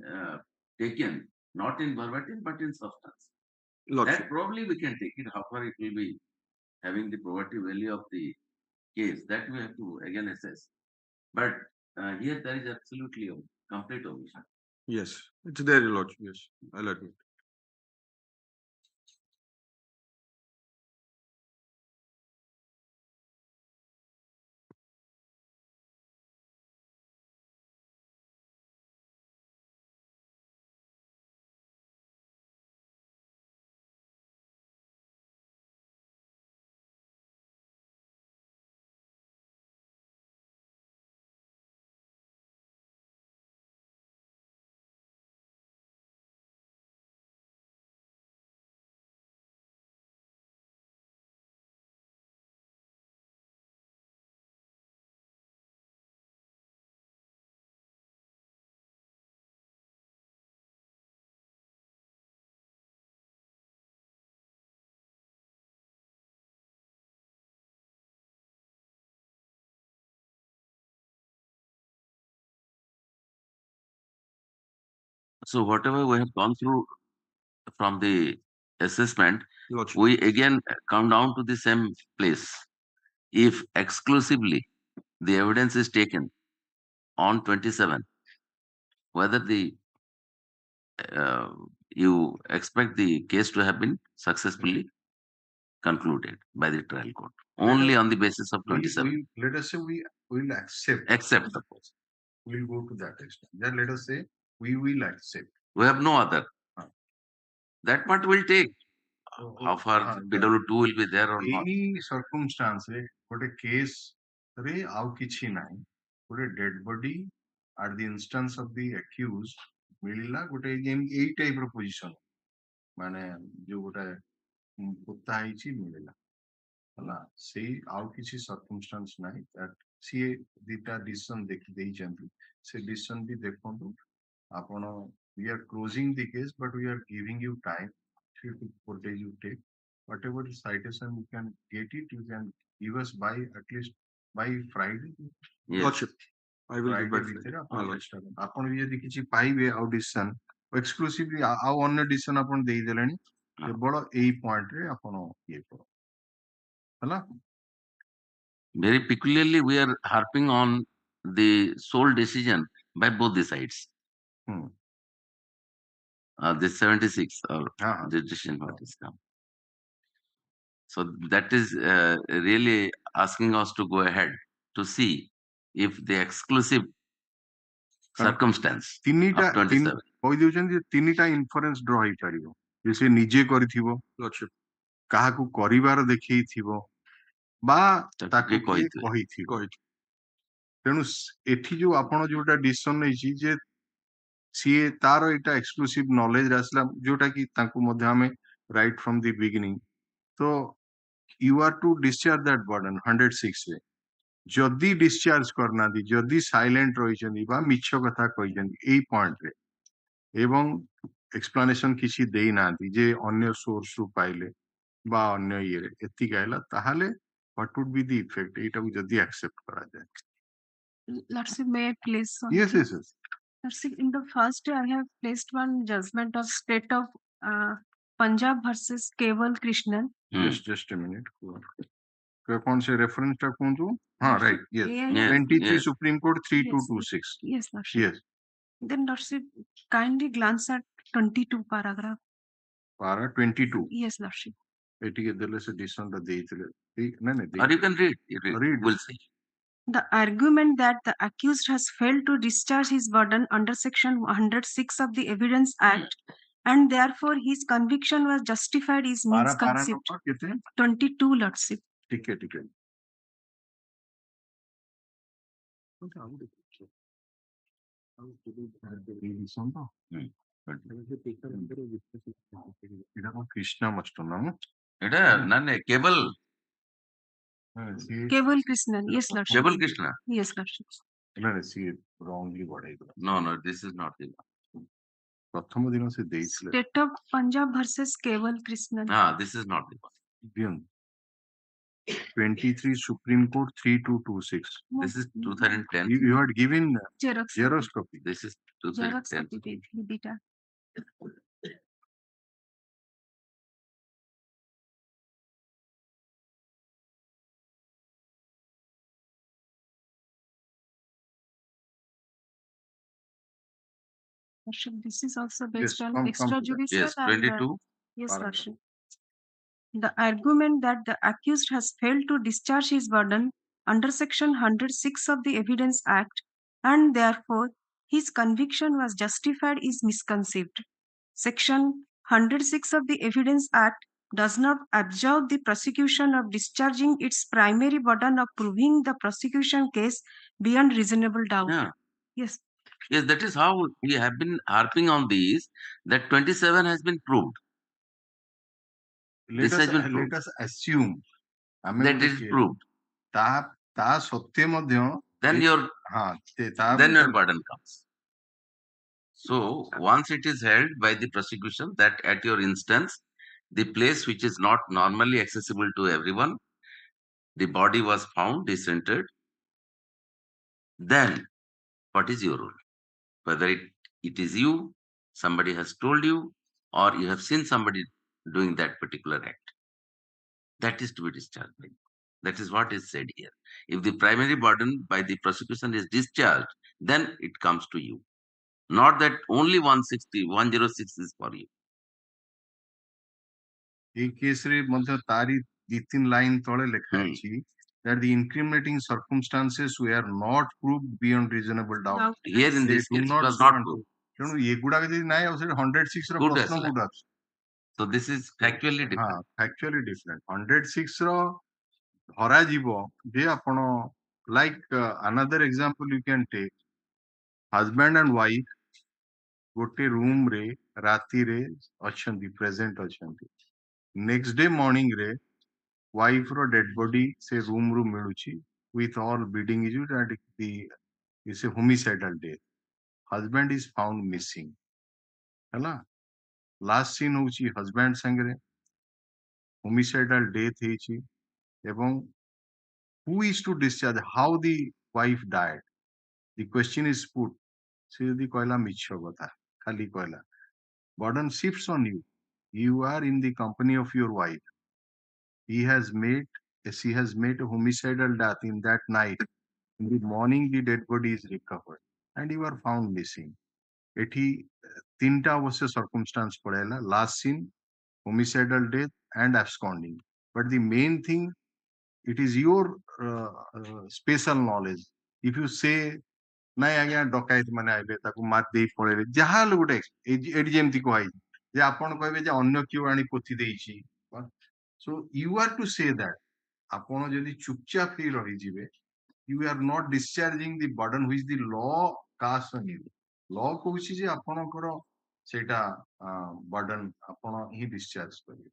S3: taken not in verbatim but in substance,
S4: Lordship.
S3: that probably we can take it. However, it will be having the probative value of the case that we have to again assess. But here there is absolutely a complete omission.
S4: Yes, it's there, Your Lordship. Yes, I'll admit.
S3: So whatever we have gone through from the assessment,
S4: Lordship.
S3: we again come down to the same place. If exclusively the evidence is taken on 27, whether you expect the case to have been successfully concluded by the trial court only on the basis of 27.
S1: Let us say we will accept.
S3: Accept the post.
S1: We'll go to that extent. Then let us say we will accept.
S3: We have no other. That part will take. How far PW2 will be there or not.
S1: Any circumstance, but a case, re au kichi nahi, but a dead body at the instance of the accused, milila, but a game A type of position. Mane, jo but a kutta haichi milila. ହେଲା ସେଇ ଆଉ କିଛି circumstance ନାହିଁ that ସିଏ ଦିଟା decision ଦେଖି ଦେଇଛନ୍ତି ସେ decision ବି ଦେଖନ୍ତୁ ଆପଣ we are closing the case but we are giving you time 3 to 4 days you take whatever citation you can get it you can give us by at least by Friday.
S3: Yes.
S4: Lordship. I will give
S1: Friday
S4: back.
S1: ଭିତରେ ଆପଣ ବି ଯଦି କିଛି ପାଇବେ ଆଉ decision exclusively ଆଉ ଅନ୍ୟ decision ଆପଣ ଦେଇଦେଲେଣି କେବଳ ଏଇ point ରେ ଆପଣ ଇଏ କର ହେଲା.
S3: Very peculiarly, we are harping on the sole decision by both the sides. The 76 or the decision what is come. So that is really asking us to go ahead to see if the exclusive circumstance of 27.
S1: କହିଦେଉଛନ୍ତି ଯେ ତିନିଟା inference draw ହେଇପାରିବ ଯେ ସେ ନିଜେ କରିଥିବ
S4: Lordship.
S1: କାହାକୁ କରିବାର ଦେଖେଇଥିବ ବା ତାକୁ କିଏ କହିଥିବ ତେଣୁ ଏଠି ଯୋଉ ଆପଣ ଯୋଉଟା ଡିସିସନ ନେଇଛି ଯେ ସିଏ ତାର ଏଇଟା ଏକ୍ସକ୍ଲୁସିଭ ନଲେଜ ଆସିଲା ଯୋଉଟା କି ତାଙ୍କୁ ମଧ୍ୟ ଆମେ ରାଇଟ୍ ଫ୍ରମ ଦି ବିଗିନିଂ ତ you are to discharge that burden 106 ରେ ଯଦି ଡିସଚାର୍ଜ କରିନାହାନ୍ତି ଯଦି ସାଇଲେଣ୍ଟ ରହିଛନ୍ତି ବା ମିଛ କଥା କହିଛନ୍ତି ଏଇ ପଏଣ୍ଟରେ ଏବଂ ଏକ୍ସପ୍ଲାନେସନ କିଛି ଦେଇନାହାନ୍ତି ଯେ ଅନ୍ୟ ସୋର୍ସରୁ ପାଇଲେ ବା ଅନ୍ୟ ଇଏରେ ଏତିକି ଆଇଲା ତାହେଲେ what would be the effect ଏଇଟାକୁ ଯଦି accept କରାଯାଏ.
S2: Lordship, may I place something?
S1: Yes.
S2: Lordship, in the first I have placed one judgment of state of Punjab versus Keval Krishnan.
S1: Just a minute. कौन से reference टा कौन तो हाँ right yes 23 Supreme Court 3226
S2: yes Lordship.
S1: Yes.
S2: Then Lordship, kindly glance at 22 paragraph.
S1: Para 22
S2: yes Lordship.
S1: एटिके देले से decision टा देइथिले नहीं
S3: Or you can read. We'll see.
S2: The argument that the accused has failed to discharge his burden under section 106 of the Evidence Act and therefore his conviction was justified is misconceived. 22 Lordship.
S1: ठीक है Krishna must ना
S3: এটা না কেবল
S2: Keval Krishnan. Yes Lordship.
S3: Keval Krishna.
S2: Yes Lordship.
S1: No, see it wrongly what I got.
S3: No, this is not it.
S1: प्रथम दिन से देइथिले
S2: State of Punjab versus Keval Krishnan.
S3: This is not it.
S1: Bien. 23 Supreme Court 3226.
S3: This is 2010.
S1: You had given
S2: Xerox
S1: copy.
S3: This is
S2: Xerox
S3: 2010.
S2: copy. This is also based on extrajudicial.
S3: Yes, 22.
S2: Yes, Lordship. The argument that the accused has failed to discharge his burden under section 106 of the Evidence Act and therefore his conviction was justified is misconceived. Section 106 of the Evidence Act does not absolve the prosecution of discharging its primary burden of proving the prosecution case beyond reasonable doubt.
S3: Yeah.
S2: Yes.
S3: Yes, that is how we have been harping on these, that 27 has been proved.
S1: Let us assume
S3: that it is proved. Then your burden comes. So once it is held by the prosecution that at your instance, the place which is not normally accessible to everyone, the body was found disinterred, then what is your role? Whether it is you somebody has told you, or you have seen somebody doing that particular act. That is to be discharged. That is what is said here. If the primary burden by the prosecution is discharged, then it comes to you. Not that only 106 is for you.
S1: এই কেসরে মধ্যে তারি 2-3 line তଳେ লেখা আছে that the incriminating circumstances were not proved beyond reasonable doubt.
S3: Here in
S1: They
S3: this
S1: do
S3: case,
S1: not
S3: it was
S1: go
S3: not
S1: on to.
S3: proved.
S1: ତେଣୁ ଏଗୁଡାକ ଯଦି ନାହିଁ ଆଉ ସେଠି 106 ର
S3: Good
S1: ପ୍ରଶ୍ନ
S3: as
S1: କୋଉଟା ଅଛି?
S3: So this is factually
S1: ହଁ
S3: different.
S1: factually different. 106 ର ଧରାଯିବ ଯେ ଆପଣ like another example you can take, husband and wife ଗୋଟେ ରୁମ ରେ ରାତିରେ ଅଛନ୍ତି, ପ୍ରେଜେଣ୍ଟ ଅଛନ୍ତି, ନେକ୍ସଟ ଡେ ମର୍ଣ୍ଣିଂ ରେ ୱାଇଫ ର ଡେଡ ବଡି ସେ ରୁମ ରୁ ମିଳୁଛି with all bleeding issues and the is a homicidal death. Husband is found missing. ହେଲା, last scene ହଉଛି husband ସାଙ୍ଗରେ, homicidal death ହେଇଛି, ଏବଂ who is to discharge, how the wife died, the question is put. ସେ ଯଦି କହିଲା ମିଛ କଥା, ଖାଲି କହିଲା, burden shifts on you. You are in the company of your wife. She has made a homicidal death in that night. In the morning, the dead body is recovered, and you are found missing. এটি তিনটা অবশ্য circumstance পড়াইলা, last scene, homicidal death, and absconding. But the main thing, it is your special knowledge. If you say ନାଇଁ ଆଜ୍ଞା ଡକାୟତ ମାନେ ଆଇଲେ ତାକୁ ମାରି ଦେଇ ପଳେଇଲେ, ଯାହା ହେଲେ ଗୋଟେ ଏଠି ଯେମିତି କୁହାଯାଇଛି ଯେ ଆପଣ କହିବେ ଯେ ଅନ୍ୟ କିଏ ଆଣି ପୋତି ଦେଇଛି, so you are to say that. ଆପଣ ଯଦି ଚୁପଚାପ ହେଇ ରହିଯିବେ, you are not discharging the burden which the law casts on you. law କହୁଛି ଯେ ଆପଣଙ୍କର ସେଇଟା burden ଆପଣ ହିଁ discharge କରିବେ.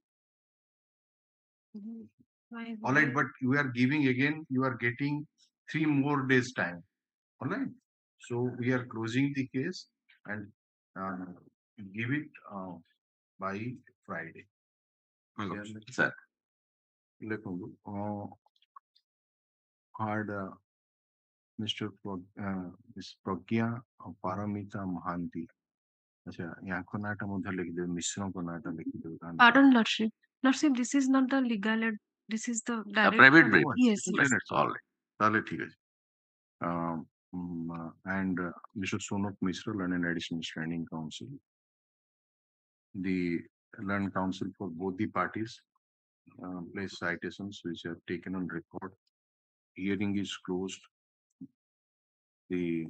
S1: All right, but you are giving again, you are getting 3 more days time. All right, so we are closing the case and give it by Friday.
S3: Sir.
S1: ଦେଖନ୍ତୁ, had Mr. Ms. Pragya Paramita Mahanti. अच्छा, याको नाटा मुझे लिख दे, मिश्रों को नाटा लिख दे.
S2: Pardon, Lordship. Lordship, this is not the legal ad, this is the direct.
S3: private brief.
S2: Yes, yes.
S3: All right.
S1: ताले ठीक है. And Mr. Sonok Mishra, Learned Additional Standing Counsel. The Learned Counsel for both the parties place citations which are taken on record. Hearing is closed. The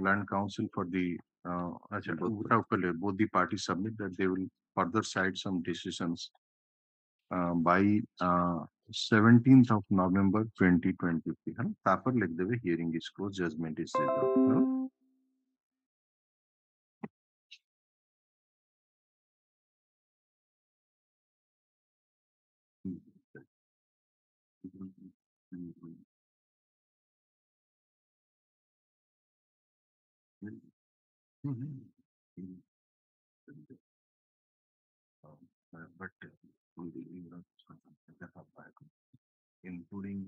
S1: Learned Counsel for the both the parties submit that they will further cite some decisions by 17th of November 2023. तापर लिख देवे hearing is closed, judgment is reserved. But including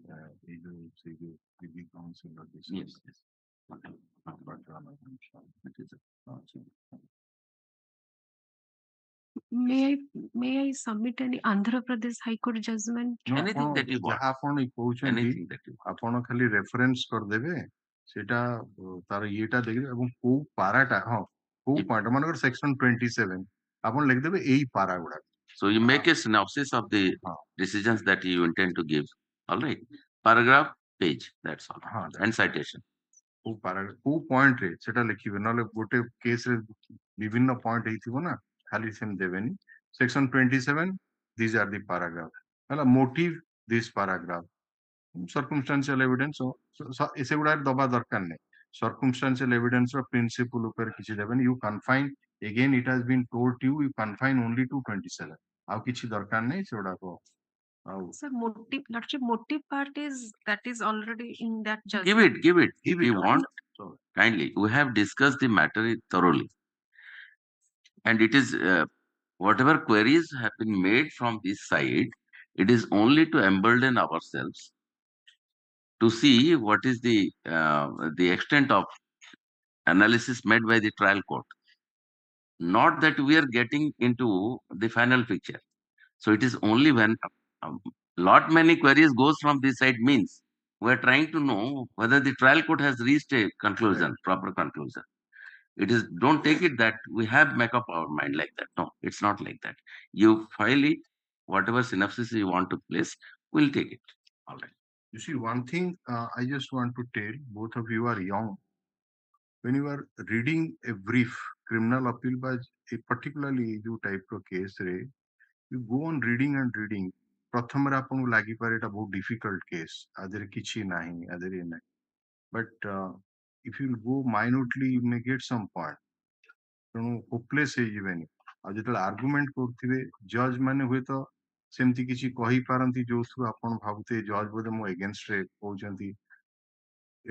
S1: the council or this.
S3: Yes.
S2: May I submit any Andhra Pradesh High Court judgment?
S1: No,
S3: Anything that you want.
S1: ଯାହା ଆପଣ କହୁଛନ୍ତି
S3: Anything that you want.
S1: ଆପଣ ଖାଲି reference କରିଦେବେ, ସେଟା ତାର ଇଏଟା ଦେଖିବେ ଏବଂ କୋଉ ପାରାଟା, ହଁ କୋଉ ପଏଣ୍ଟ ମାନଙ୍କର ସେକ୍ସନ 27 ଆପଣ ଲେଖିଦେବେ ଏଇ ପାରା ଗୁଡା.
S3: So you make a synopsis of the decisions that you intend to give. All right. Paragraph, page, that's all. And citation.
S1: କୋଉ ପାରା କୋଉ ପଏଣ୍ଟ ରେ ସେଟା ଲେଖିବେ, ନହେଲେ ଗୋଟେ କେସ ରେ ବିଭିନ୍ନ ପଏଣ୍ଟ ହେଇଥିବ ନା, ଖାଲି ସେମିତି ଦେବେନି. Section 27, these are the paragraph. ହେଲା, motive, this paragraph. Circumstantial evidence, ସେଗୁଡା ଦବା ଦରକାର ନାହିଁ. Circumstantial evidence ର principle ଉପରେ କିଛି ଦେବେନି. You confine, again it has been told to you, you confine only to 27. ଆଉ କିଛି ଦରକାର ନାହିଁ ସେଗୁଡାକ.
S2: Sir, motive, Lordship, motive part is that is already in that judgment.
S3: Give it. If you want, kindly. We have discussed the matter thoroughly. And it is whatever queries have been made from this side, it is only to embolden ourselves to see what is the extent of analysis made by the trial court. Not that we are getting into the final picture. So it is only when lot many queries goes from this side means we are trying to know whether the trial court has reached a conclusion, proper conclusion. It is, don't take it that we have make up our mind like that. No, it's not like that. You file it, whatever synopsis you want to place, we'll take it. All right.
S1: You see, one thing I just want to tell, both of you are young. When you are reading a brief criminal appeal by a particularly you type of case, you go on reading and reading. प्रथम आपको लगी पारे এটা बहुत difficult case आदर किछि नहीं आदर ये नहीं but if you go minutely you may get some point ତେଣୁ hopeless ହେଇଯିବେନି ଆଉ ଯେତେବେଳେ argument କରୁଥିବେ judge ମାନେ ହୁଏତ ସେମିତି କିଛି କହିପାରନ୍ତି ଯୋଉଥିରୁ ଆପଣ ଭାବୁଥିବେ judge ବୋଧେ ମୋ against ରେ କହୁଛନ୍ତି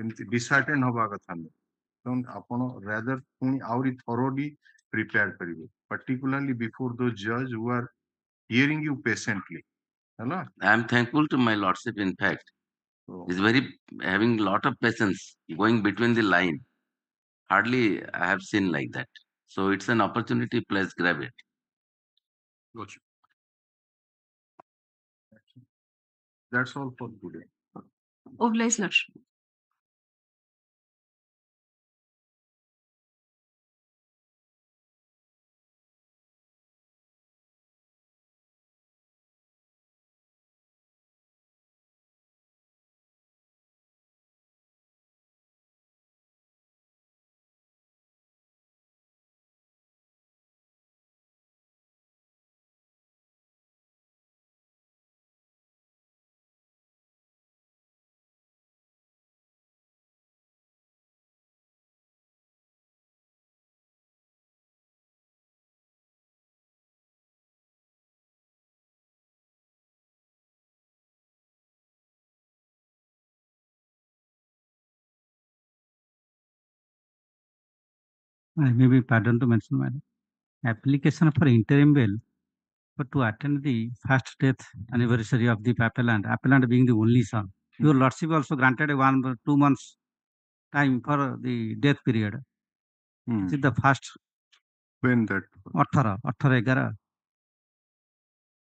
S1: ଏମିତି disheartened ହବା କଥା ନୁହେଁ ତେଣୁ ଆପଣ rather ପୁଣି ଆହୁରି thoroughly prepare କରିବେ particularly before those judge who are hearing you patiently. Hello?
S3: I am thankful to my lordship. In fact, is very having lot of patience going between the line. Hardly I have seen like that. So it's an opportunity. Please grab it.
S1: Gotcha. That's all for today.
S2: Obliged, Lordship.
S5: I may be pardoned to mention, madam. Application for interim bail but to attend the first death anniversary of the appellant being the only son. Your lordship also granted a 2 months time for the death period. This is the first.
S1: When that?
S5: 18.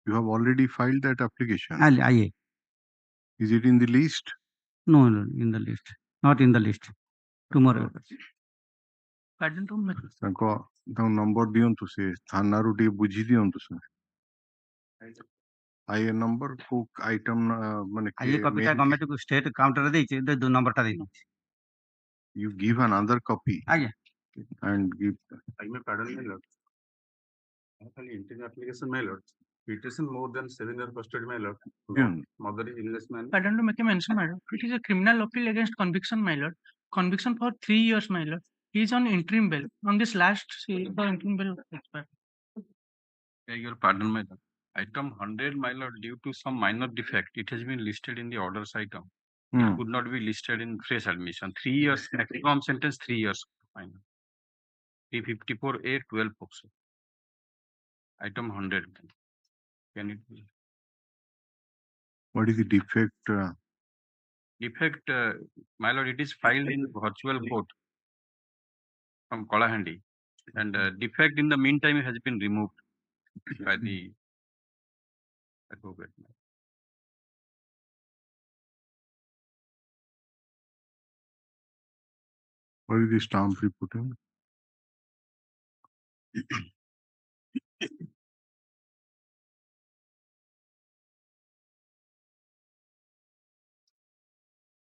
S1: You have already filed that application.
S5: IA.
S1: Is it in the list?
S5: No, in the list. Not in the list. Tomorrow.
S6: Pardon to me.
S1: ତାଙ୍କ number ଦିଅନ୍ତୁ ସେ ଥାନାରୁ ଟିକେ ବୁଝି ଦିଅନ୍ତୁ ସେ IA number କୋଉ item ମାନେ
S5: IA copy ଟା ଗଭର୍ଣ୍ଣମେଣ୍ଟ କୁ ଷ୍ଟେଟ କାଉଣ୍ଟର ଦେଇଛି ଦେ ନମ୍ବର ଟା ଦେଇଛି
S1: you give another copy
S5: ଆଜ୍ଞା
S1: and give
S7: I may pardon my lord. Interim application, my lord. Petition more than 7 year custody, my lord. Mother is English man.
S6: Pardon to make a mention, my lord. It is a criminal appeal against conviction, my lord. Conviction for 3 years, my lord. He is on interim bail. On this last, the interim bail expired.
S7: Beg your pardon, my lord. Item 100, my lord, due to some minor defect, it has been listed in the orders item. It could not be listed in fresh admission. 3 years, maximum sentence 3 years. 354A 12 POCSO. Item 100. Can it be?
S1: what is the defect
S7: Defect, my lord, it is filed in virtual court from Kolahandi. And defect in the meantime has been removed by the advocate.
S1: what is the stamp reporting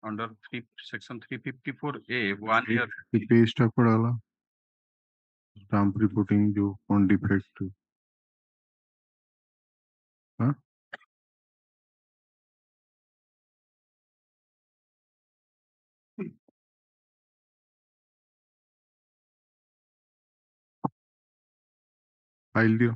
S7: Under section 354A 1 year.
S1: the page ଟା କୁଆଡେ ଗଲା stamp reporting ଯୋଉ କଣ defect ହଁ file ଦିଅ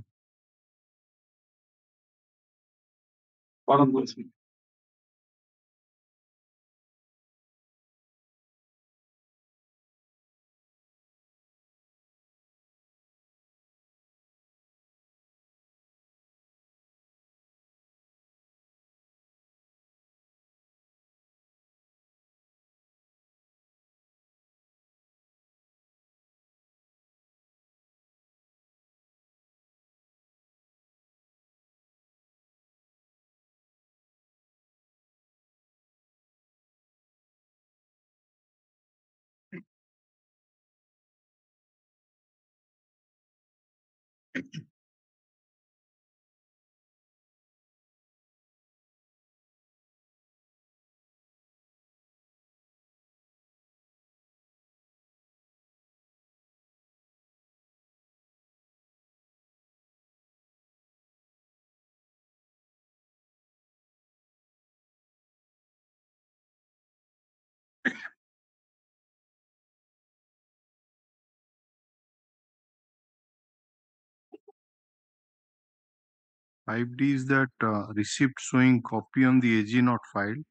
S1: 5D is that receipt showing copy on the AG not filed,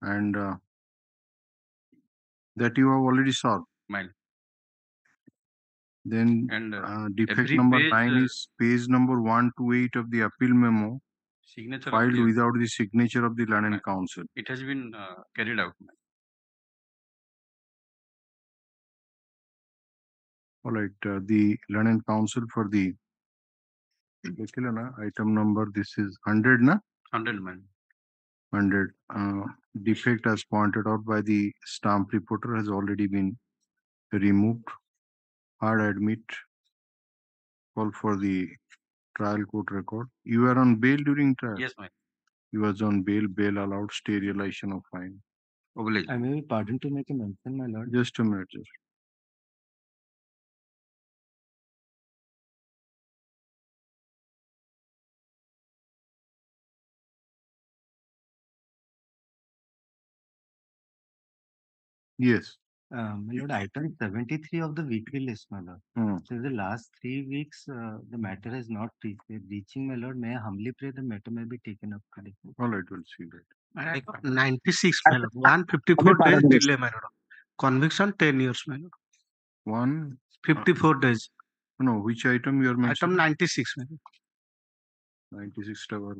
S1: and that you have already solved.
S7: Mile.
S1: Then
S7: And
S1: defect
S7: every
S1: number
S7: page,
S1: 9 is page number 128 of the appeal memo
S7: signature of
S1: filed
S7: the,
S1: without the signature of the land and council.
S7: it has been carried out.
S1: All right, the land and council for the item number, this is 100 na
S7: 100 mile.
S1: 100 defect as pointed out by the stamp reporter has already been removed. Hard admit, call for the trial court record. You were on bail during trial?
S7: Yes, ma'am.
S1: You was on bail allowed, stay realization of fine.
S7: Oblige.
S8: I may be pardoned to make a mention, my lord.
S1: Just a minute. Yes.
S8: My lord, item 73 of the weekly list, my lord. So the last 3 weeks, the matter has not reaching, my lord. May I humbly pray the matter may be taken up.
S1: All right, we'll see that.
S6: 96, my lord. 154 days delay, my lord. Conviction 10 years, my lord. 54 days.
S1: No, which item you are mentioning?
S6: Item 96, my lord.
S1: 96 tower.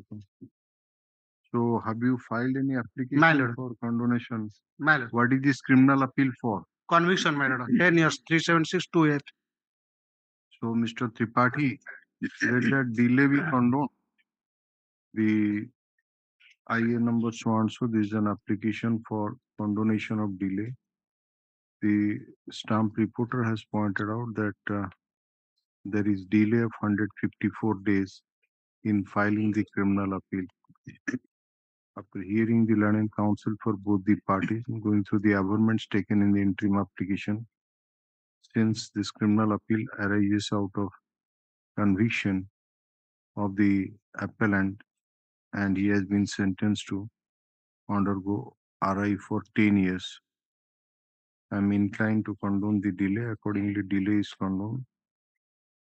S1: So have you filed any application
S6: My lord.
S1: for condonation?
S6: My lord.
S1: What is this criminal appeal for?
S6: Conviction, my lord. 10 years, 37628.
S1: So Mr. Tripathi, let that delay be condoned. The IA number so and so, this is an application for condonation of delay. The stamp reporter has pointed out that there is delay of 154 days in filing the criminal appeal. After hearing the land and counsel for both the parties and going through the amendments taken in the interim application, since this criminal appeal arises out of conviction of the appellant and he has been sentenced to undergo RI for 10 years, I am inclined to condone the delay. Accordingly, delay is condoned.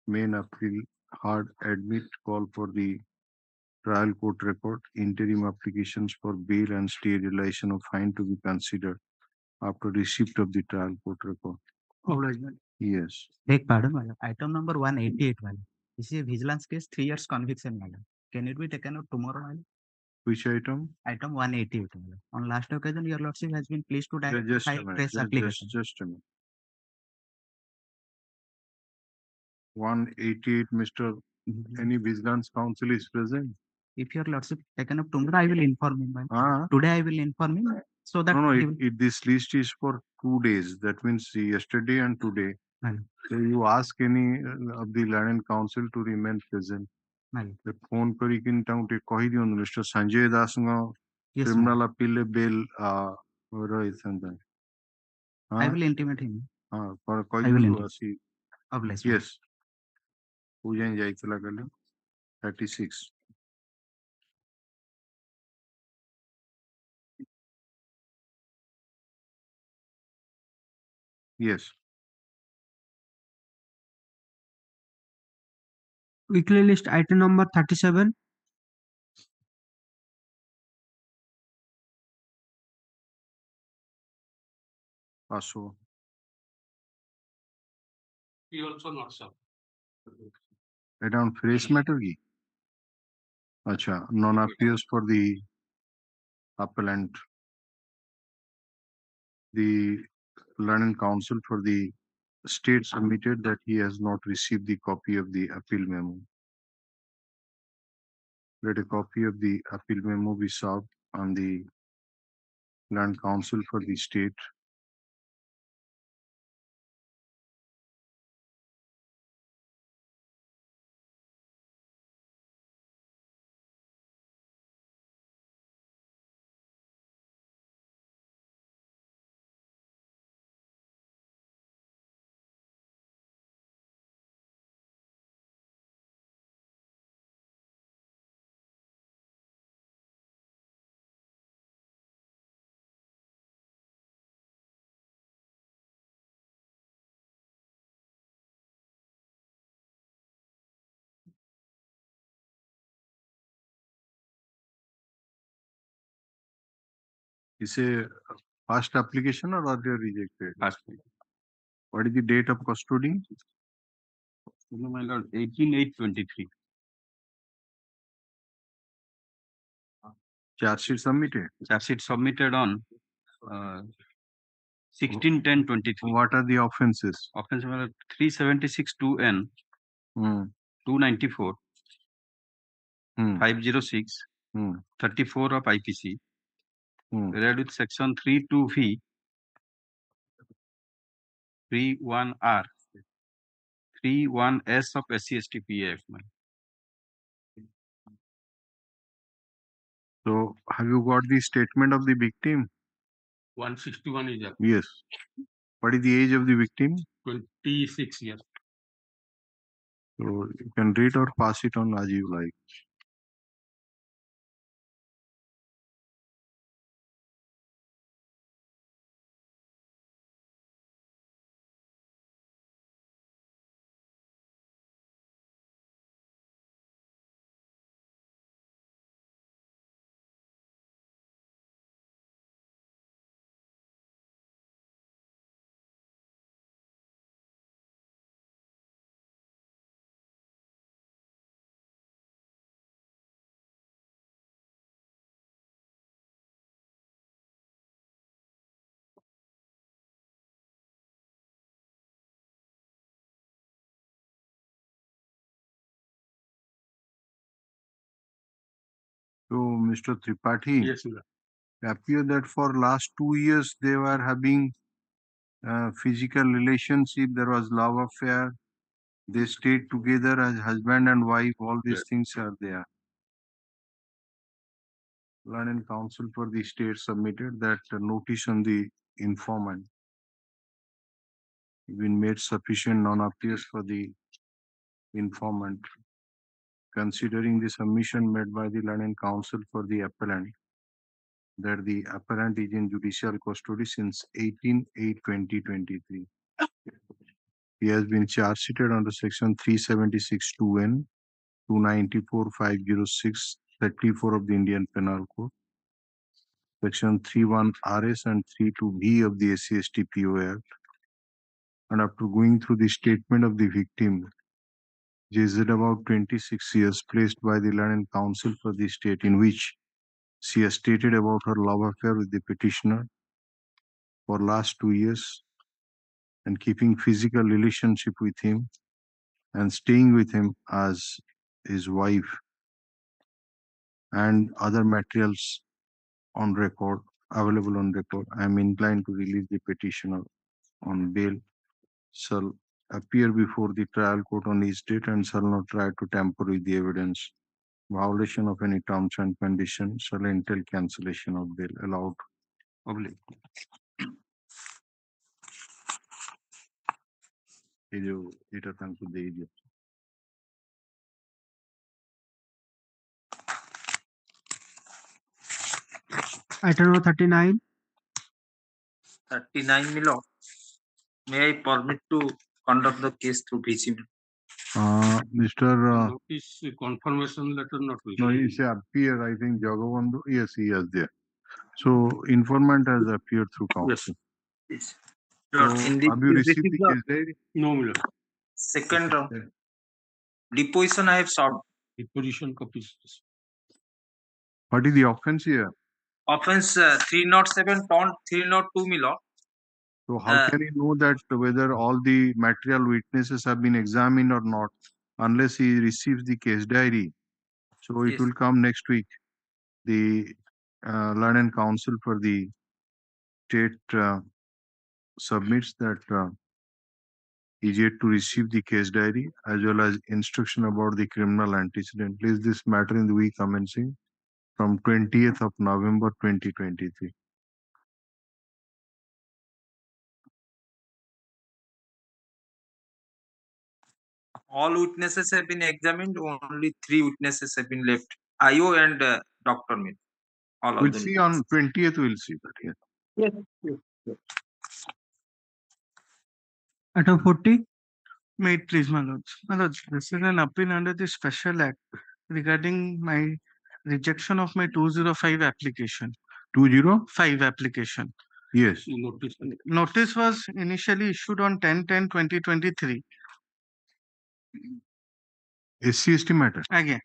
S1: Main appeal hard admit call for the trial court record, interim applications for bail and stay realization of fine to be considered after receipt of the trial court record. Yes.
S8: Take pardon, my lord. Item number 188, my lord. This is a vigilance case, 3 years conviction, my lord. Can it be taken out tomorrow, my lord?
S1: Which item?
S8: Item 188, my lord. On last occasion, your lordship has been pleased to
S1: Just a
S8: file
S1: minute.
S8: fresh application.
S1: Just a minute. 188, Mr. Any vigilance counsel is present?
S8: If your lordship taken up tomorrow, I will inform him, my lord. Today I will inform him so that
S1: No, this list is for 2 days. That means yesterday and today. So you ask any of the land and council to remain present. The phone karikin taunte kahi diyon Mr. Sanjay Das ngo criminal appeal bail roisanda.
S8: I will intimate him.
S1: For
S8: I will intimate.
S1: Yes. Pujan jaitila kali 36. Yes.
S9: Weekly list item number 37.
S1: Paso.
S7: He also not sir.
S1: Around fresh matter ki? Acha, non appears for the appellant. The land and council for the state submitted that he has not received the copy of the appeal memo. Let a copy of the appeal memo be served on the land council for the state. Is a first application or earlier rejected?
S7: First.
S1: What is the date of custody?
S7: No, my lord, 18/8/23.
S1: Charge sheet submitted.
S7: Charge sheet submitted on 16/10/23.
S1: What are the offenses?
S7: Offense number 376 2N,
S1: Hmm.
S7: 294,
S1: Hmm.
S7: 506,
S1: Hmm.
S7: 34 of IPC,
S1: Hmm.
S7: read with section 32V, 31R, 31S of SC/ST Act.
S1: So have you got the statement of the victim?
S7: 161 is up.
S1: Yes. What is the age of the victim?
S7: 26 years.
S1: So you can read or pass it on as you like. So Mr. Tripathi,
S7: Yes, sir.
S1: it appears that for last 2 years they were having physical relationship. There was love affair. They stayed together as husband and wife. All these things are there. Learned counsel for the state submitted that notice on the informant been made sufficient non-appears for the informant. Considering the submission made by the learned counsel for the appellant that the appellant is in judicial custody since 18/8/2023. He has been charge sheeted under section 376 2N, 294 506 34 of the Indian Penal Code, section 31 RS and 32B of the SC/ST PO Act. And after going through the statement of the victim, aged about 26 years, placed by the learned counsel for the state, in which she has stated about her love affair with the petitioner for last 2 years and keeping physical relationship with him and staying with him as his wife, and other materials on record, available on record. I am inclined to release the petitioner on bail, shall appear before the trial court on his date and shall not try to tamper with the evidence. Violation of any terms and conditions shall entail cancellation of bail allowed. Oblique. এটা ତାଙ୍କୁ ଦେଇଦିଅ।
S9: Item number 39.
S10: 39 Milo. May I permit to conduct the case through VC?
S1: Mr.
S7: Notice confirmation letter not
S1: No,
S7: received.
S1: he appear, I think, Jagabandhu. Yes, he is there. So, informant has appeared through counsel.
S10: Yes.
S1: So,
S10: In this,
S1: have you
S10: this
S1: received
S10: is
S1: the
S10: the
S1: case diary?
S7: No, Milo.
S10: second deposition I have sought.
S7: Deposition copies.
S1: What is the offense here?
S10: Offense 307 ton 302 Milo.
S1: So, how can you know that whether all the material witnesses have been examined or not, unless he receives the case diary? So, it
S10: Yes.
S1: will come next week. The learned counsel for the state submits that is yet to receive the case diary as well as instruction about the criminal antecedent. Place this matter in the week commencing from 20th of November 2023.
S10: All witnesses have been examined. Only 3 witnesses have been left. IO and Dr. Mil. All
S1: We'll
S10: of them.
S1: see on 20th. We'll see that. Yes.
S10: Yes.
S9: Item 40.
S6: May it please, my lords. My lords, this is an appeal under the special act regarding my rejection of my 205 application.
S1: 205
S6: application.
S1: Yes.
S6: Notice was initially issued on 10/10/2023.
S1: SC/ST matter.
S6: Again,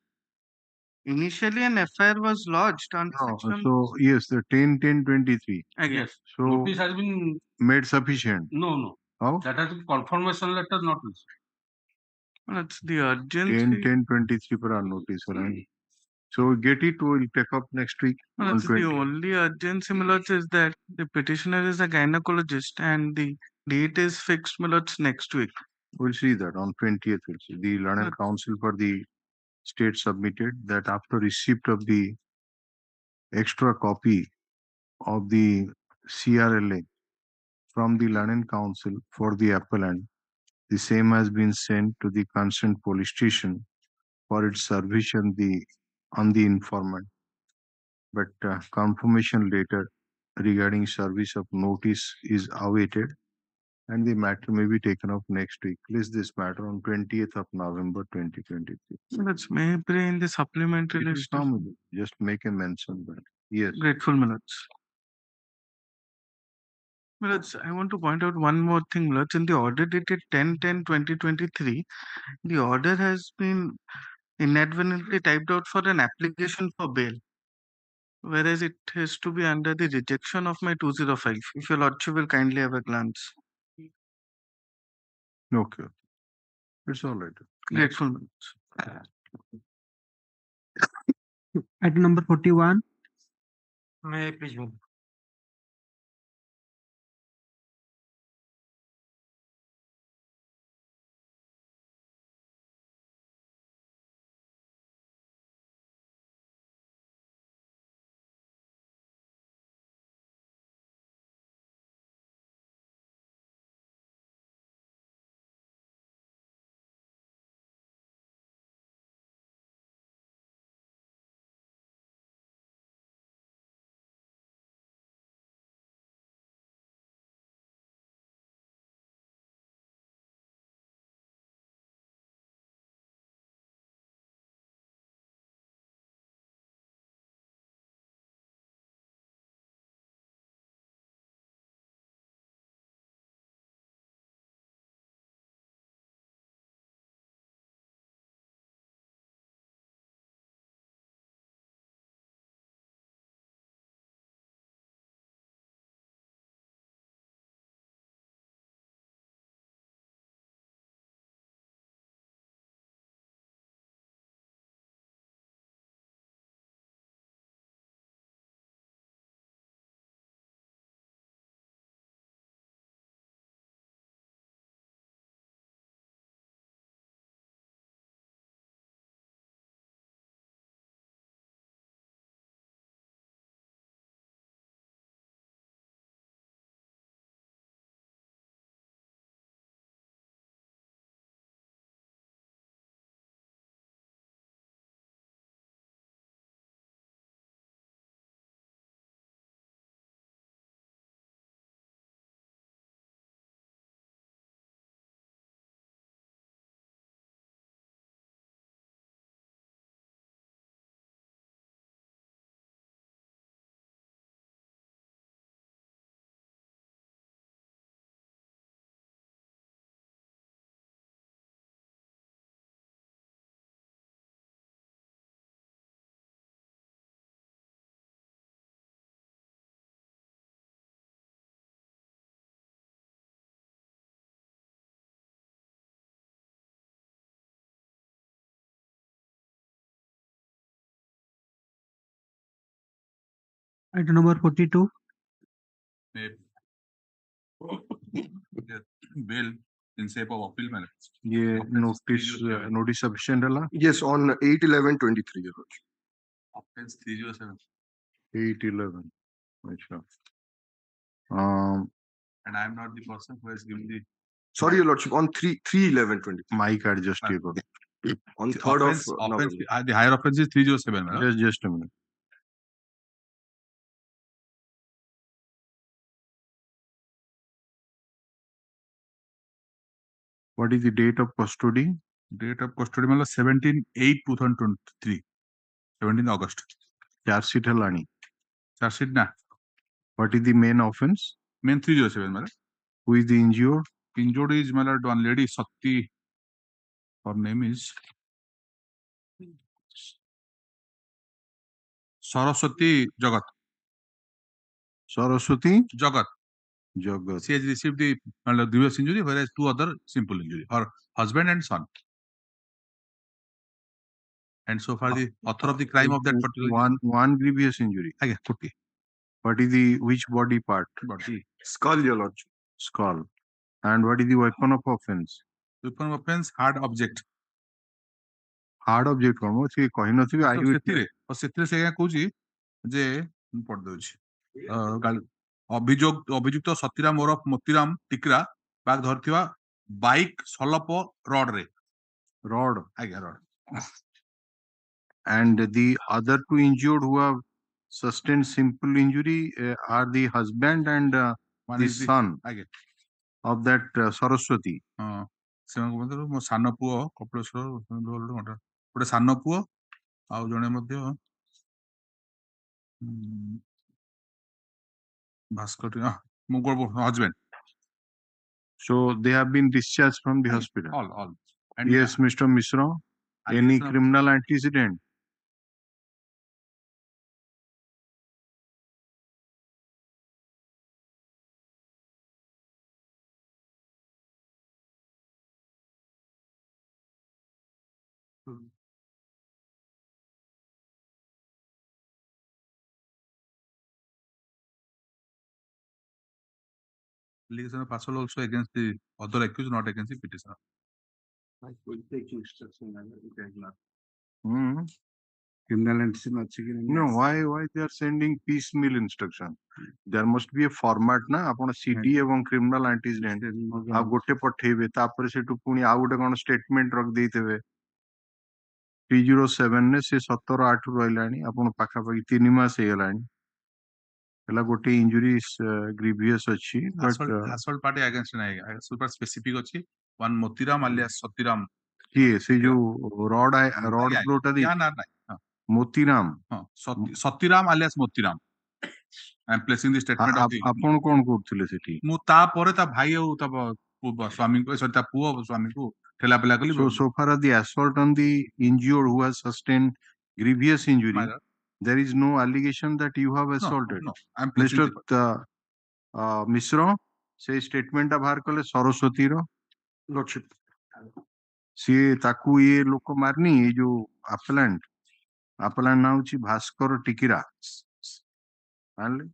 S6: initially an FIR was lodged on section.
S1: So yes, the 10/10/23.
S6: Again.
S7: Yes.
S1: So
S7: Notice has been
S1: made sufficient.
S7: no.
S1: How?
S7: That has been confirmation letter notice.
S6: That's the urgency.
S1: 10/10/23 per notice, right? So get it. We'll take up next week.
S6: That's the only urgency, Milords, is that the petitioner is a gynecologist and the date is fixed, Milords, next week.
S1: We'll see that on 20th. We'll see. The Learned Council for the state submitted that after receipt of the extra copy of the CRLA from the Learned Council for the appellant, the same has been sent to the concerned police station for its service on the informant. But confirmation later regarding service of notice is awaited, and the matter may be taken up next week. Place this matter on 20th of November 2023.
S6: That's maybe in the supplementary
S1: It will
S6: list.
S1: come, just make a mention that. Yes.
S6: Grateful, Milords. Milords, I want to point out one more thing, Milords. In the order dated 10/10/2023, the order has been inadvertently typed out for an application for bail, whereas it has to be under the rejection of my 205. If your Lordship will kindly have a glance.
S1: Okay. It's all right.
S6: Grateful, Milords.
S9: Item number 41.
S10: May I please move?
S9: Item number 42.
S11: Bill in shape of appeal matter.
S1: Yeah, notice sufficient Allah.
S4: Yes, on 8/11/23. Your Lordship.
S11: Offense 307.
S1: 8/11. Achha.
S11: And I am not the person who has given the
S4: Sorry, Your Lordship, on 3/11/23.
S1: Mic adjust here.
S4: On 3rd of
S11: offense,
S4: November.
S11: the higher offense is 307. Madam.
S1: Just a minute. What is the date of custody?
S11: Date of custody 17/8/2023. 17 August.
S1: Charge sheet helani.
S11: Charge sheet na.
S1: What is the main offense?
S11: Main 307, my lord.
S1: Who is the injured?
S11: Injured is, my lord, one lady, Sakti. Her name is Saraswati Jagat.
S1: Saraswati
S11: Jagat.
S1: Jagat.
S11: She has received the grievous injury, whereas 2 other simple injury. Her husband and son. And so far, the author of the crime of that particular
S1: One grievous injury.
S11: Okay, okay.
S1: What is the which body part?
S11: Body.
S4: Skull, your lordship.
S1: Skull. And what is the weapon of offense?
S11: Weapon of offense, hard object.
S1: Hard object କଣ ସେ କହି ନଥିବେ
S11: So,
S1: I
S11: ସେଥିରେ ସେ କହୁଛି ଯେ ମୁଁ ପଢି ଦଉଛି ଅଭିଯୁକ୍ତ ସତୀରାମ ଓରଫ ମୋତିରାମ ଟିକରା ବାଘ ଧରିଥିବା ବାଇକ୍ ସଲପ ରଡରେ
S1: rod.
S11: ଆଜ୍ଞା rod
S1: And the other 2 injured who have sustained simple injury are the husband and
S11: One
S1: the
S11: is
S1: son
S11: ଆଜ୍ଞା
S1: of that Saraswati.
S11: ହଁ ସେମାନଙ୍କ ମଧ୍ୟରୁ ମୋ ସାନ ପୁଅ କପିଳେଶ୍ୱର ଗୋଟେ ସାନ ପୁଅ ଆଉ ଜଣେ ମଧ୍ୟ ଭାସ୍କର ମୋ husband.
S1: So they have been discharged from the hospital.
S11: all. And
S1: Yes, Mr. Mishra. Any criminal antecedent?
S11: Allegation of assault also against the other accused, not against the petitioner.
S1: Criminal antecedent. No, why they are sending piecemeal instruction? There must be a format na. आपण CD एवं criminal antecedent आ गोटे पठेबे तापर सेटु पुनी आ गोटे कोन statement रख देइतेबे 307 ने से 17/8 रहिलानी आपण पाखा पाखी 3 मास हे गलानी हला गोटे इंजुरी ग्रीवियस अछि बट
S11: assault party against नाही assault part specific अछि one मोतीराम alias सतीराम
S1: ये से जो रॉड फ्लोटा दी
S11: ना
S1: Motiram
S11: Satiram alias Motiram I am placing the statement of the
S1: आपण कोन करथिले सेठी
S11: मु ता परे ता भाई au ता स्वामी को सरी ता पुओ स्वामी को ठेला पेला कली
S1: so far as the assault on the injured who has sustained grievous injury there is no allegation that you have assaulted.
S11: No, I am placing
S1: Mr. Mishra से स्टेटमेंट बाहर कले सरस्वती रो
S4: Lordship.
S1: सी ताकू ये लोक मारनी ये जो अपलैंड ना होची भास्कर टिकिरा जानले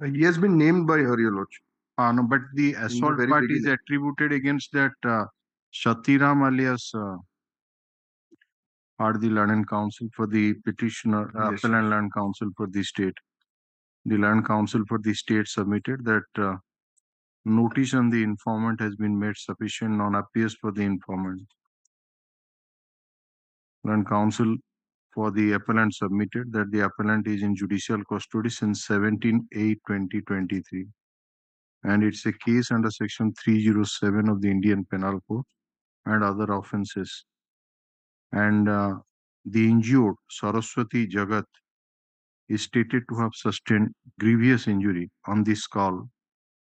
S4: He has been named by her, your lordship.
S1: no, but the assault
S4: very
S1: part is
S4: beginning.
S1: attributed against that Shatiram alias are the land counsel for the petitioner,
S4: Yes,
S1: appellant land counsel for the state. The land counsel for the state submitted that notice on the informant has been made sufficient non-appears for the informant. Land counsel for the appellant submitted that the appellant is in judicial custody since 17/8/2023. And it's a case under section 307 of the Indian Penal Code and other offenses. And the injured, Saraswati Jagat, is stated to have sustained grievous injury on the skull,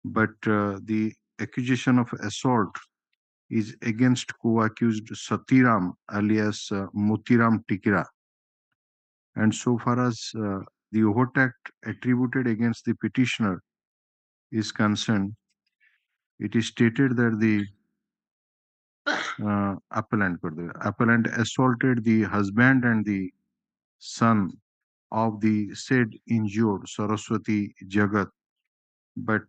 S1: but the accusation of assault is against co-accused Satiram alias Motiram Tikira. And so far as the overtact attributed against the petitioner is concerned, it is stated that the appellant assaulted the husband and the son of the said injured Saraswati Jagat, but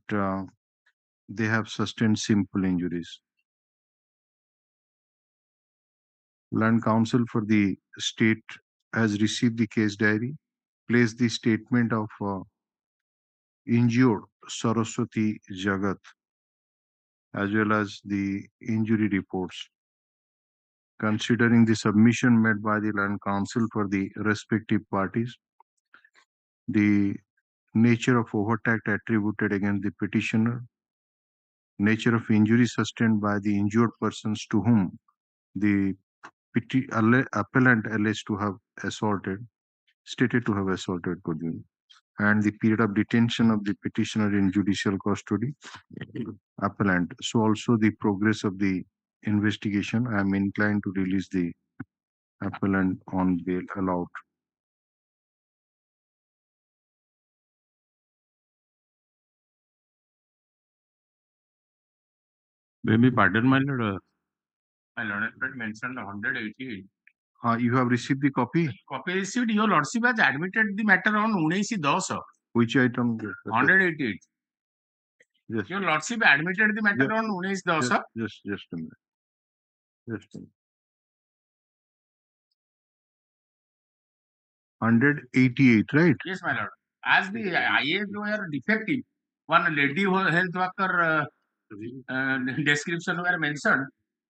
S1: they have sustained simple injuries. Land counsel for the state has received the case diary, placed the statement of injured Saraswati Jagat as well as the injury reports. Considering the submission made by the land counsel for the respective parties, the nature of overtact attributed against the petitioner, nature of injury sustained by the injured persons to whom the appellant alleged to have stated to have assaulted Kojun, and the period of detention of the petitioner in judicial custody, appellant. So also the progress of the investigation, I am inclined to release the appellant on bail allowed.
S7: Maybe pardon, my lord. My lord, it mentioned 188.
S1: You have received the copy?
S7: Copy received. Your lordship has admitted the matter on 19/10.
S1: Which item?
S7: 188.
S1: Yes.
S7: Your lordship admitted the matter on 19/10.
S1: Just a minute. Just a minute. 188, right?
S7: Yes, my lord. As the IAs were defective, one lady health worker description were mentioned,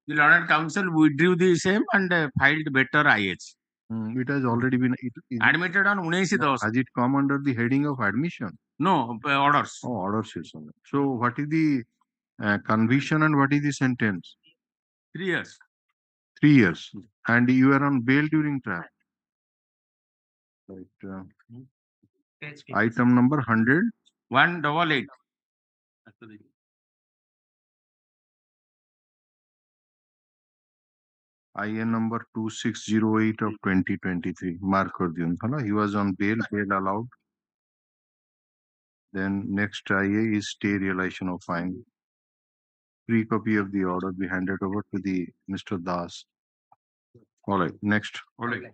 S7: the Learned Council withdrew the same and filed better IAs.
S1: It has already been
S7: Admitted on 19/10.
S1: Has it come under the heading of admission?
S7: No, orders.
S1: Oh, orders is on it. So what is the conviction and what is the sentence?
S7: 3 years.
S1: 3 years. And you are on bail during trial. Right. Item number 100.
S7: 188.
S1: IN number 2608 of 2023. Mark कर दिया था. He was on bail allowed. Then next IA is stay realization of fine. Free copy of the order be handed over to the Mr. Das. All right, next.
S7: All right.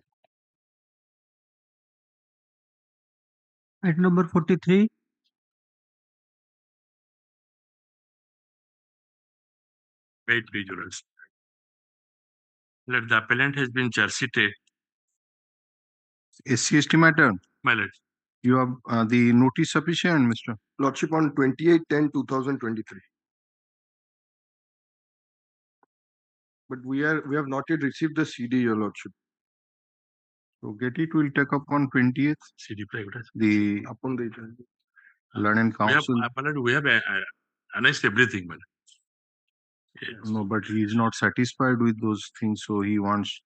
S9: Item number 43.
S7: Wait, jurors. Let the appellant has been charge sheeted.
S1: SC/ST matter.
S7: My lord.
S1: You have the notice sufficient, Mr.
S4: Lordship, on 28/10/2023. But we have not yet received the CD, Your Lordship.
S1: So get it. Will take up on 20th.
S7: CD private.
S1: The
S4: Upon the
S1: Learned Council.
S7: We have announced everything, man.
S1: Yes. No, but he is not satisfied with those things, so he wants.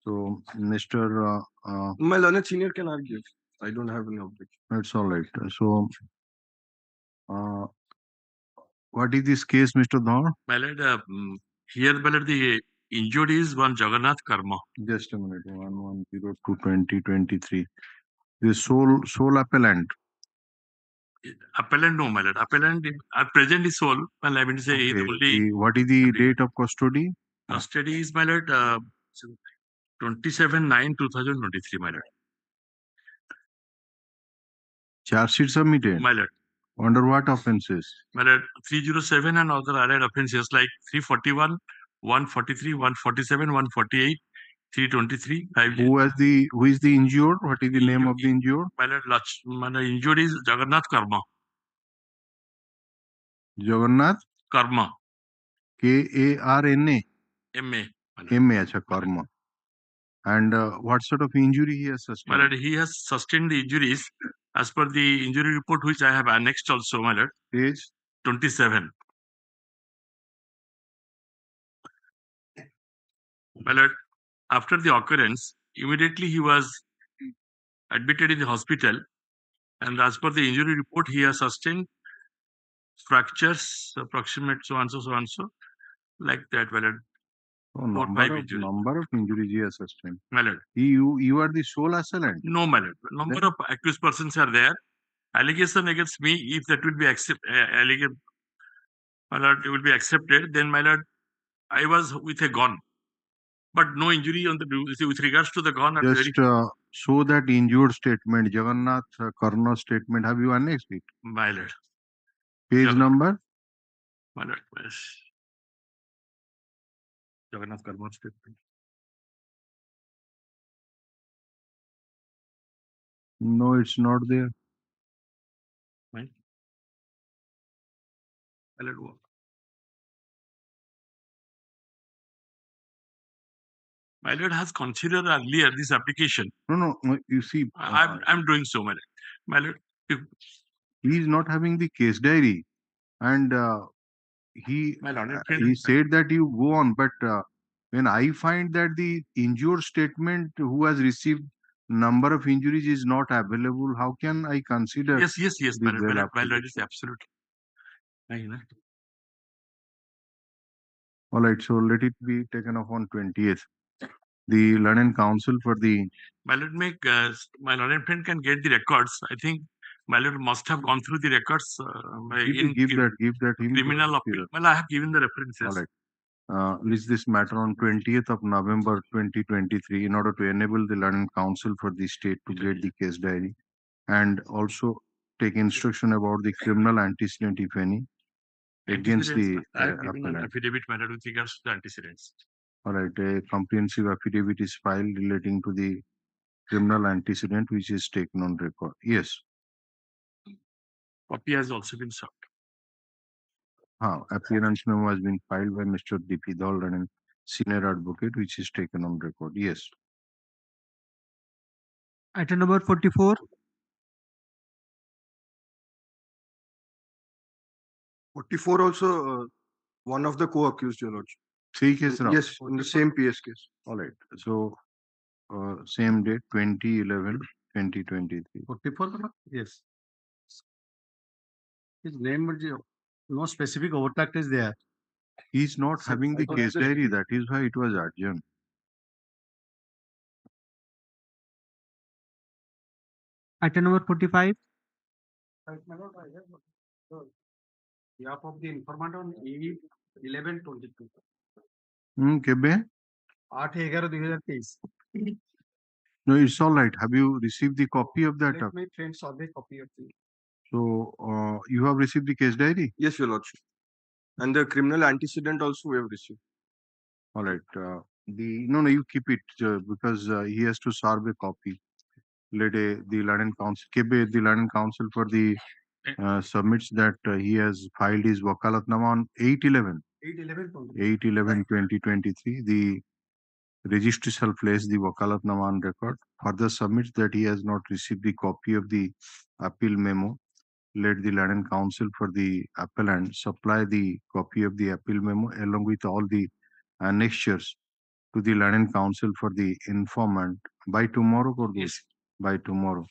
S1: So, Mr.
S4: My learned senior can argue. I don't have any objection.
S1: That's all right. So, what is this case, Mr. Dhar?
S7: My lord, here, my lord, the injured is one Jagannath Karma.
S1: Just a minute. 110/2023. The sole appellant.
S7: Appellant, no, my lord. Appellant at present is sole. Well, I mean to say only.
S1: What is the date of custody?
S7: Custody is, my lord, 27/9/2023, my lord.
S1: Charge sheet submitted.
S7: My lord.
S1: Under what offenses?
S7: My lord, 307 and other allied offenses like 341, 143, 147, 148, 323.
S1: Who is the injured? What is the name of the injured?
S7: My lord, injured is Jagannath Karma.
S1: Jagannath?
S7: Karma.
S1: KARNA?
S7: MA.
S1: Acha, Karma. And what sort of injury he has sustained?
S7: My lord, he has sustained the injuries as per the injury report which I have annexed also, my lord.
S1: Page
S7: 27. My lord, after the occurrence, immediately he was admitted in the hospital, and as per the injury report, he has sustained fractures, approximate so and so, like that, my lord.
S1: Number of injuries he has sustained.
S7: My lord.
S1: You are the sole assailant?
S7: No, my lord. Number of accused persons are there. Allegation against me, if that will be accepted, my lord, it will be accepted. Then, my lord, I was with a gun, but no injury on the with regards to the gun.
S1: Just show that injured statement, Jagannath Karna statement. Have you annexed it?
S7: My lord.
S1: Page number?
S7: My lord, yes. Jagannath Karma statement.
S1: No, it's not there.
S7: Right. My lord has considered earlier this application.
S1: No. You see,
S7: I'm doing so, my lord. My lord,
S1: he is not having the case diary, and he said that you go on, but when I find that the injured statement who has received number of injuries is not available, how can I consider
S11: Yes,
S1: the bail application?
S11: is absolutely.
S1: All right, so let it be taken up on 20th. The learned counsel for the
S11: My lord, my learned friend can get the records. I think my lord must have gone through the records
S1: give that him.
S11: criminal appeal. Well, I have given the references.
S1: All right. List this matter on 20th of November 2023 in order to enable the learned counsel for the state to get the case diary and also take instruction about the criminal antecedent, if any, against the
S11: I have given an
S1: appellant.
S11: affidavit matter with regards to the antecedents.
S1: All right, a comprehensive affidavit is filed relating to the criminal antecedent which is taken on record. Yes.
S11: Copy has also been served.
S1: Appearance memo has been filed by Mr. D.P. Dol and senior advocate which is taken on record. Yes.
S9: Item number 44.
S4: 44 also one of the co-accused, Your Lordship.
S1: Three cases.
S4: Yes, in the same PS case.
S1: All right. So same date 2011-2023.
S5: 44, yes. His name, no specific overtract is there.
S1: He's not having the case diary. That is why it was adjourned.
S9: Item number 45.
S5: Behalf of the informant on 8/11/22.
S1: Kebe?
S5: 8/11/2023.
S1: No, it's all right. Have you received the copy of that?
S5: Let my friends have a copy of it.
S1: So you have received the case diary?
S4: Yes, Your Lordship. And the criminal antecedent also we have received.
S1: All right. No, you keep it because he has to serve a copy. Let the London Council, Kebe, the London Council for the submits that he has filed his wakalatnama on 8/11. 8/11/2023. The registry shall place the wakalatnama on record. Further submits that he has not received the copy of the appeal memo. Let the London Council for the appellant supply the copy of the appeal memo along with all the annexures to the London Council for the informant by tomorrow.
S11: Yes.
S1: By tomorrow.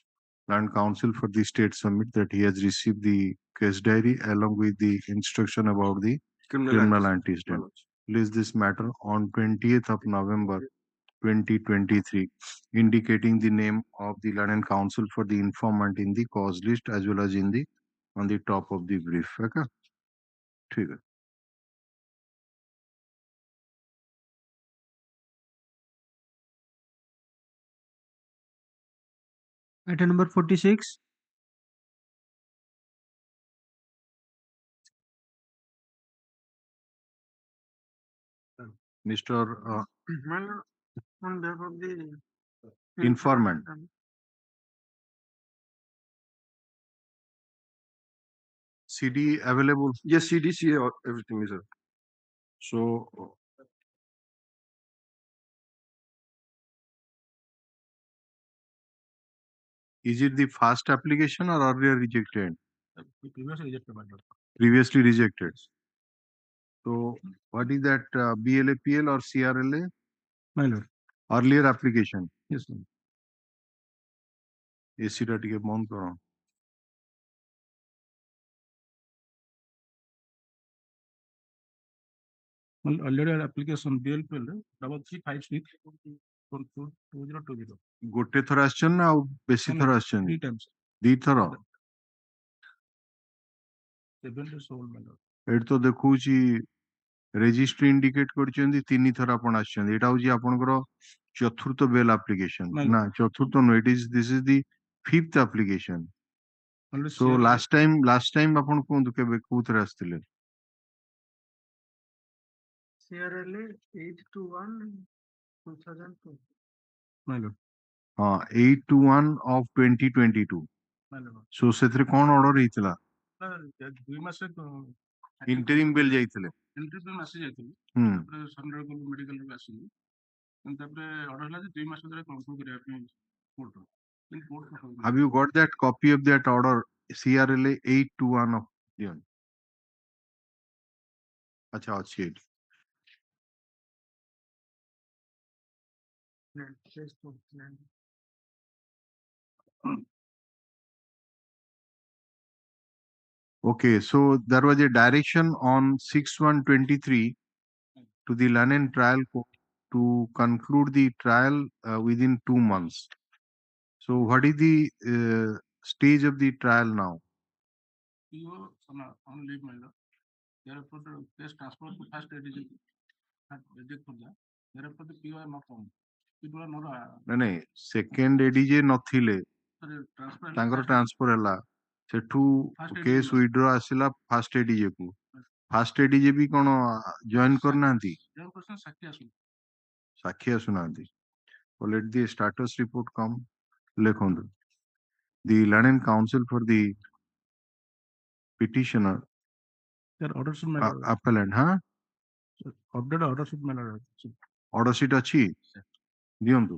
S1: Land Council for the state submit that he has received the case diary along with the instruction about the criminal antecedent. List this matter on 20th of November 2023, indicating the name of the London Council for the informant in the cause list as well as in the on the top of the brief. Okay. ठीक है.
S9: Item number 46.
S1: Mr.
S6: On behalf of the
S1: Informant. CD available.
S4: Yes, CDC, everything is available.
S1: So is it the first application or earlier rejected? Previously rejected. So what is that BLAPL or CRLA?
S5: My lord.
S1: Earlier application.
S5: Yes, sir.
S1: AC टा टिके बंद करो.
S5: Earlier application BLPL 3356
S1: गोटे थर आश्चन ना और बेसी थर आश्चन.
S5: 3 times.
S1: दी थर.
S5: 7 days old, my lord.
S1: एट तो देखू जी registry indicate करचंदी तीनी थर आपण आश्चन. एटा होजी आपनकर चतुर्थ बेल application. ना चतुर्थ no, this is the fifth application. So last time आपण कोन दुके बे कुथर आस्तिले.
S6: CRLA 821/2002.
S5: My lord.
S1: 821 of 2022.
S5: My lord.
S1: So सेथरे कोन ऑर्डर हेतला.
S5: 2 मासे
S1: इंटरिम बिल जाइतले.
S5: इंटरिम मासे जाइतले. तापर सनडर को मेडिकल रे आसिली. तापर ऑर्डर ला 2 मास धरे कंट्रोल करिया पे court.
S1: Have you got that copy of that order CRLA 821 of June? अच्छा अच्छी Okay, so there was a direction on 6/1/23 to the London Trial Court to conclude the trial within 2 months. So, what is the stage of the trial now?
S11: PO on leave, my lord. Therefore, the case transferred to first ADG. Therefore, the PO are not home. People are not.
S1: ନାଇଁ second ADJ ନଥିଲେ
S11: Transfer.
S1: ତାଙ୍କର transfer ହେଲା ସେଠୁ case withdraw ଆସିଲା first ADJ କୁ first ADJ ବି କଣ join କରିନାହାନ୍ତି ସାକ୍ଷୀ ଆସୁନାହାନ୍ତି ଲେଟ୍ ଦି ଷ୍ଟାଟସ୍ ରିପୋର୍ଟ କମ୍ ଲେଖନ୍ତୁ ଦି ଲର୍ନିଂ କାଉନ୍ସିଲ ଫର ଦି ପିଟିସନର appellant ହଁ ଅର୍ଡର ସିଟ୍ ଅଛି ଦିଅନ୍ତୁ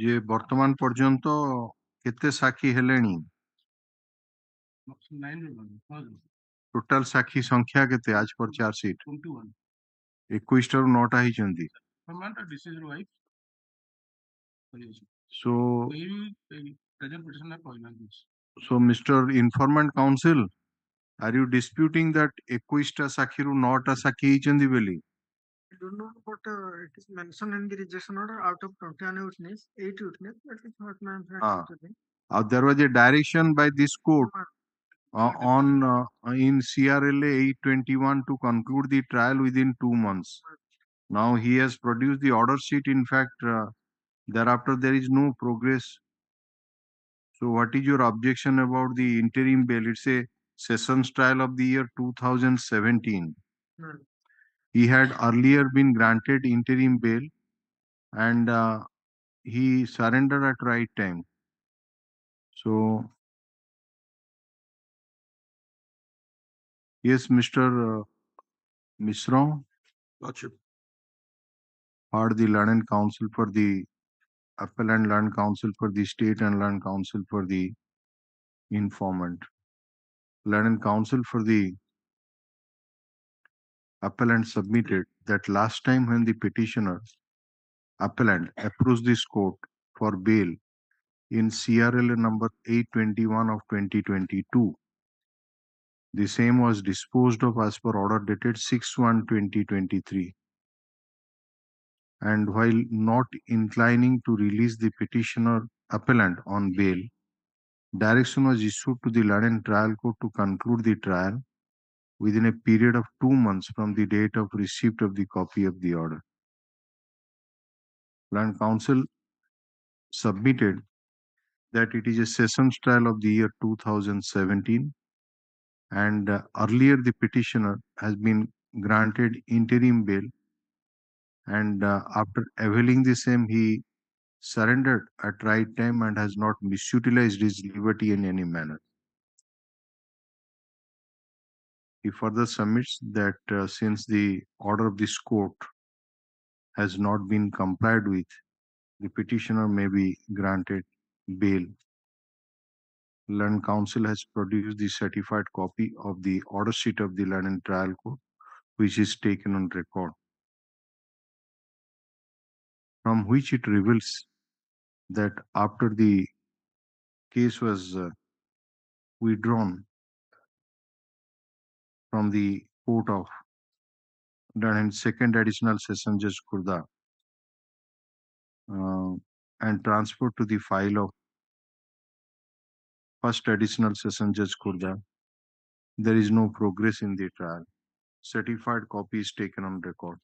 S1: ଯେ ବର୍ତ୍ତମାନ ପର୍ଯ୍ୟନ୍ତ କେତେ ସାକ୍ଷୀ ହେଲେଣି ଟୋଟାଲ ସାକ୍ଷୀ ସଂଖ୍ୟା କେତେ ଆଜ ପର ଚାର୍ଜ ସିଟ୍ 21 ଟାରୁ 9ଟା ହେଇଛନ୍ତି so Mr. Informant Counsel, are you disputing that 21ଟା ସାକ୍ଷୀରୁ 9ଟା ସାକ୍ଷୀ ହେଇଛନ୍ତି ବୋଲି
S9: I don't know, but it is mentioned in the rejection order out of 21 witness, 8 witness. That is what my friend.
S1: there was a direction by this court on in CRLA 821 to conclude the trial within 2 months. Now he has produced the order sheet. In fact, thereafter there is no progress. So what is your objection about the interim bail? It's a sessions trial of the year 2017. He had earlier been granted interim bail and he surrendered at right time. So, yes, Mr. Misra, or the Learned Counsel for the Appellant, Learned Counsel for the State, and Learned Counsel for the Informant. Learned Counsel for the Appellant submitted that last time when the petitioner appellant approached this court for bail in CRLA number 821 of 2022. The same was disposed of as per order dated 6/1/2023. And while not inclining to release the petitioner appellant on bail, direction was issued to the London Trial Court to conclude the trial within a period of 2 months from the date of receipt of the copy of the order. Land Counsel submitted that it is a sessions trial of the year 2017 and earlier the petitioner has been granted interim bail and after availing the same he surrendered at right time and has not misutilized his liberty in any manner. He further submits that since the order of this court has not been complied with, the petitioner may be granted bail. Learned Counsel has produced the certified copy of the order sheet of the London Trial Court, which is taken on record, from which it reveals that after the case was withdrawn from the court of London Second Additional Session Judge Khurda and transferred to the file of First Additional Session Judge Khurda, there is no progress in the trial. Certified copy is taken on record.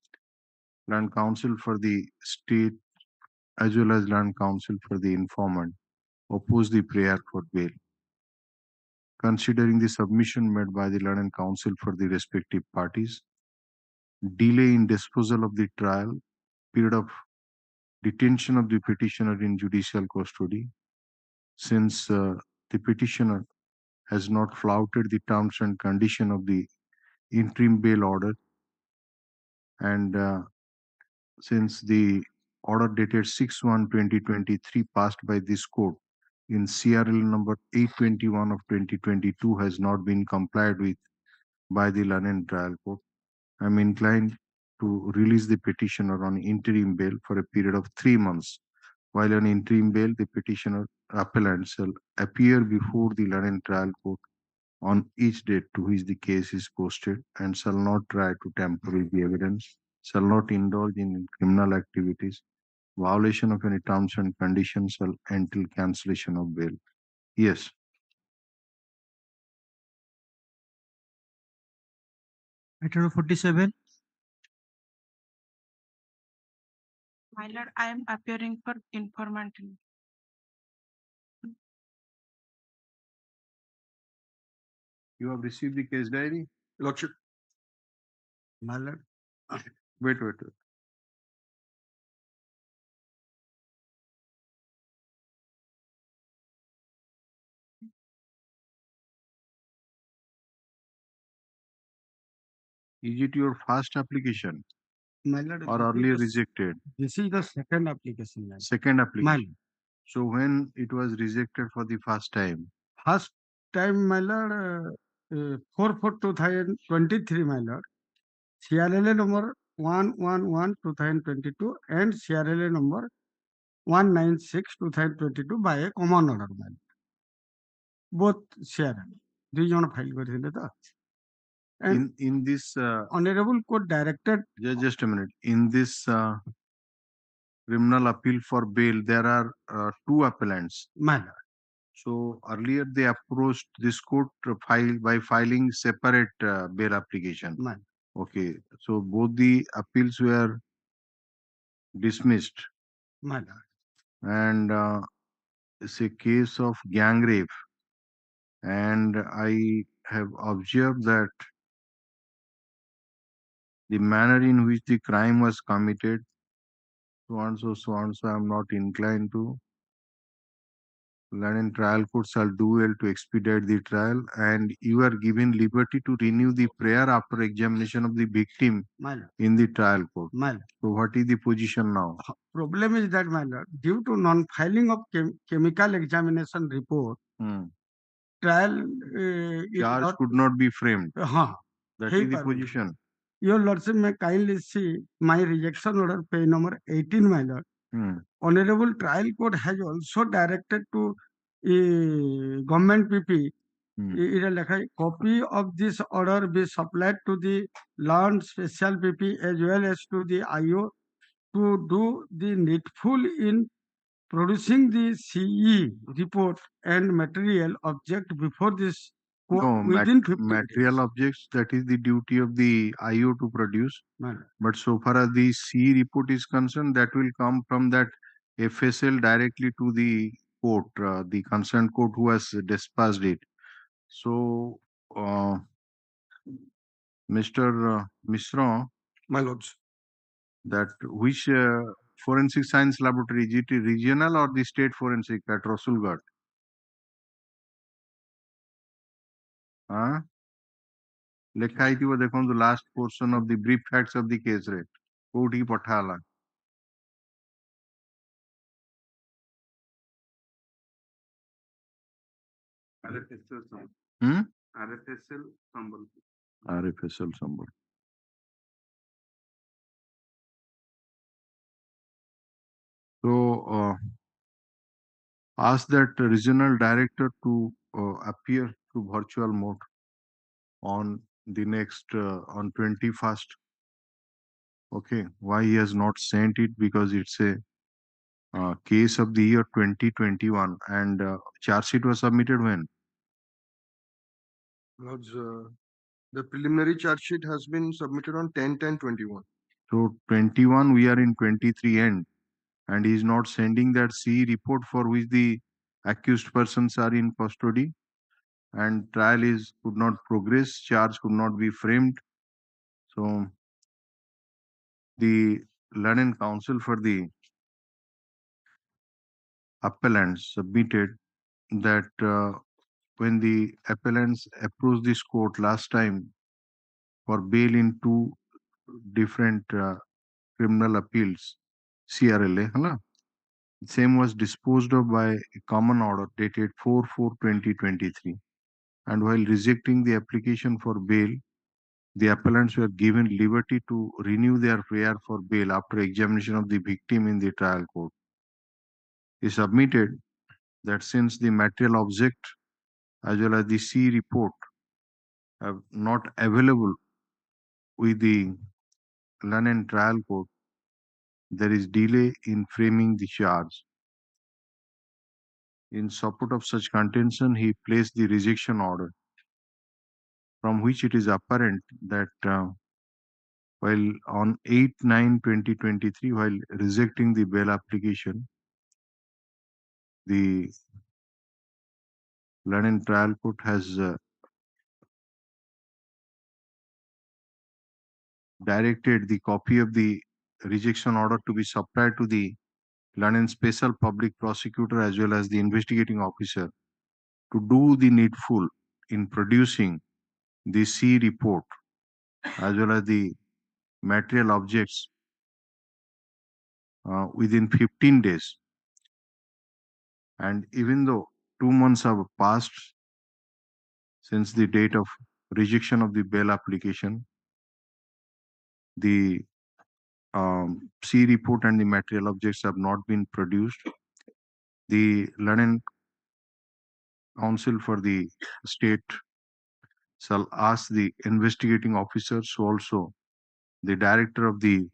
S1: Land Counsel for the State as well as Land Counsel for the Informant oppose the prayer for bail. Considering the submission made by the learned counsel for the respective parties, delay in disposal of the trial, period of detention of the petitioner in judicial custody, since the petitioner has not flouted the terms and condition of the interim bail order, and since the order dated 6/1/2023 passed by this court in CRL number 821 of 2022 has not been complied with by the London trial court, I am inclined to release the petitioner on interim bail for a period of 3 months. While on interim bail, the petitioner appellant shall appear before the London trial court on each date to which the case is posted and shall not try to tamper with the evidence, shall not indulge in criminal activities, violation of any terms and conditions shall entail cancellation of bail. Yes.
S12: Item 47.
S2: My lord, I am appearing for informant.
S1: You have received the case diary?
S4: Lordship.
S12: My lord.
S1: Wait. Is it your first application
S12: My lord,
S1: or
S12: this is
S1: earlier
S12: the-
S1: rejected?
S12: This is the second application. my lord.
S1: Second
S12: My
S1: application.
S12: lord.
S1: So when it was rejected for the first time?
S12: First time, my lord, 4/4/2023, my lord. CRLA number 111/2022 and CRLA number 196/2022 by a common order, my lord. Both CRLA. ଦୁଇ ଜଣ file କରିଥିଲେ ତ And
S1: In this
S12: honorable court directed
S1: just a minute. In this criminal appeal for bail, there are two appellants.
S12: my lord.
S1: So earlier they approached this court by filing separate bail application.
S12: My lord.
S1: Okay, so both the appeals were dismissed,
S12: My lord.
S1: and it's a case of gang rape, and I have observed that the manner in which the crime was committed, so and so, I am not inclined to. London trial court shall do well to expedite the trial, and you are given liberty to renew the prayer after examination of the victim
S12: My lord.
S1: in the trial court.
S12: My lord.
S1: So what is the position now?
S12: Problem is that, my lord, due to non-filing of chemical examination report, trial is
S1: Charge
S12: not.
S1: could not be framed.
S12: हाँ,
S1: That
S12: hey,
S1: is the
S12: pardon.
S1: position.
S12: Your lordship may kindly see my rejection order, page number 18, my lord. Honorable trial court has also directed to government PP. Copy of this order be supplied to the learned special PP as well as to the IO to do the needful in producing the CE report and material object before this court
S1: No,
S12: within 50
S1: material objects, that is the duty of the IO to produce.
S12: days.
S1: But so far as the C report is concerned, that will come from that FSL directly to the court, the concerned court who has dispatched it. So, Mr. Mishra,
S4: My lords.
S1: that which forensic science laboratory, is it regional or the state forensic at Rasulgarh? ଲେଖା ହେଇଥିବ ଦେଖନ୍ତୁ last portion of the brief facts of the case ରେ କୋଉଠିକି ପଠା ହେଲା RFSL ସମ୍ବଲ so ask that regional director to appear to virtual mode on the next on 21st. Okay, why he has not sent it? Because it's a case of the year 2021, and charge sheet was submitted when?
S4: Lords, the preliminary charge sheet has been submitted on 10/10/21.
S1: So 21, we are in 23 end, and he is not sending that CE report for which the accused persons are in custody, and trial could not progress, charge could not be framed. So the learned counsel for the appellants submitted that when the appellants approached this court last time for bail in two different criminal appeals, CRLA, hala, same was disposed of by a common order dated 4/4/2023. And while rejecting the application for bail, the appellants were given liberty to renew their prayer for bail after examination of the victim in the trial court. He submitted that since the material object as well as the C report are not available with the London trial court, there is delay in framing the charge. In support of such contention, he placed the rejection order, from which it is apparent that while on 8/9/2023, while rejecting the bail application, the London trial court has directed the copy of the rejection order to be supplied to the London Special Public Prosecutor as well as the investigating officer to do the needful in producing the C report as well as the material objects within 15 days. And even though 2 months have passed since the date of rejection of the bail application, the C report and the material objects have not been produced. The London counsel for the state shall ask the investigating officers, also the director of the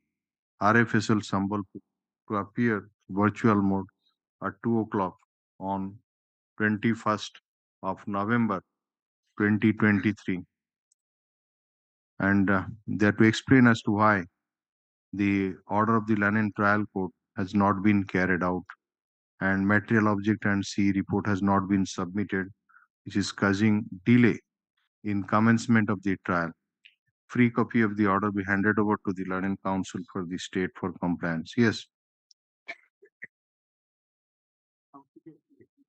S1: RFSL Sambalpur, to appear virtual mode at 2 o'clock on 21st of November 2023. And they are to explain as to why the order of the London trial court has not been carried out and material object and C report has not been submitted, which is causing delay in commencement of the trial. Free copy of the order be handed over to the London counsel for the state for compliance. Yes.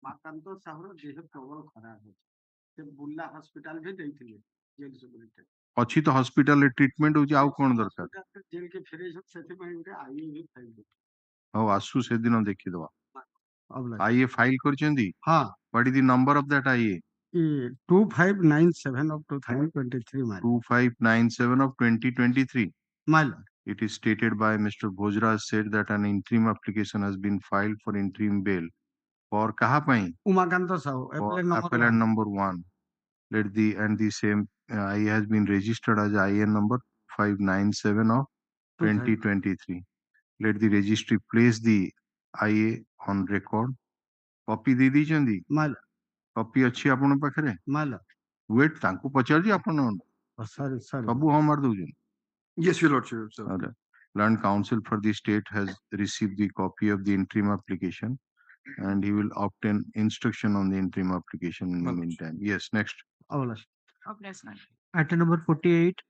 S12: ମାତାନ୍ତ ସାହୁର ଦେହ ପ୍ରବଳ ଖରାପ ଅଛି, ସେ Burla hospital ବି ଦେଇଥିଲେ jail superintendent.
S1: ଅଛି ତ ହସ୍ପିଟାଲରେ treatment ହଉଛି, ଆଉ କଣ ଦରକାର?
S12: ଜେଲ କେ ଫେରେଇଛନ୍ତି, ସେଥିପାଇଁ ଗୋଟେ ଆଇଏ ବି ଫାଇଲ କରିଥିଲେ।
S1: ହଉ ଆସୁ ସେଦିନ ଦେଖିଦବା।
S12: ଅବଲା
S1: ଆଇଏ ଫାଇଲ କରିଛନ୍ତି?
S12: ହଁ,
S1: What is the number of that IE?
S12: 2597 of 2023 my lord.
S1: 2597 of 2023.
S12: My lord.
S1: It is stated by Mr. Bhojraj said that an interim application has been filed for interim bail for kaha pai?
S12: Umakanta Sahu,
S1: For
S12: appellant
S1: appellant number 1. Let the and the same IE has been registered as IN number 597 of 2023. Let the registry place the IA on record. Copy दे दीजिए।
S12: My lord.
S1: Copy अच्छी आपनों पाखरे?
S12: My lord.
S1: Wait, तांको पचार जी आपनों।
S12: Sorry.
S1: सबू हम मार दूँ।
S4: Yes, your lordship, sir.
S1: Okay. Land counsel for the state has received the copy of the interim application and he will obtain instruction on the interim application in the meantime. Yes, next.
S6: Item number 48.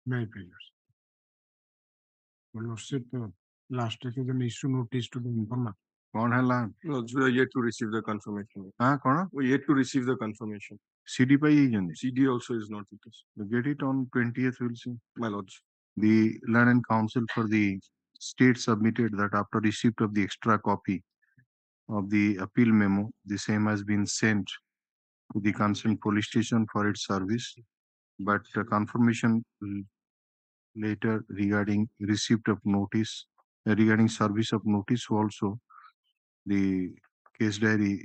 S9: May pages. Last issue notice to the informant.
S11: କଣ ହେଲା?
S4: No, we are yet to receive the confirmation.
S11: କଣ
S4: We are yet to receive the confirmation.
S11: CD ପାଇଯାଇଛନ୍ତି?
S4: CD also is not with us.
S11: Get it on 20th, we'll see.
S4: My lords.
S11: The Land and Council for the state submitted that after receipt of the extra copy of the appeal memo, the same has been sent to the concerned police station for its service, but confirmation later regarding receipt of notice, regarding service of notice also, the case diary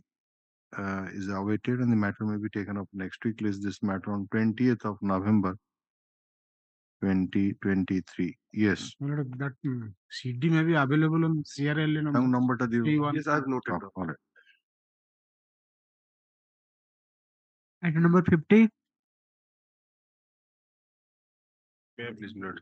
S11: is awaited and the matter may be taken up next week. List this matter on 20th of November 2023. Yes.
S9: That CD may be available on CRL
S11: number ta diyo.
S4: Yes, I have noted down.
S11: All right.
S9: Item number 50.
S11: Please, Lord.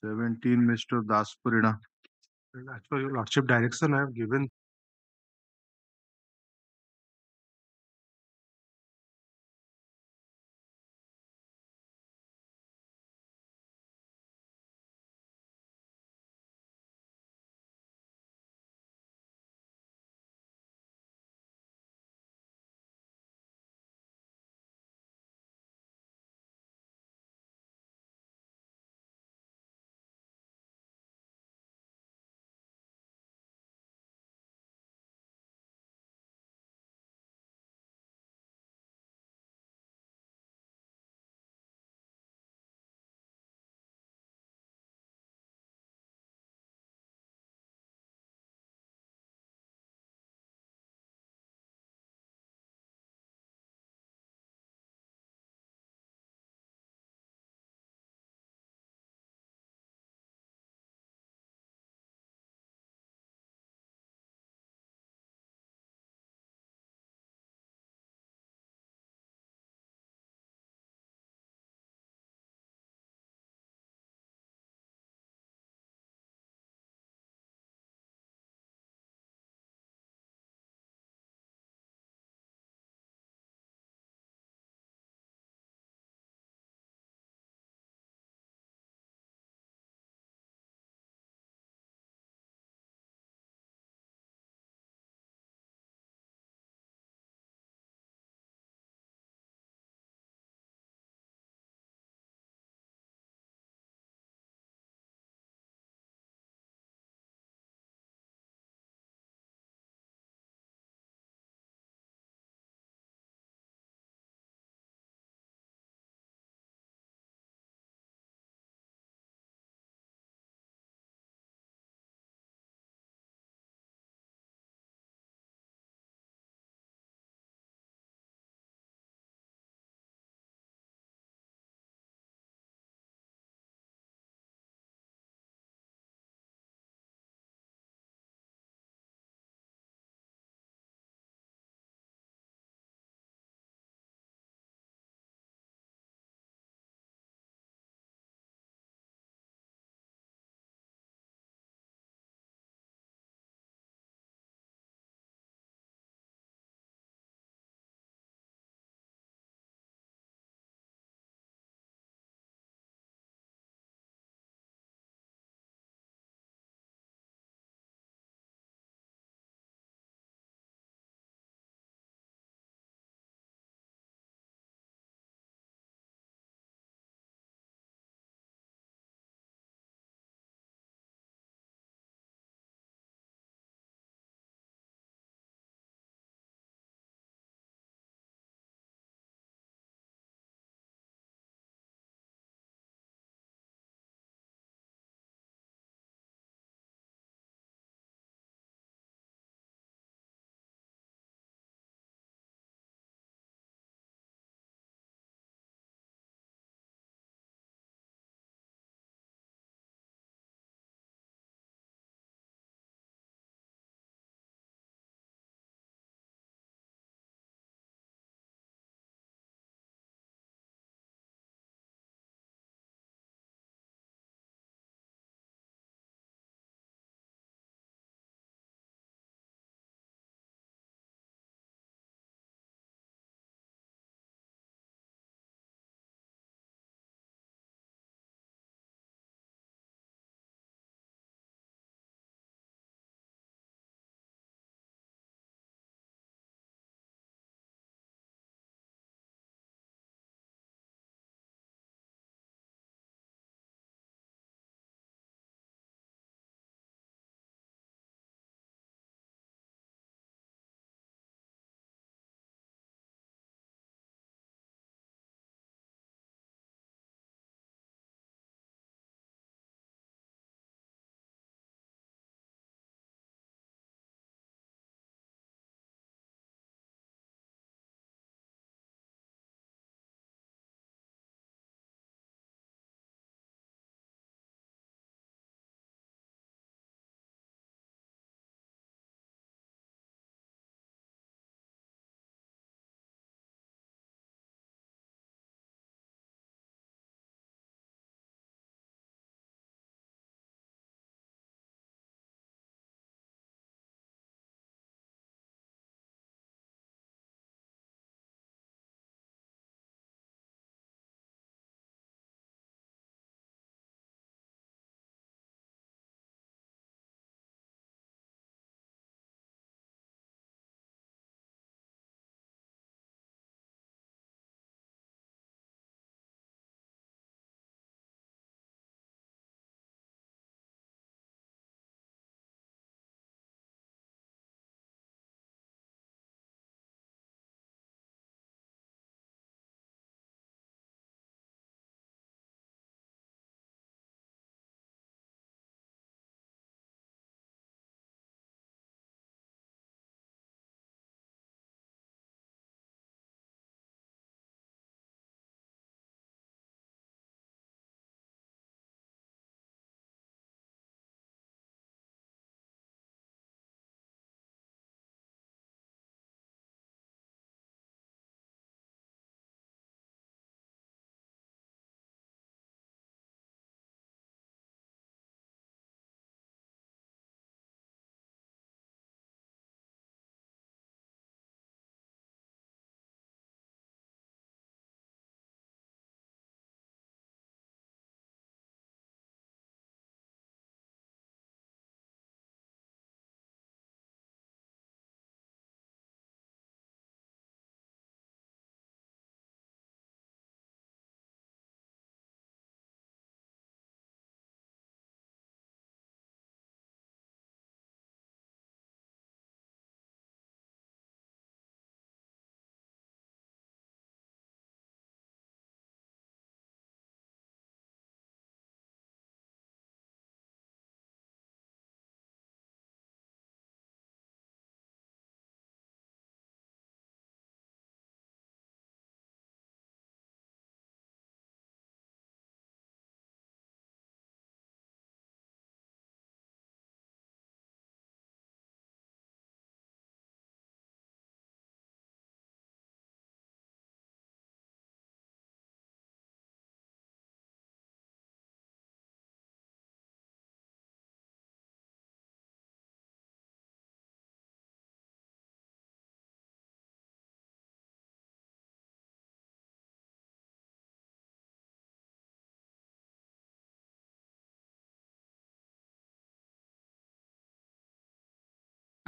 S11: Mr. Daspurina.
S13: As per your lordship direction, I have given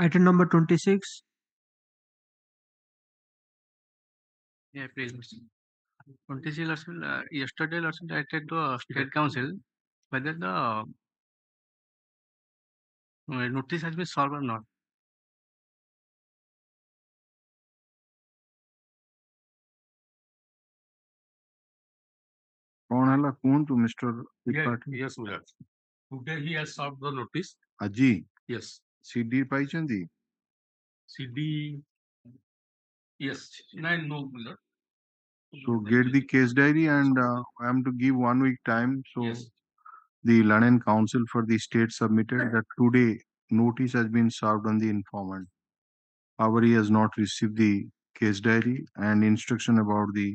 S9: Item number 26.
S7: Yeah, please. 26 yesterday I checked the State Council whether the notice has been solved or not.
S11: କଣ ହେଲା କୁହନ୍ତୁ mister Tripathi?
S7: Yes, sir. Today he has solved the notice.
S11: ଆଜି
S7: Yes.
S11: CD ପାଇଛନ୍ତି?
S7: CD. Yes. No, sir.
S11: So get the case diary and I am to give 1 week time. So
S7: Yes.
S11: the Learning Council for the state submitted that today notice has been served on the informant. However, he has not received the case diary and instruction about the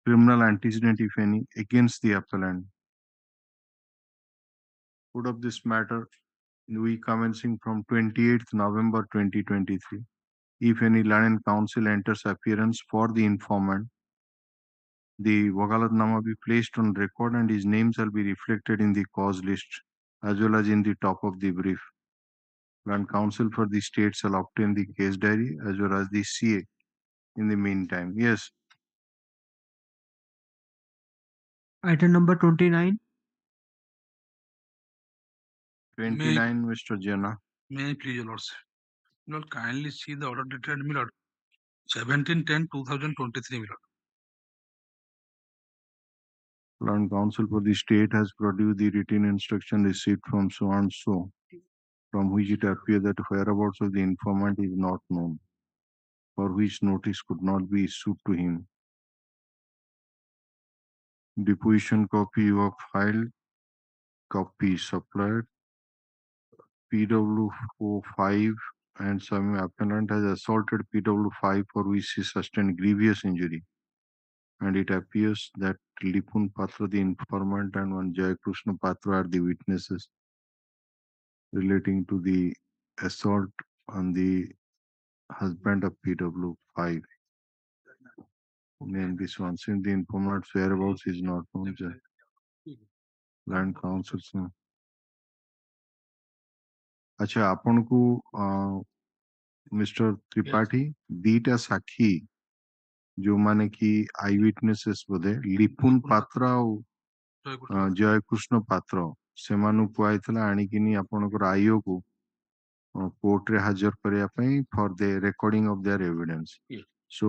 S11: criminal antecedent, if any, against the appellant. Put up this matter, we commencing from 28th November 2023. If any Learning Council enters appearance for the informant, the Wakalatnama be placed on record and his name shall be reflected in the cause list as well as in the top of the brief. When counsel for the state shall obtain the case diary as well as the CA in the meantime. Yes.
S9: Item number 29.
S11: 29, Mr. Jena.
S7: May I please, your lordship? Lord, kindly see the order dated, my lord, 17/10/2023, my lord.
S11: Learned counsel for the state has produced the written instruction received from so and so, from which it appears that whereabouts of the informant is not known, for which notice could not be issued to him. Deposition copy you have filed, copy supplied, PW45 and some appellant has assaulted PW5 for which he sustained grievous injury. And it appears that Lipun Patra, the informant, and one Jay Krishna Patra are the witnesses relating to the assault on the husband of PW5. Name this one. Since the informant's whereabouts is not known, Land Council. अच्छा आपनको mister Tripathi दीटा साक्षी जो माने कि आई witnesses बोधे लिपुन पात्र और जय कृष्ण पात्र से मानु कुआइतला आनिकिनी आपनकर आईओ को कोर्ट रे हाजर करिया पई for the recording of their evidence. So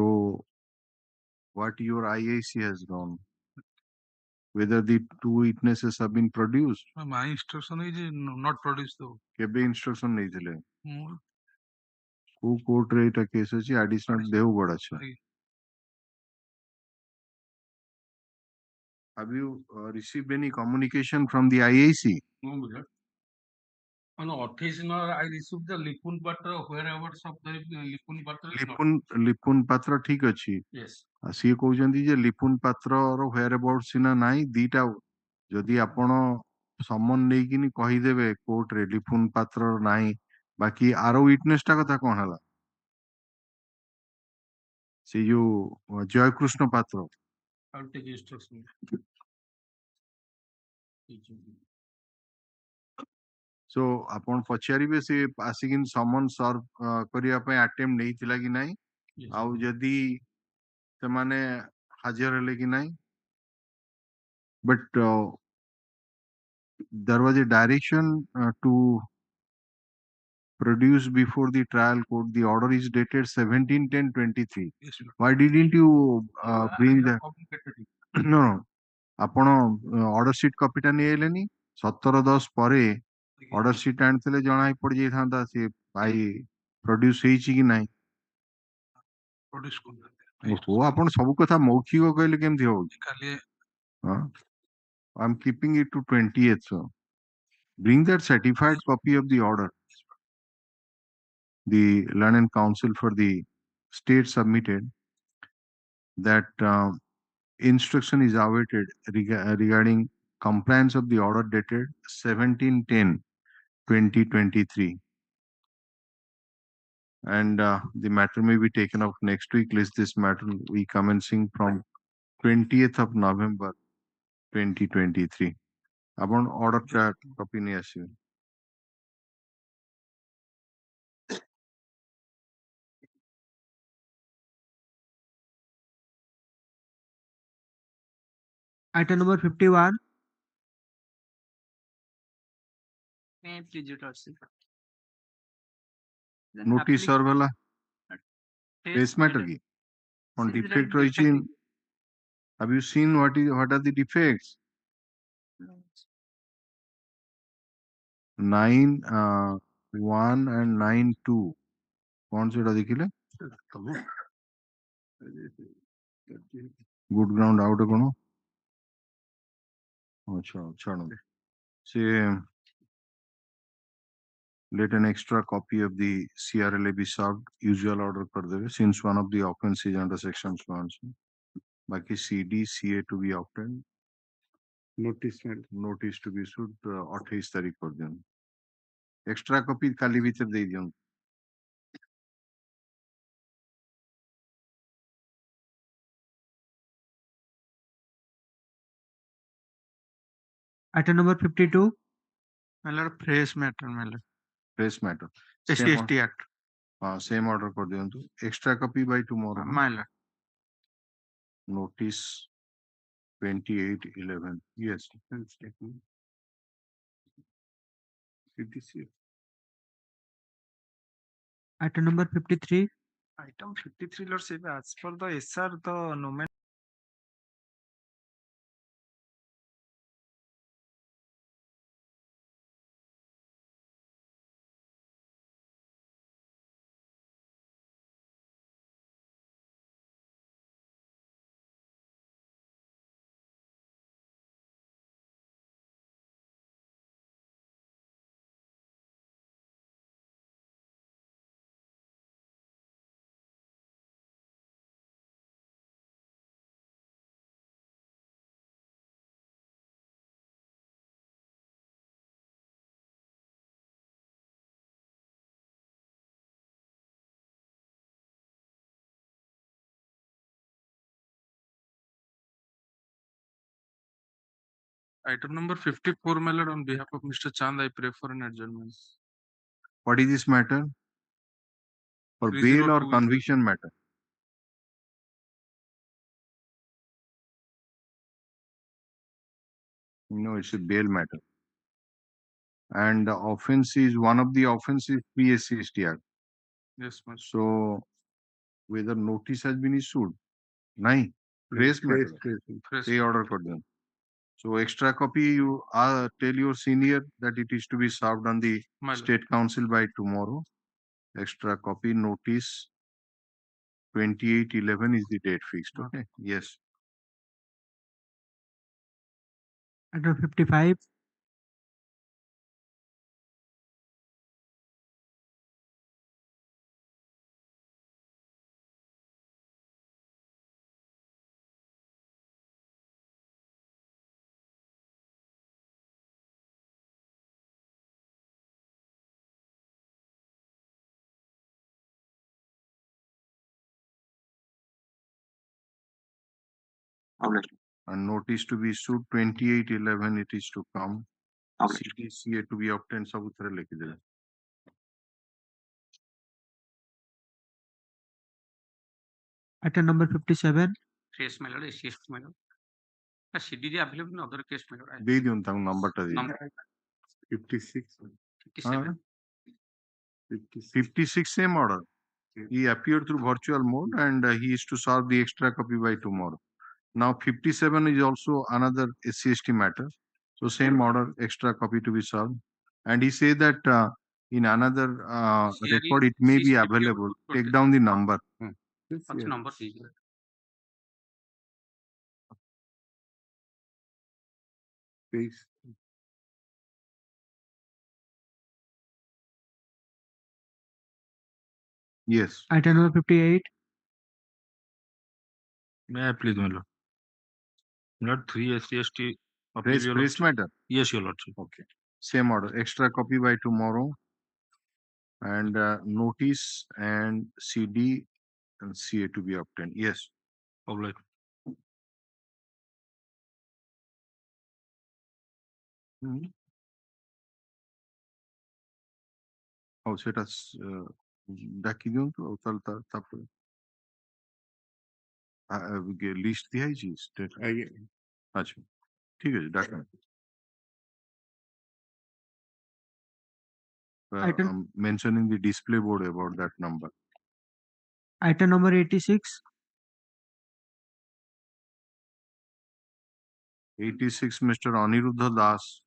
S11: what your IAC has done, whether the two witnesses have been produced?
S7: My instruction is not produced though.
S11: केबे इंस्ट्रक्शन नहीं थिले को कोर्ट रे एटा केस अछि एडिशनल देवगढ़ अछि. Have you received any communication from the IAC?
S7: No, sir. On 28 I received the Lipun Patra whereabouts of the Lipun Patra.
S11: लिपुन पात्र ठीक अछि.
S7: Yes.
S11: सी कहउजंती जे लिपुन पात्र रो whereabouts सिना नाही दीटा जदि आपण समन नेकिनी कहि देबे कोर्ट रे लिपुन पात्र नाही बाकी आरो विटनेस टा कथा कोन हला से जो जय कृष्ण पात्र.
S7: I'll take instruction.
S11: So आपण पचारिबे से आसिकिन समन सर्व करिया पय अटेम्प्ट नहीं थिला कि नाही आउ जदि से माने हाजिर हेले कि नाही. But there was a direction to produce before the trial court. The order is dated 17/10/23.
S7: Yes, sir.
S11: Why didn't you bring the no आपण order sheet copy टा नहीं लेनी 17/10 परे order sheet आनथिले जणा ही पड़ जाई थांदा से भाई प्रोड्यूस हेची कि नाही.
S7: Produce को
S11: ओ आपण सब कथा मौखिक कहले केमथि हो.
S7: खाली
S11: हां I'm keeping it to 20th. So bring that certified copy of the order. The Learning Council for the state submitted that instruction is awaited regarding compliance of the order dated 17/10/2023. And the matter may be taken up next week. List this matter we commencing from 20th of November 2023. Upon order copy नहीं आसी.
S14: Item number 51.
S7: May I please, Your Lordship?
S11: Notice or bala face matter ki on defect roichi in. Have you seen what are the defects? 9(1) and 9(2). कौन सेटा देखिले good ground out कौन अच्छा छाड़ो से let an extra copy of the CRLA be served usual order कर देवे since one of the offense is under section 1 बाकी CD CA to be obtained notice to be issued 28 तारीख कर दें extra copy खाली भीतर दे दियो
S14: Item number 52.
S6: My lord, fresh matter, my lord.
S11: fresh matter
S6: ST Act.
S11: same order कर दियो तो extra copy by tomorrow
S6: My lord.
S11: notice 28/11 yes
S14: Item number 53.
S9: Item 53, Lordship, as per the SR, the nomen.
S6: Item number 54, my lord, on behalf of Mr. Chand, I pray for an adjournment.
S11: what is this matter for bail or
S6: 302
S11: conviction matter no it's a bail matter and the offense is one of the offenses PSC Act
S6: Yes, my lord.
S11: so whether notice has been issued nahi fresh matter
S6: Fresh.
S11: they order for them so extra copy you tell your senior that it is to be served on the
S6: My lord.
S11: state council by tomorrow extra copy notice 28/11 is the date fixed okay yes
S14: Item 55.
S11: and notice to be issued 28/11 it is to come CDCA to be obtained सबूत लिख दे
S14: Item number 57.
S7: Fresh, my lord, SC, my lord. CDD available in other case, my lord.
S11: दे दियो तंग number टा दे
S7: Number
S11: 56
S7: 57.
S11: 56 same order he appeared through virtual mode and he is to serve the extra copy by tomorrow now 57 is also another SCST matter so same order extra copy to be served and he say that in another record it may be available take down the number
S7: What's number is?
S11: please yes
S14: Item number 58.
S13: May I please, my lord? Not 3 SCST.
S11: press matter
S13: Yes, your lordship.
S11: okay same order extra copy by tomorrow and notice and CD and CA to be obtained yes
S13: Obliged.
S11: ଆଉ ସେଟା ଡାକି ଦିଅନ୍ତୁ ଆଉ ତାହେଲେ ତାପରେ list ଦିଆହେଇଛି अच्छा ठीक है जी done
S14: Item
S11: mention in the display board about that number.
S14: item number 86.
S11: 86 Mr. Aniruddha Das.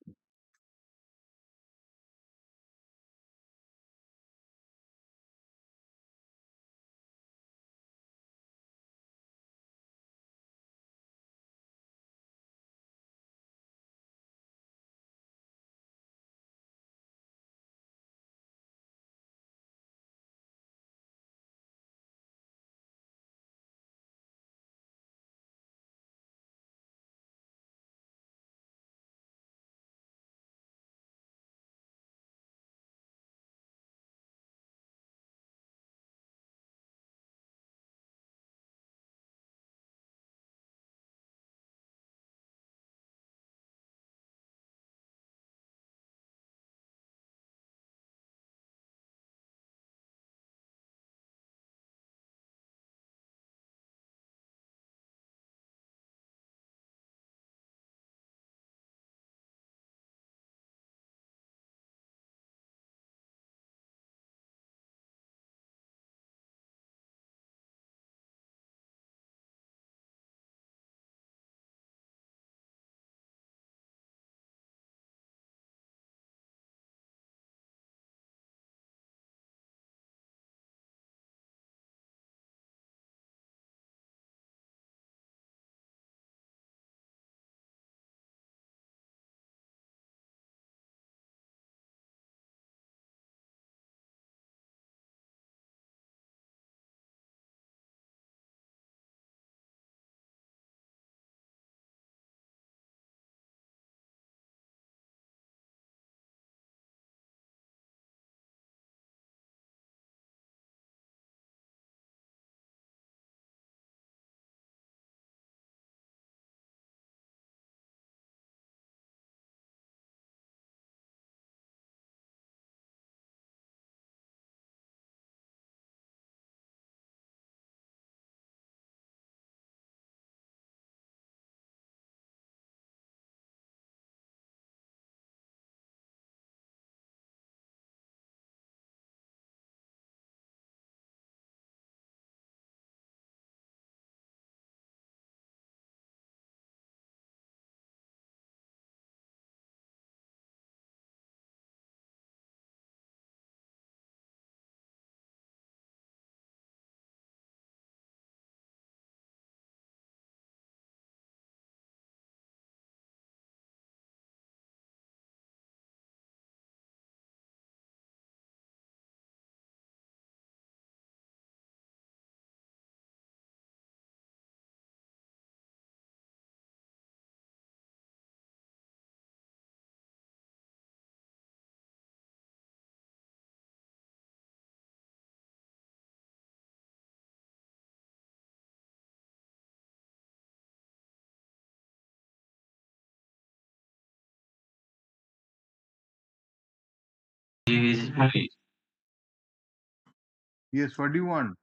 S11: Yes, what do you want?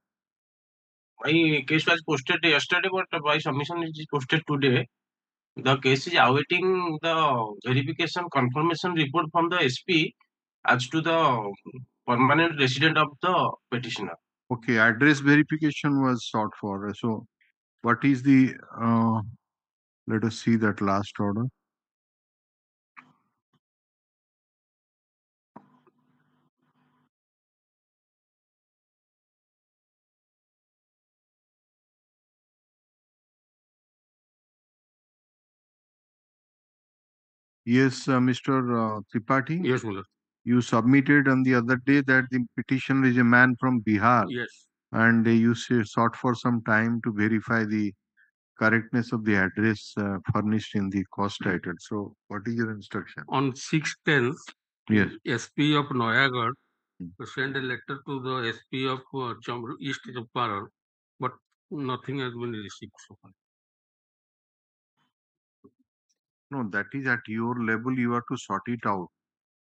S15: My case was posted yesterday, but by submission it is posted today. The case is awaiting the verification confirmation report from the SP as to the permanent resident of the petitioner.
S11: Okay, address verification was sought for. So what is the let us see that last order. Yes, Mr. Tripathi.
S7: Yes, Mullah.
S11: You submitted on the other day that the petitioner is a man from Bihar.
S7: Yes.
S11: And you sought for some time to verify the correctness of the address furnished in the cost title. So, what is your instruction?
S7: On 6/10,
S11: Yes.
S7: SP of Noyagarh sent a letter to the SP of East Champaran, but nothing has been received so far.
S11: No, that is at your level. You have to sort it out.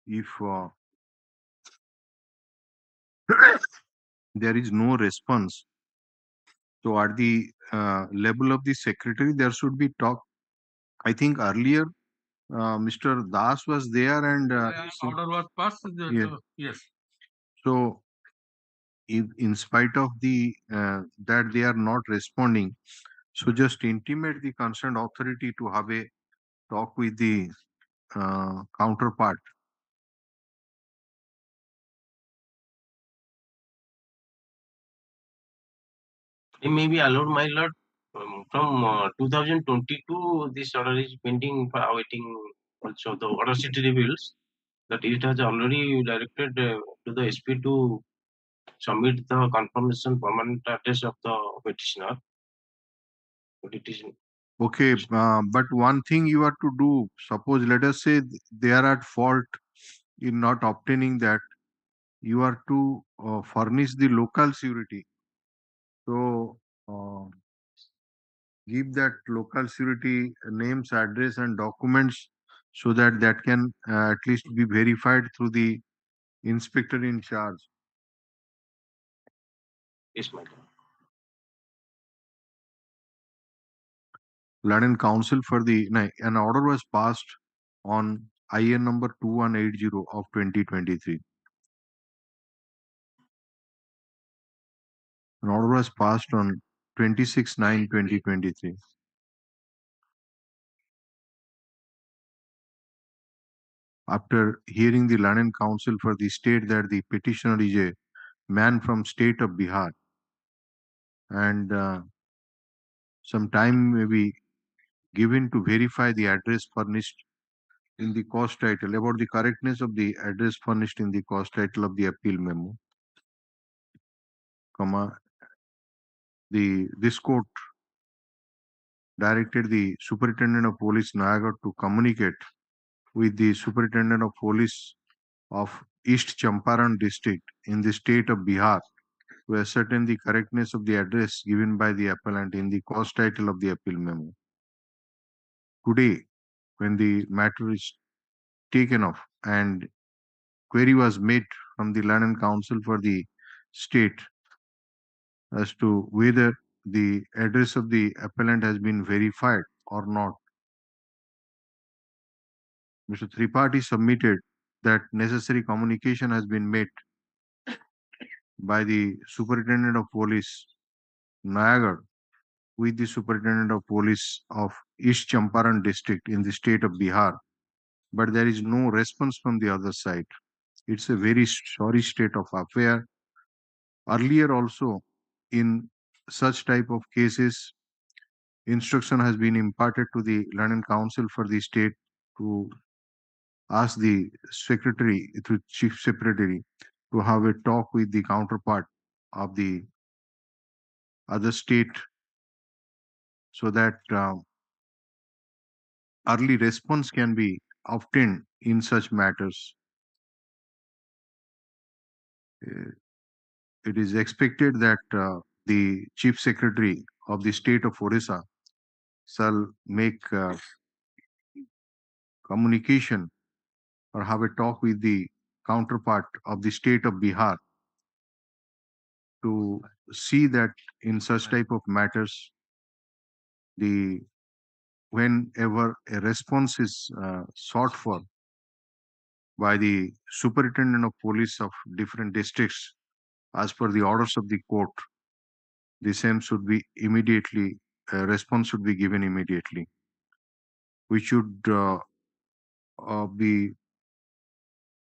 S11: If there is no response, so at the level of the secretary, there should be talk. I think earlier Mr. Das was there and
S7: Order was passed.
S11: Yes.
S7: Yes.
S11: So in spite of the that they are not responding, so just intimate the concerned authority to have a talk with the counterpart.
S15: It may be allowed, my lord. From 2022, this order is pending for awaiting also the order sheet reveals that it has already directed to the SP to submit the confirmation permanent address of the petitioner. But it is
S11: Okay, but one thing you have to do, suppose let us say they are at fault in not obtaining that, you are to furnish the local surety. So give that local surety names, address and documents so that that can at least be verified through the inspector in charge.
S15: yes, my lord.
S11: London Council for the an order was passed on IN number 2180 of 2023. An order was passed on 26/9/2023. After hearing the London Council for the state that the petitioner is a man from state of Bihar and some time may be given to verify the address furnished in the cause title about the correctness of the address furnished in the cause title of the appeal memo, this court directed the Superintendent of Police Nayagarh to communicate with the Superintendent of Police of East Champaran district in the state of Bihar to ascertain the correctness of the address given by the appellant in the cause title of the appeal memo. Today, when the matter is taken off and query was made from the Land and Council for the state as to whether the address of the appellant has been verified or not, Mr. Tripathi submitted that necessary communication has been made by the Superintendent of Police Nayagarh with the Superintendent of Police of East Champaran district in the state of Bihar, but there is no response from the other side. It's a very sorry state of affair. Earlier also, in such type of cases, instruction has been imparted to the London Council for the state to ask the secretary, through chief secretary, to have a talk with the counterpart of the other state so that early response can be obtained in such matters. It is expected that the chief secretary of the state of Orissa shall make communication or have a talk with the counterpart of the state of Bihar to see that in such type of matters, whenever a response is sought for by the superintendent of police of different districts as per the orders of the court, the same should be immediately, a response should be given immediately. We should be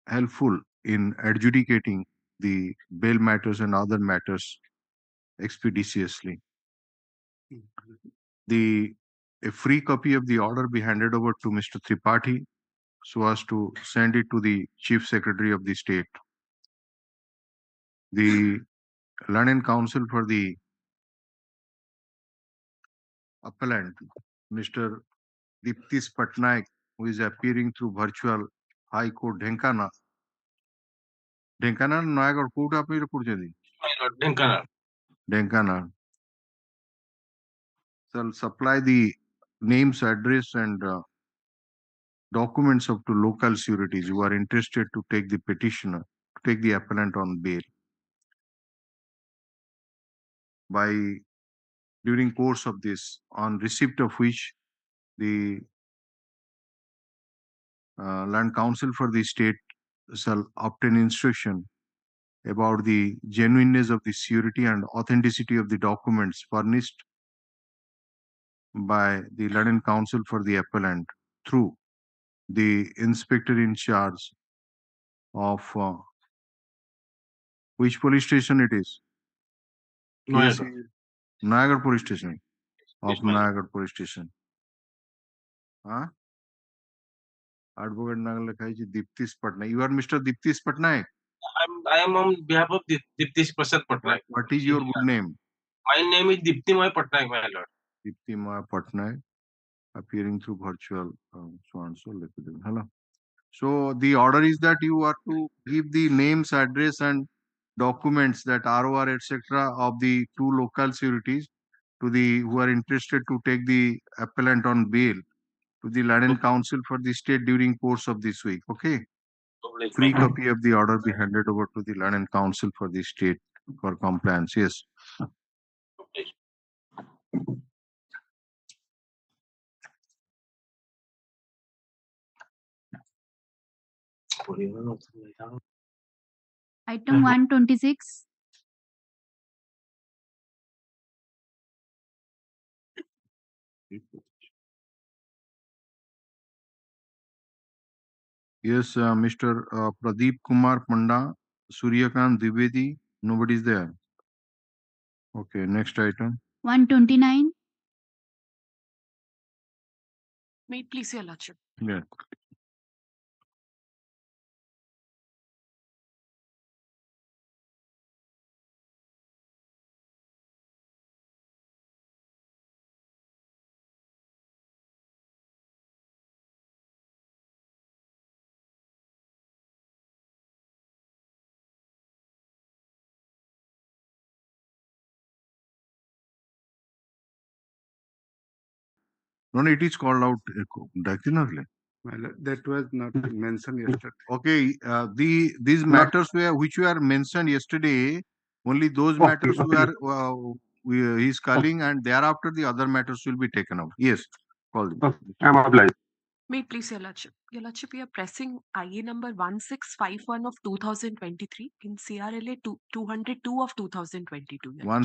S11: helpful in adjudicating the bail matters and other matters expeditiously. A free copy of the order be handed over to Mr. Tripathi so as to send it to the Chief Secretary of the state. The London Council for the appellant, Mr. Diptis Patnaik, who is appearing through virtual High Court Dhenkana. Dhenkana Nayagarh Court appear kurchedi.
S15: My lord, Denkana.
S11: Dhenkana shall supply the names, address, and documents of to local sureties who are interested to take the petitioner, to take the appellant on bail. During course of this, on receipt of which the Land Council for the state shall obtain instruction about the genuineness of the surety and authenticity of the documents furnished by the Land Council for the appellant through the inspector in charge of which police station it is?
S15: Noida.
S11: Nagar police station. Of
S15: Yes, my lord.
S11: Nagar police station. Huh? Advocate Nagar Lekhai ji Diptis Patnaik. You are Mr. Diptis Patnaik.
S15: I am on behalf of Dipti Prasad Patnaik.
S11: What is your good name?
S15: My name is Diptimay Patnaik, my lord.
S11: Diptimay Patnaik, appearing through virtual so and so. Hello. So the order is that you are to give the names, address, and documents that ROR etc. of the two local sureties to the who are interested to take the appellant on bail to the Land Council for the state during course of this week. Okay. Free copy of the order be handed over to the Land Council for the state for compliance. Yes.
S16: Item 126.
S11: Yes, Mr. Pradeep Kumar Panda, Suryakant Dwivedi. Nobody is there. Okay, next item.
S16: 129.
S2: May it please your lordship.
S11: Yeah. No, it is called out diagonally.
S1: Well, that was not mentioned yesterday.
S11: Okay, these matters were which were mentioned yesterday. Only those matters were he is calling, and thereafter the other matters will be taken up. Yes, call them.
S1: I'm obliged.
S2: May it please your lordship. Your lordship, we are pressing IA number 1651 of 2023 in CRLA 202 of 2022.
S11: One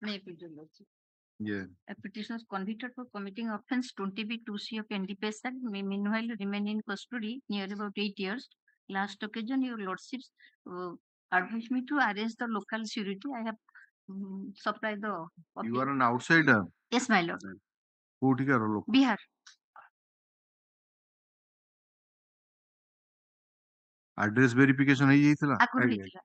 S17: May I please, Your Lordship?
S11: Yeah.
S17: A petitioner is convicted for committing offence 20B2C of NDPS Act may meanwhile remain in custody near about 8 years. Last occasion, Your Lordships advised me to arrange the local surety. I have supplied the copy.
S11: You are an outsider.
S17: Yes, my lord.
S11: କୋଉଠିକାର ଲୋକ?
S17: Bihar.
S11: Address verification ହେଇଯାଇଥିଲା?
S17: ଆଗରୁ ହେଇଥିଲା।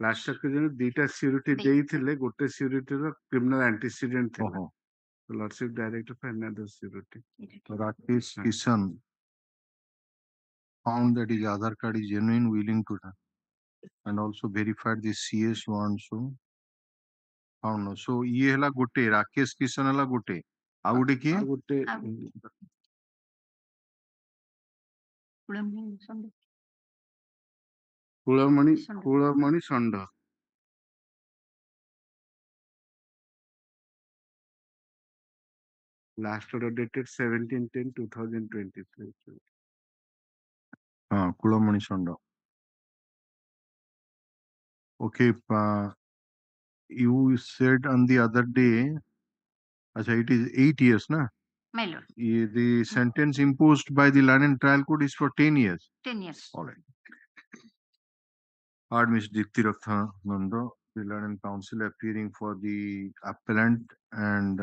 S11: Last occasion ଦିଟା security ଦେଇଥିଲେ, ଗୋଟେ ସିକ୍ୟୁରିଟିର criminal ଆଣ୍ଟିସିଡେଣ୍ଟ ଥିଲା। Lordship director for another security. Rakesh Kishan found that his Aadhaar card is genuine, willing to and also verified the CS one so found no. So ये हला गोटे राकेश किशन हला गोटे आ गोटे की Kulamani षंड last order dated 17/10/2023. Kulamani षंड. Okay, you said on the other day, it is 8 years, na?
S17: My lord.
S11: The sentence imposed by the Land and Trial Court is for 10 years.
S17: 10 years.
S11: All right. Hard Ms. Dipti Rathananda, the Land and Council appearing for the appellant, and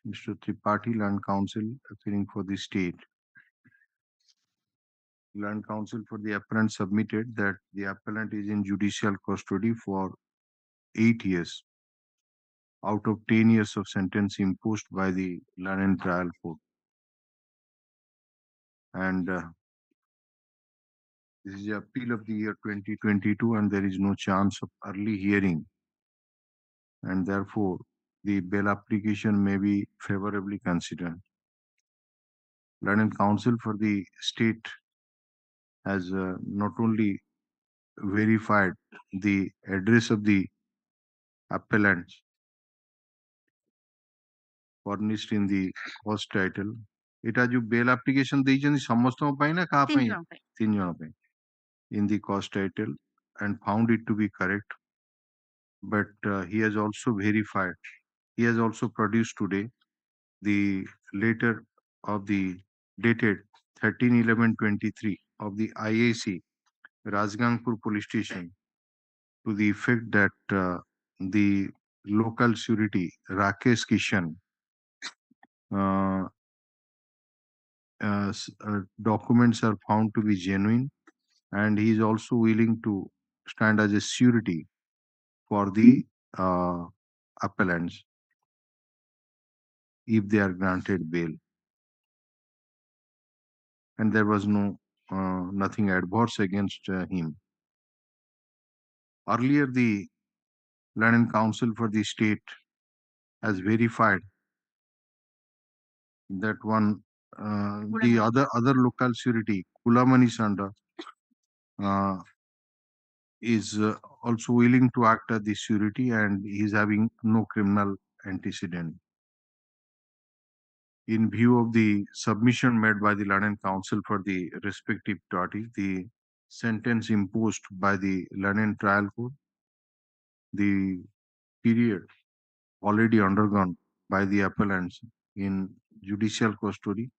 S11: Mr. Tripathi, Land Council appearing for the state. Land Council for the appellant submitted that the appellant is in judicial custody for 8 years out of 10 years of sentence imposed by the Land and Trial Court. And this is the appeal of the year 2022, and there is no chance of early hearing. And therefore, the bail application may be favorably considered. Land and Council for the state has not only verified the address of the appellants furnished in the cost title. एटा जो bail application देइछन समस्तों ପାଇଁ ना कहा ପାଇଁ? तीन जन ପାଇଁ in the cost title and found it to be correct. But he has also verified, he has also produced today the letter of the dated 13/11/23 of the IAC Rajgangpur police station to the effect that the local surety Rakesh Kishan documents are found to be genuine, and he is also willing to stand as a surety for the appellants if they are granted bail. And there was nothing adverse against him. Earlier, the Land and Council for the state has verified that the other local surety, Kulamani Sanda, is also willing to act as the surety, and he is having no criminal antecedent. In view of the submission made by the Land and Council for the respective parties, the sentence imposed by the Land and Trial Court, the period already undergone by the appellants in judicial custody,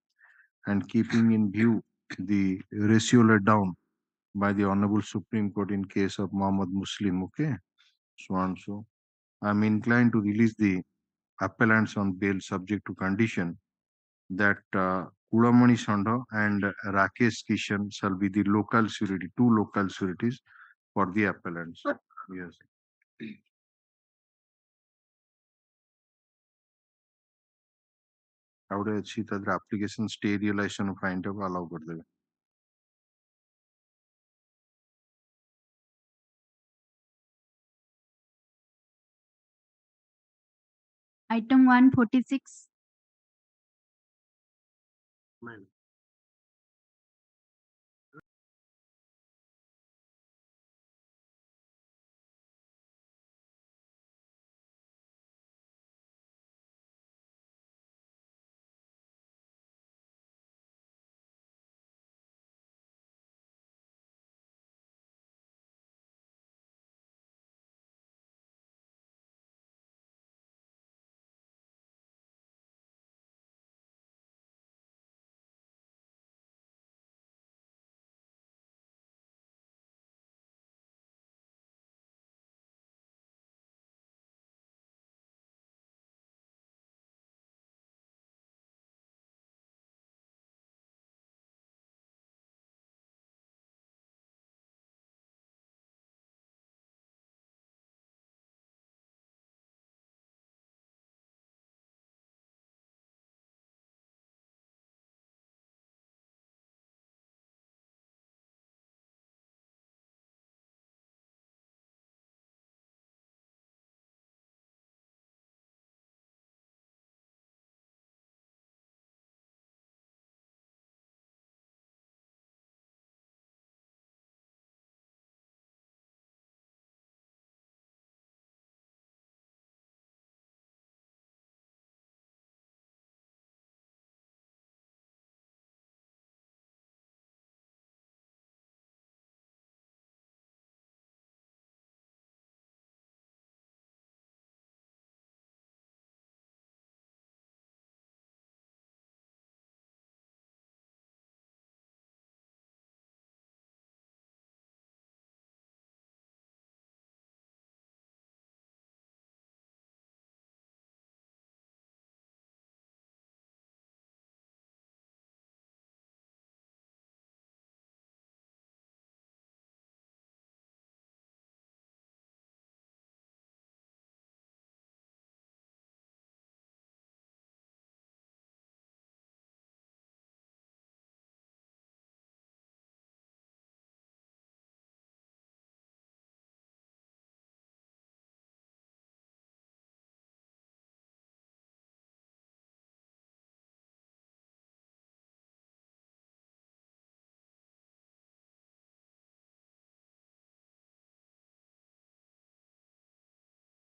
S11: and keeping in view the ratio laid down by the Honorable Supreme Court in case of Muhammad Muslim, okay, so and so, I'm inclined to release the appellants on bail subject to condition that Kulamani Sanda and Rakesh Kishan shall be the local surety, two local sureties for the appellants. Yes. Our application stay realization find up allow कर देगा.
S16: Item 146.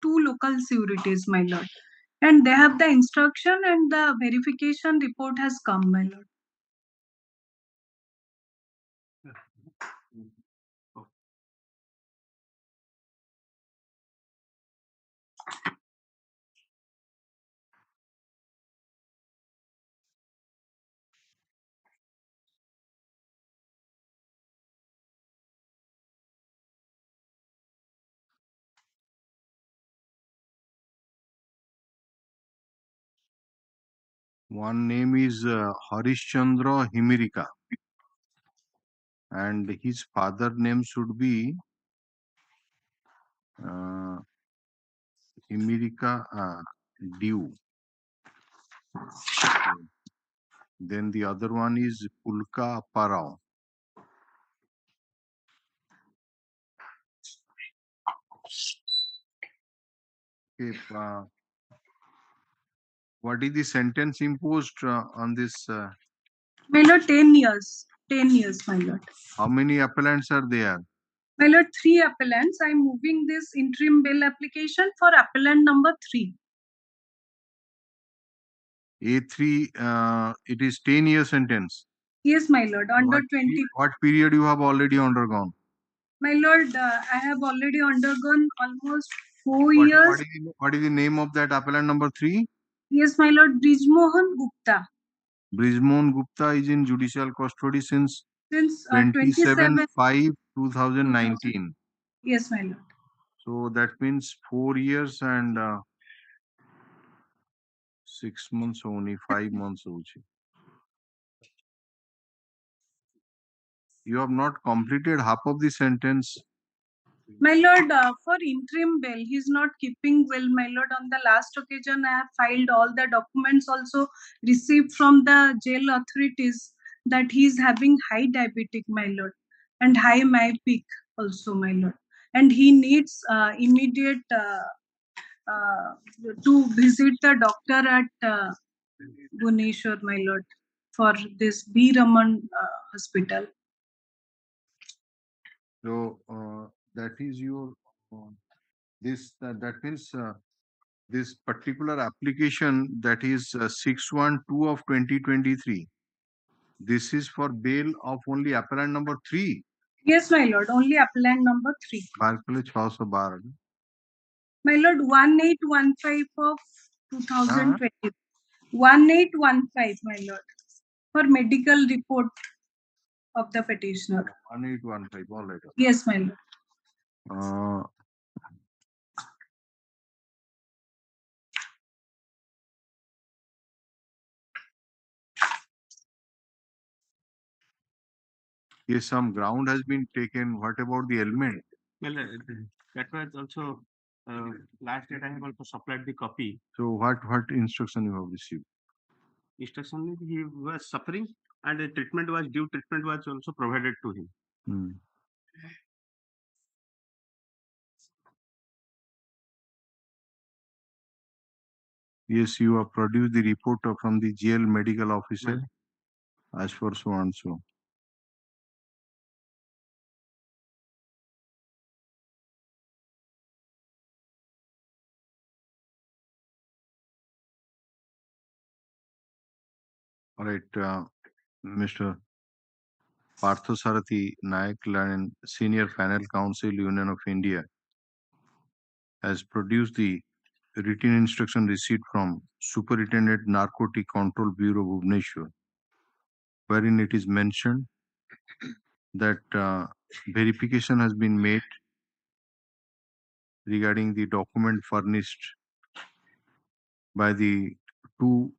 S2: 2 local sureties, my lord. And they have the instruction and the verification report has come, my lord.
S11: One name is Harishchandra Himirika, and his father name should be Himirika Dew. Then the other one is Pulka Parao. Okay, what is the sentence imposed on this?
S2: My lord, 10 years. 10 years, my lord.
S11: How many appellants are there?
S2: My lord, 3 appellants. I am moving this interim bail application for appellant number 3.
S11: A3, it is 10-year sentence.
S2: Yes, my lord, under 20.
S11: What period you have already undergone?
S2: My lord, I have already undergone almost 4 years.
S11: What is the name of that appellant number 3?
S2: Yes, my lord, Brijmohan Gupta.
S11: Brijmohan Gupta is in judicial custody since
S2: 27/5/2019.
S11: 27/5/2019.
S2: Yes, my lord.
S11: So that means 4 years and 6 months only, 5 months only. You have not completed half of the sentence.
S2: My lord, for interim bail, he is not keeping well, my lord. On the last occasion, I have filed all the documents also received from the jail authorities that he is having high diabetic, my lord, and high mypic also, my lord. And he needs immediate to visit the doctor at Bhubaneswar, my lord, for this B. Raman hospital.
S11: So that is your that means this particular application, that is 612 of 2023. This is for bail of only appellant number 3.
S2: Yes, my lord, only appellant number 3.
S11: My
S2: lord, 1815 of 2020. 1815, my lord, for medical report of the petitioner.
S11: 1815, all right.
S2: Yes, my lord.
S11: Yes, some ground has been taken. What about the element?
S7: Well, that was also last date I have also supplied the copy.
S11: So what instruction you have received?
S7: Instruction, he was suffering and the treatment was also provided to him.
S11: Yes, you have produced the report from the jail medical officer as for so and so. All right, Mr. Parthasarathi Nayak, Senior Panel Counsel, Union of India, has produced the written instruction receipt from Superintendent Narcotic Control Bureau, Bhubaneswar, wherein it is mentioned that verification has been made regarding the document furnished by the 2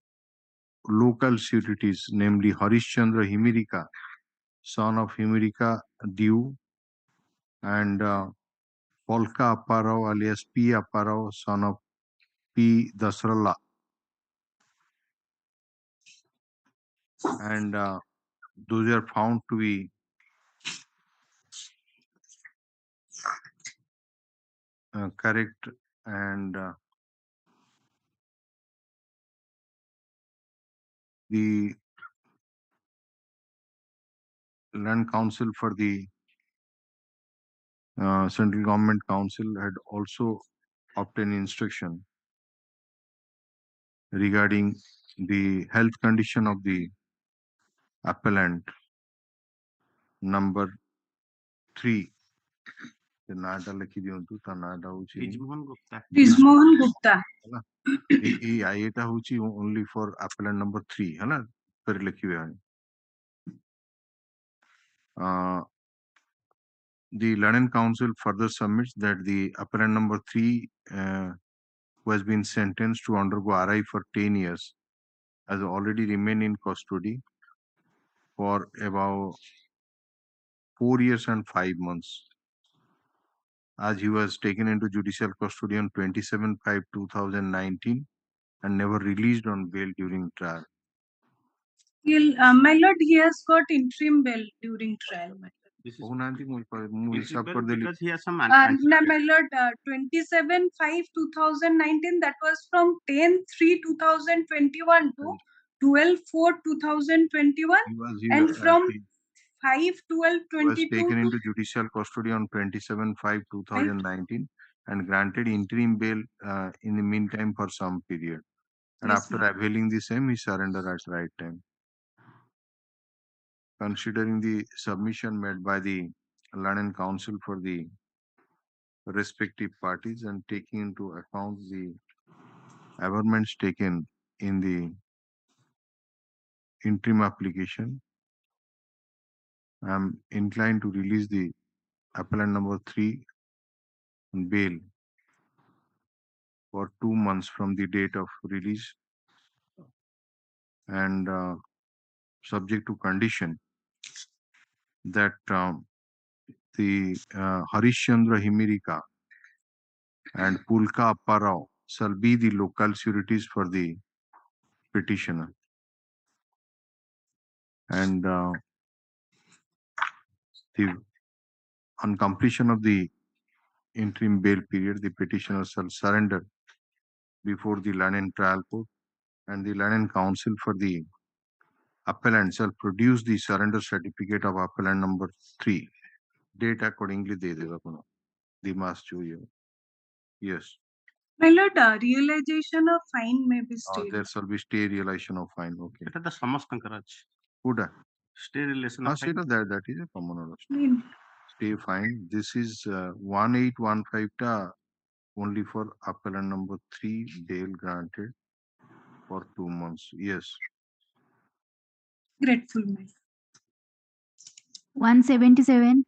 S11: local sureties, namely Harishchandra Himirika, son of Himirika Dew, and Polka Apparao alias P. Apparao, son of P. Dasralla. And those are found to be correct, and the Land Council for the Central Government Council had also obtain instruction regarding the health condition of the appellant number 3. The नाटा लिखि दियंतु ता नाटा होची
S2: Brijmohan Gupta.
S11: हैला ए आईटा होची only for appellant number 3 हैला पर लिखिबे Honey the learned counsel further submits that the appellant number 3 who has been sentenced to undergo RI for 10 years has already remained in custody for about 4 years and 5 months, as he was taken into judicial custody on 27/5/2019 and never released on bail during trial.
S2: My lord, he has got interim bail during trial. My lord.
S6: Because he has some
S2: No, my lord, 27/5/2019. That was from 10/3/2021 to 12/4/2021, and from 5/12/22
S11: was taken into judicial custody on 27/5/2019 and granted interim bail in the meantime for some period. And
S2: Yes,
S11: after
S2: ma'am.
S11: availing the same, he surrendered at right time. Considering the submission made by the learned counsel for the respective parties and taking into account the averments taken in the interim application, I am inclined to release the appellant number 3 on bail for 2 months from the date of release, and subject to condition that the Harishchandra Himirika and Pulka Apparao shall be the local sureties for the petitioner. And on completion of the interim bail period, the petitioner shall surrender before the learned trial court, and the learned counsel for the appellant shall produce the surrender certificate of appellant number 3. Date accordingly दे देगा कोनो दिमाग चाहिए. Yes.
S2: My lord, realization of fine may be stayed.
S11: There shall be stay realization of fine. Okay.
S6: এটা তো সমস্তଙ୍କର ଅଛି
S11: Kuda.
S6: stay relation of fine.
S11: That is a common order.
S2: Hmm.
S11: Stay fine. This is 1815 ta only for appellant number 3 bail granted for 2 months. Yes.
S2: Grateful, my lord.
S16: 177.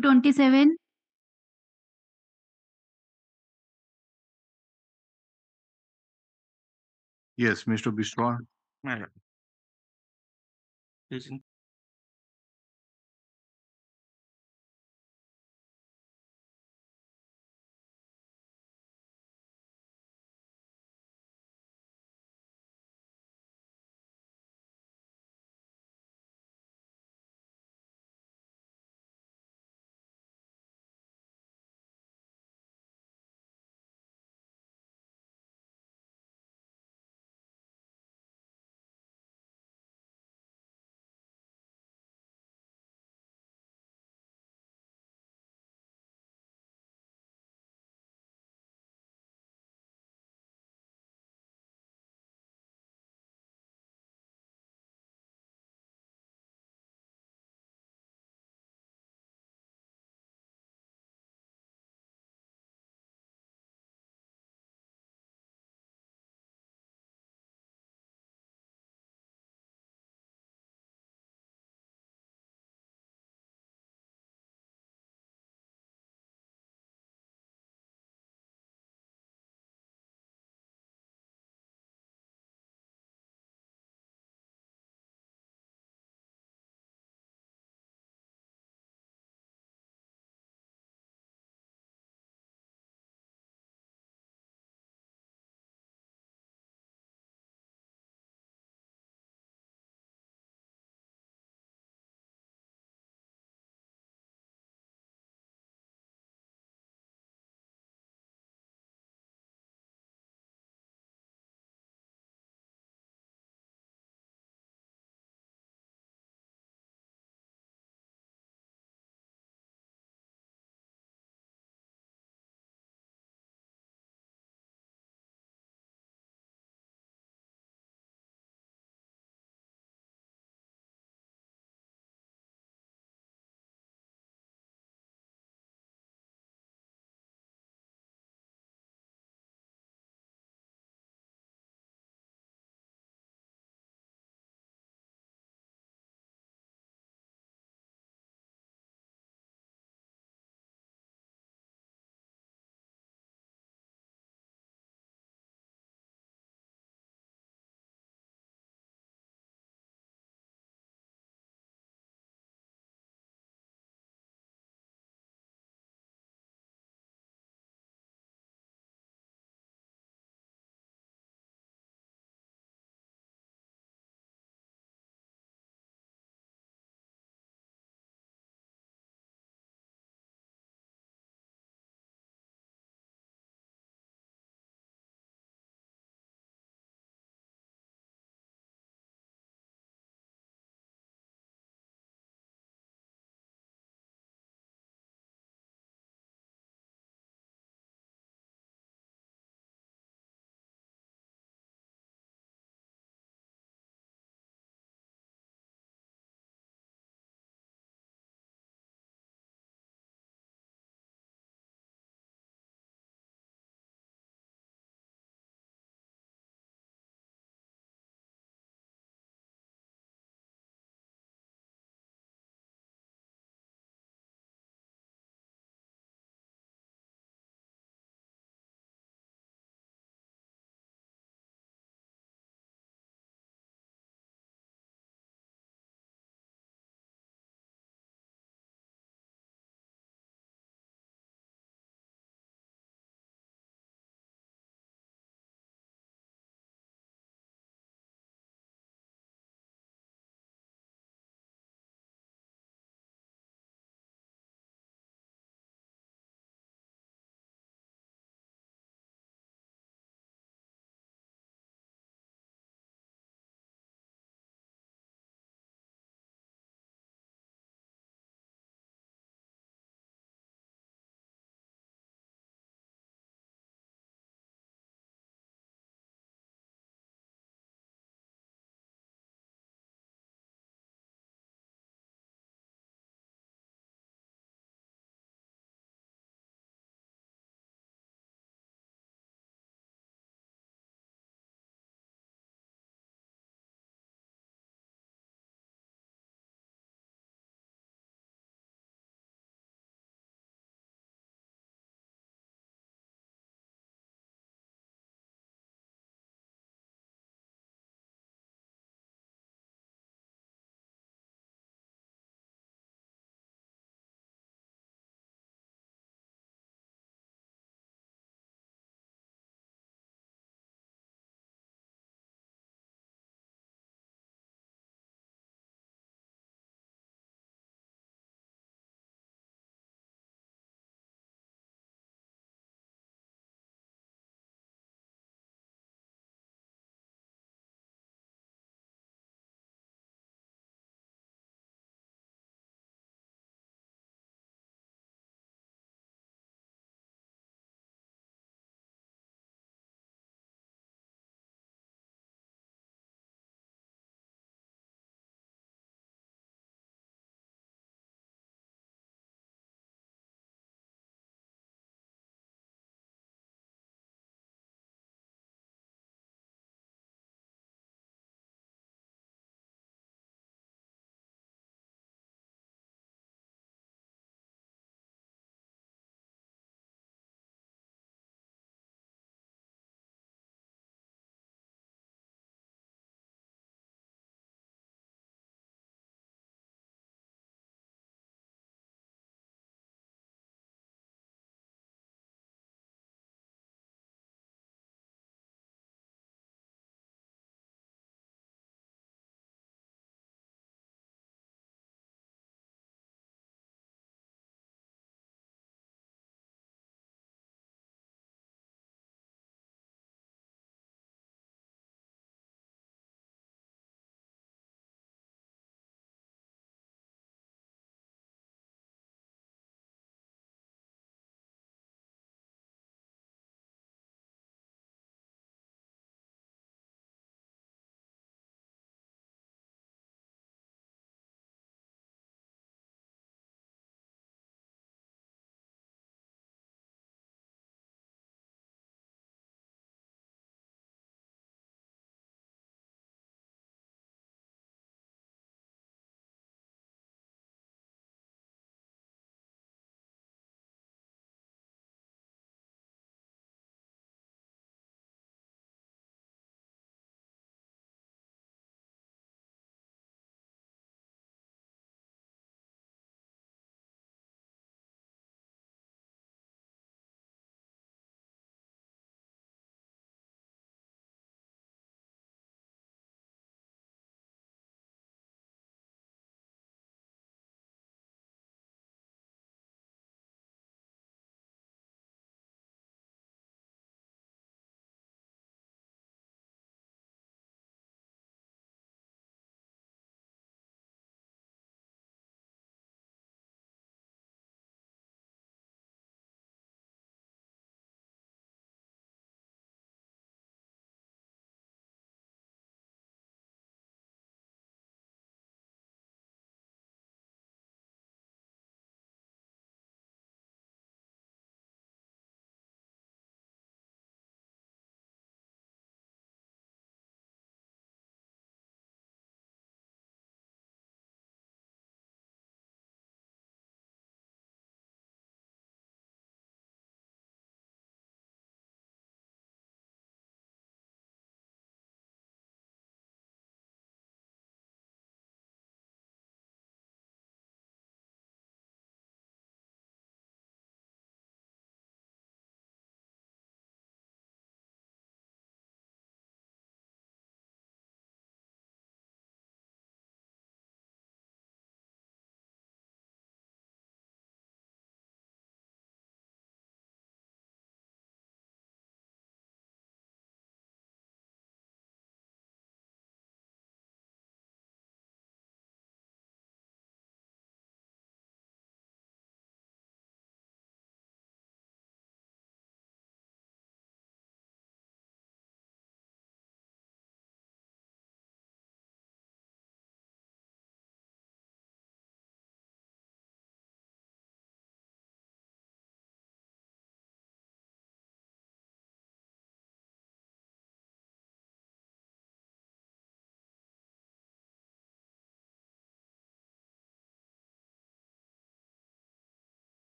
S16: 227.
S11: Yes, Mr. Biswa.
S6: Madam. Is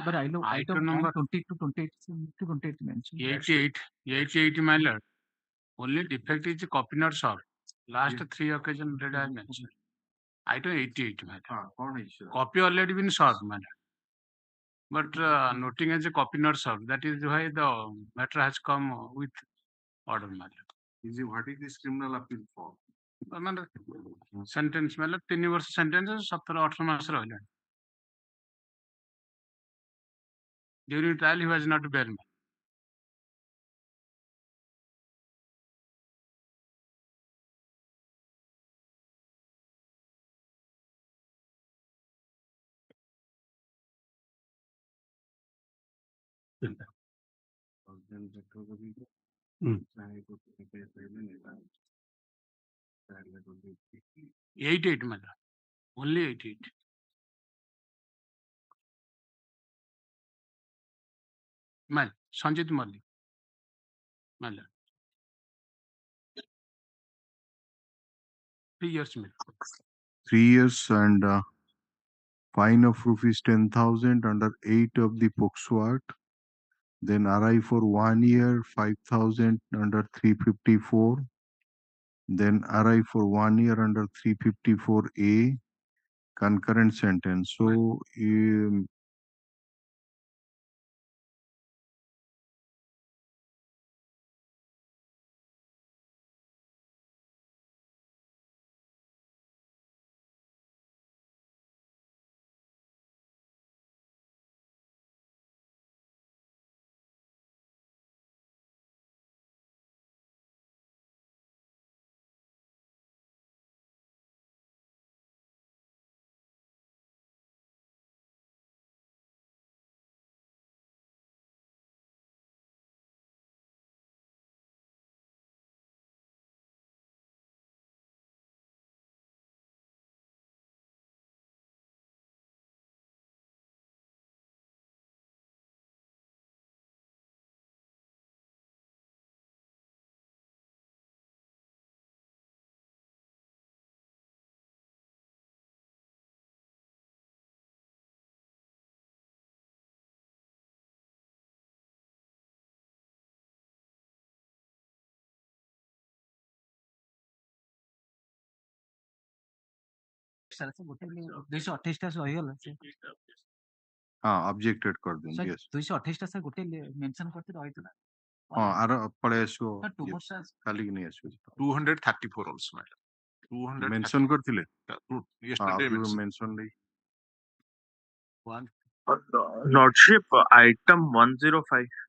S14: But I know item number 20 to 28 mentioned.
S7: 88 my lord. Only defect is copy not solved. Last three occasion that I mentioned. Item 88 my lord. Copy already been solved my lord. But noting as a copy not solved. That is why the matter has come with order my lord.
S1: What is this criminal appeal for?
S7: Sentence my lord 3 वर्ष sentence 17-18 मास रहा. During trial he was not bail. Hmm. 88 my lord. Only 88. My Sanjit Malik. My lord. 3 years my lord.
S11: 3 years and fine of rupees 10,000 under 8 of the POCSO Act. Then RI for 1 year, 5,000 under 354. Then RI for 1 year under 354A, concurrent sentence. So, objected कर दूँ. Yes.
S14: 228 sir गोटे mention करते रहितला.
S11: हाँ आरो पड़े इसको खाली नहीं इसको.
S18: 234 also madam. 200
S11: mention करथिले.
S18: yesterday
S11: mention नहीं.
S19: Lordship, item 105.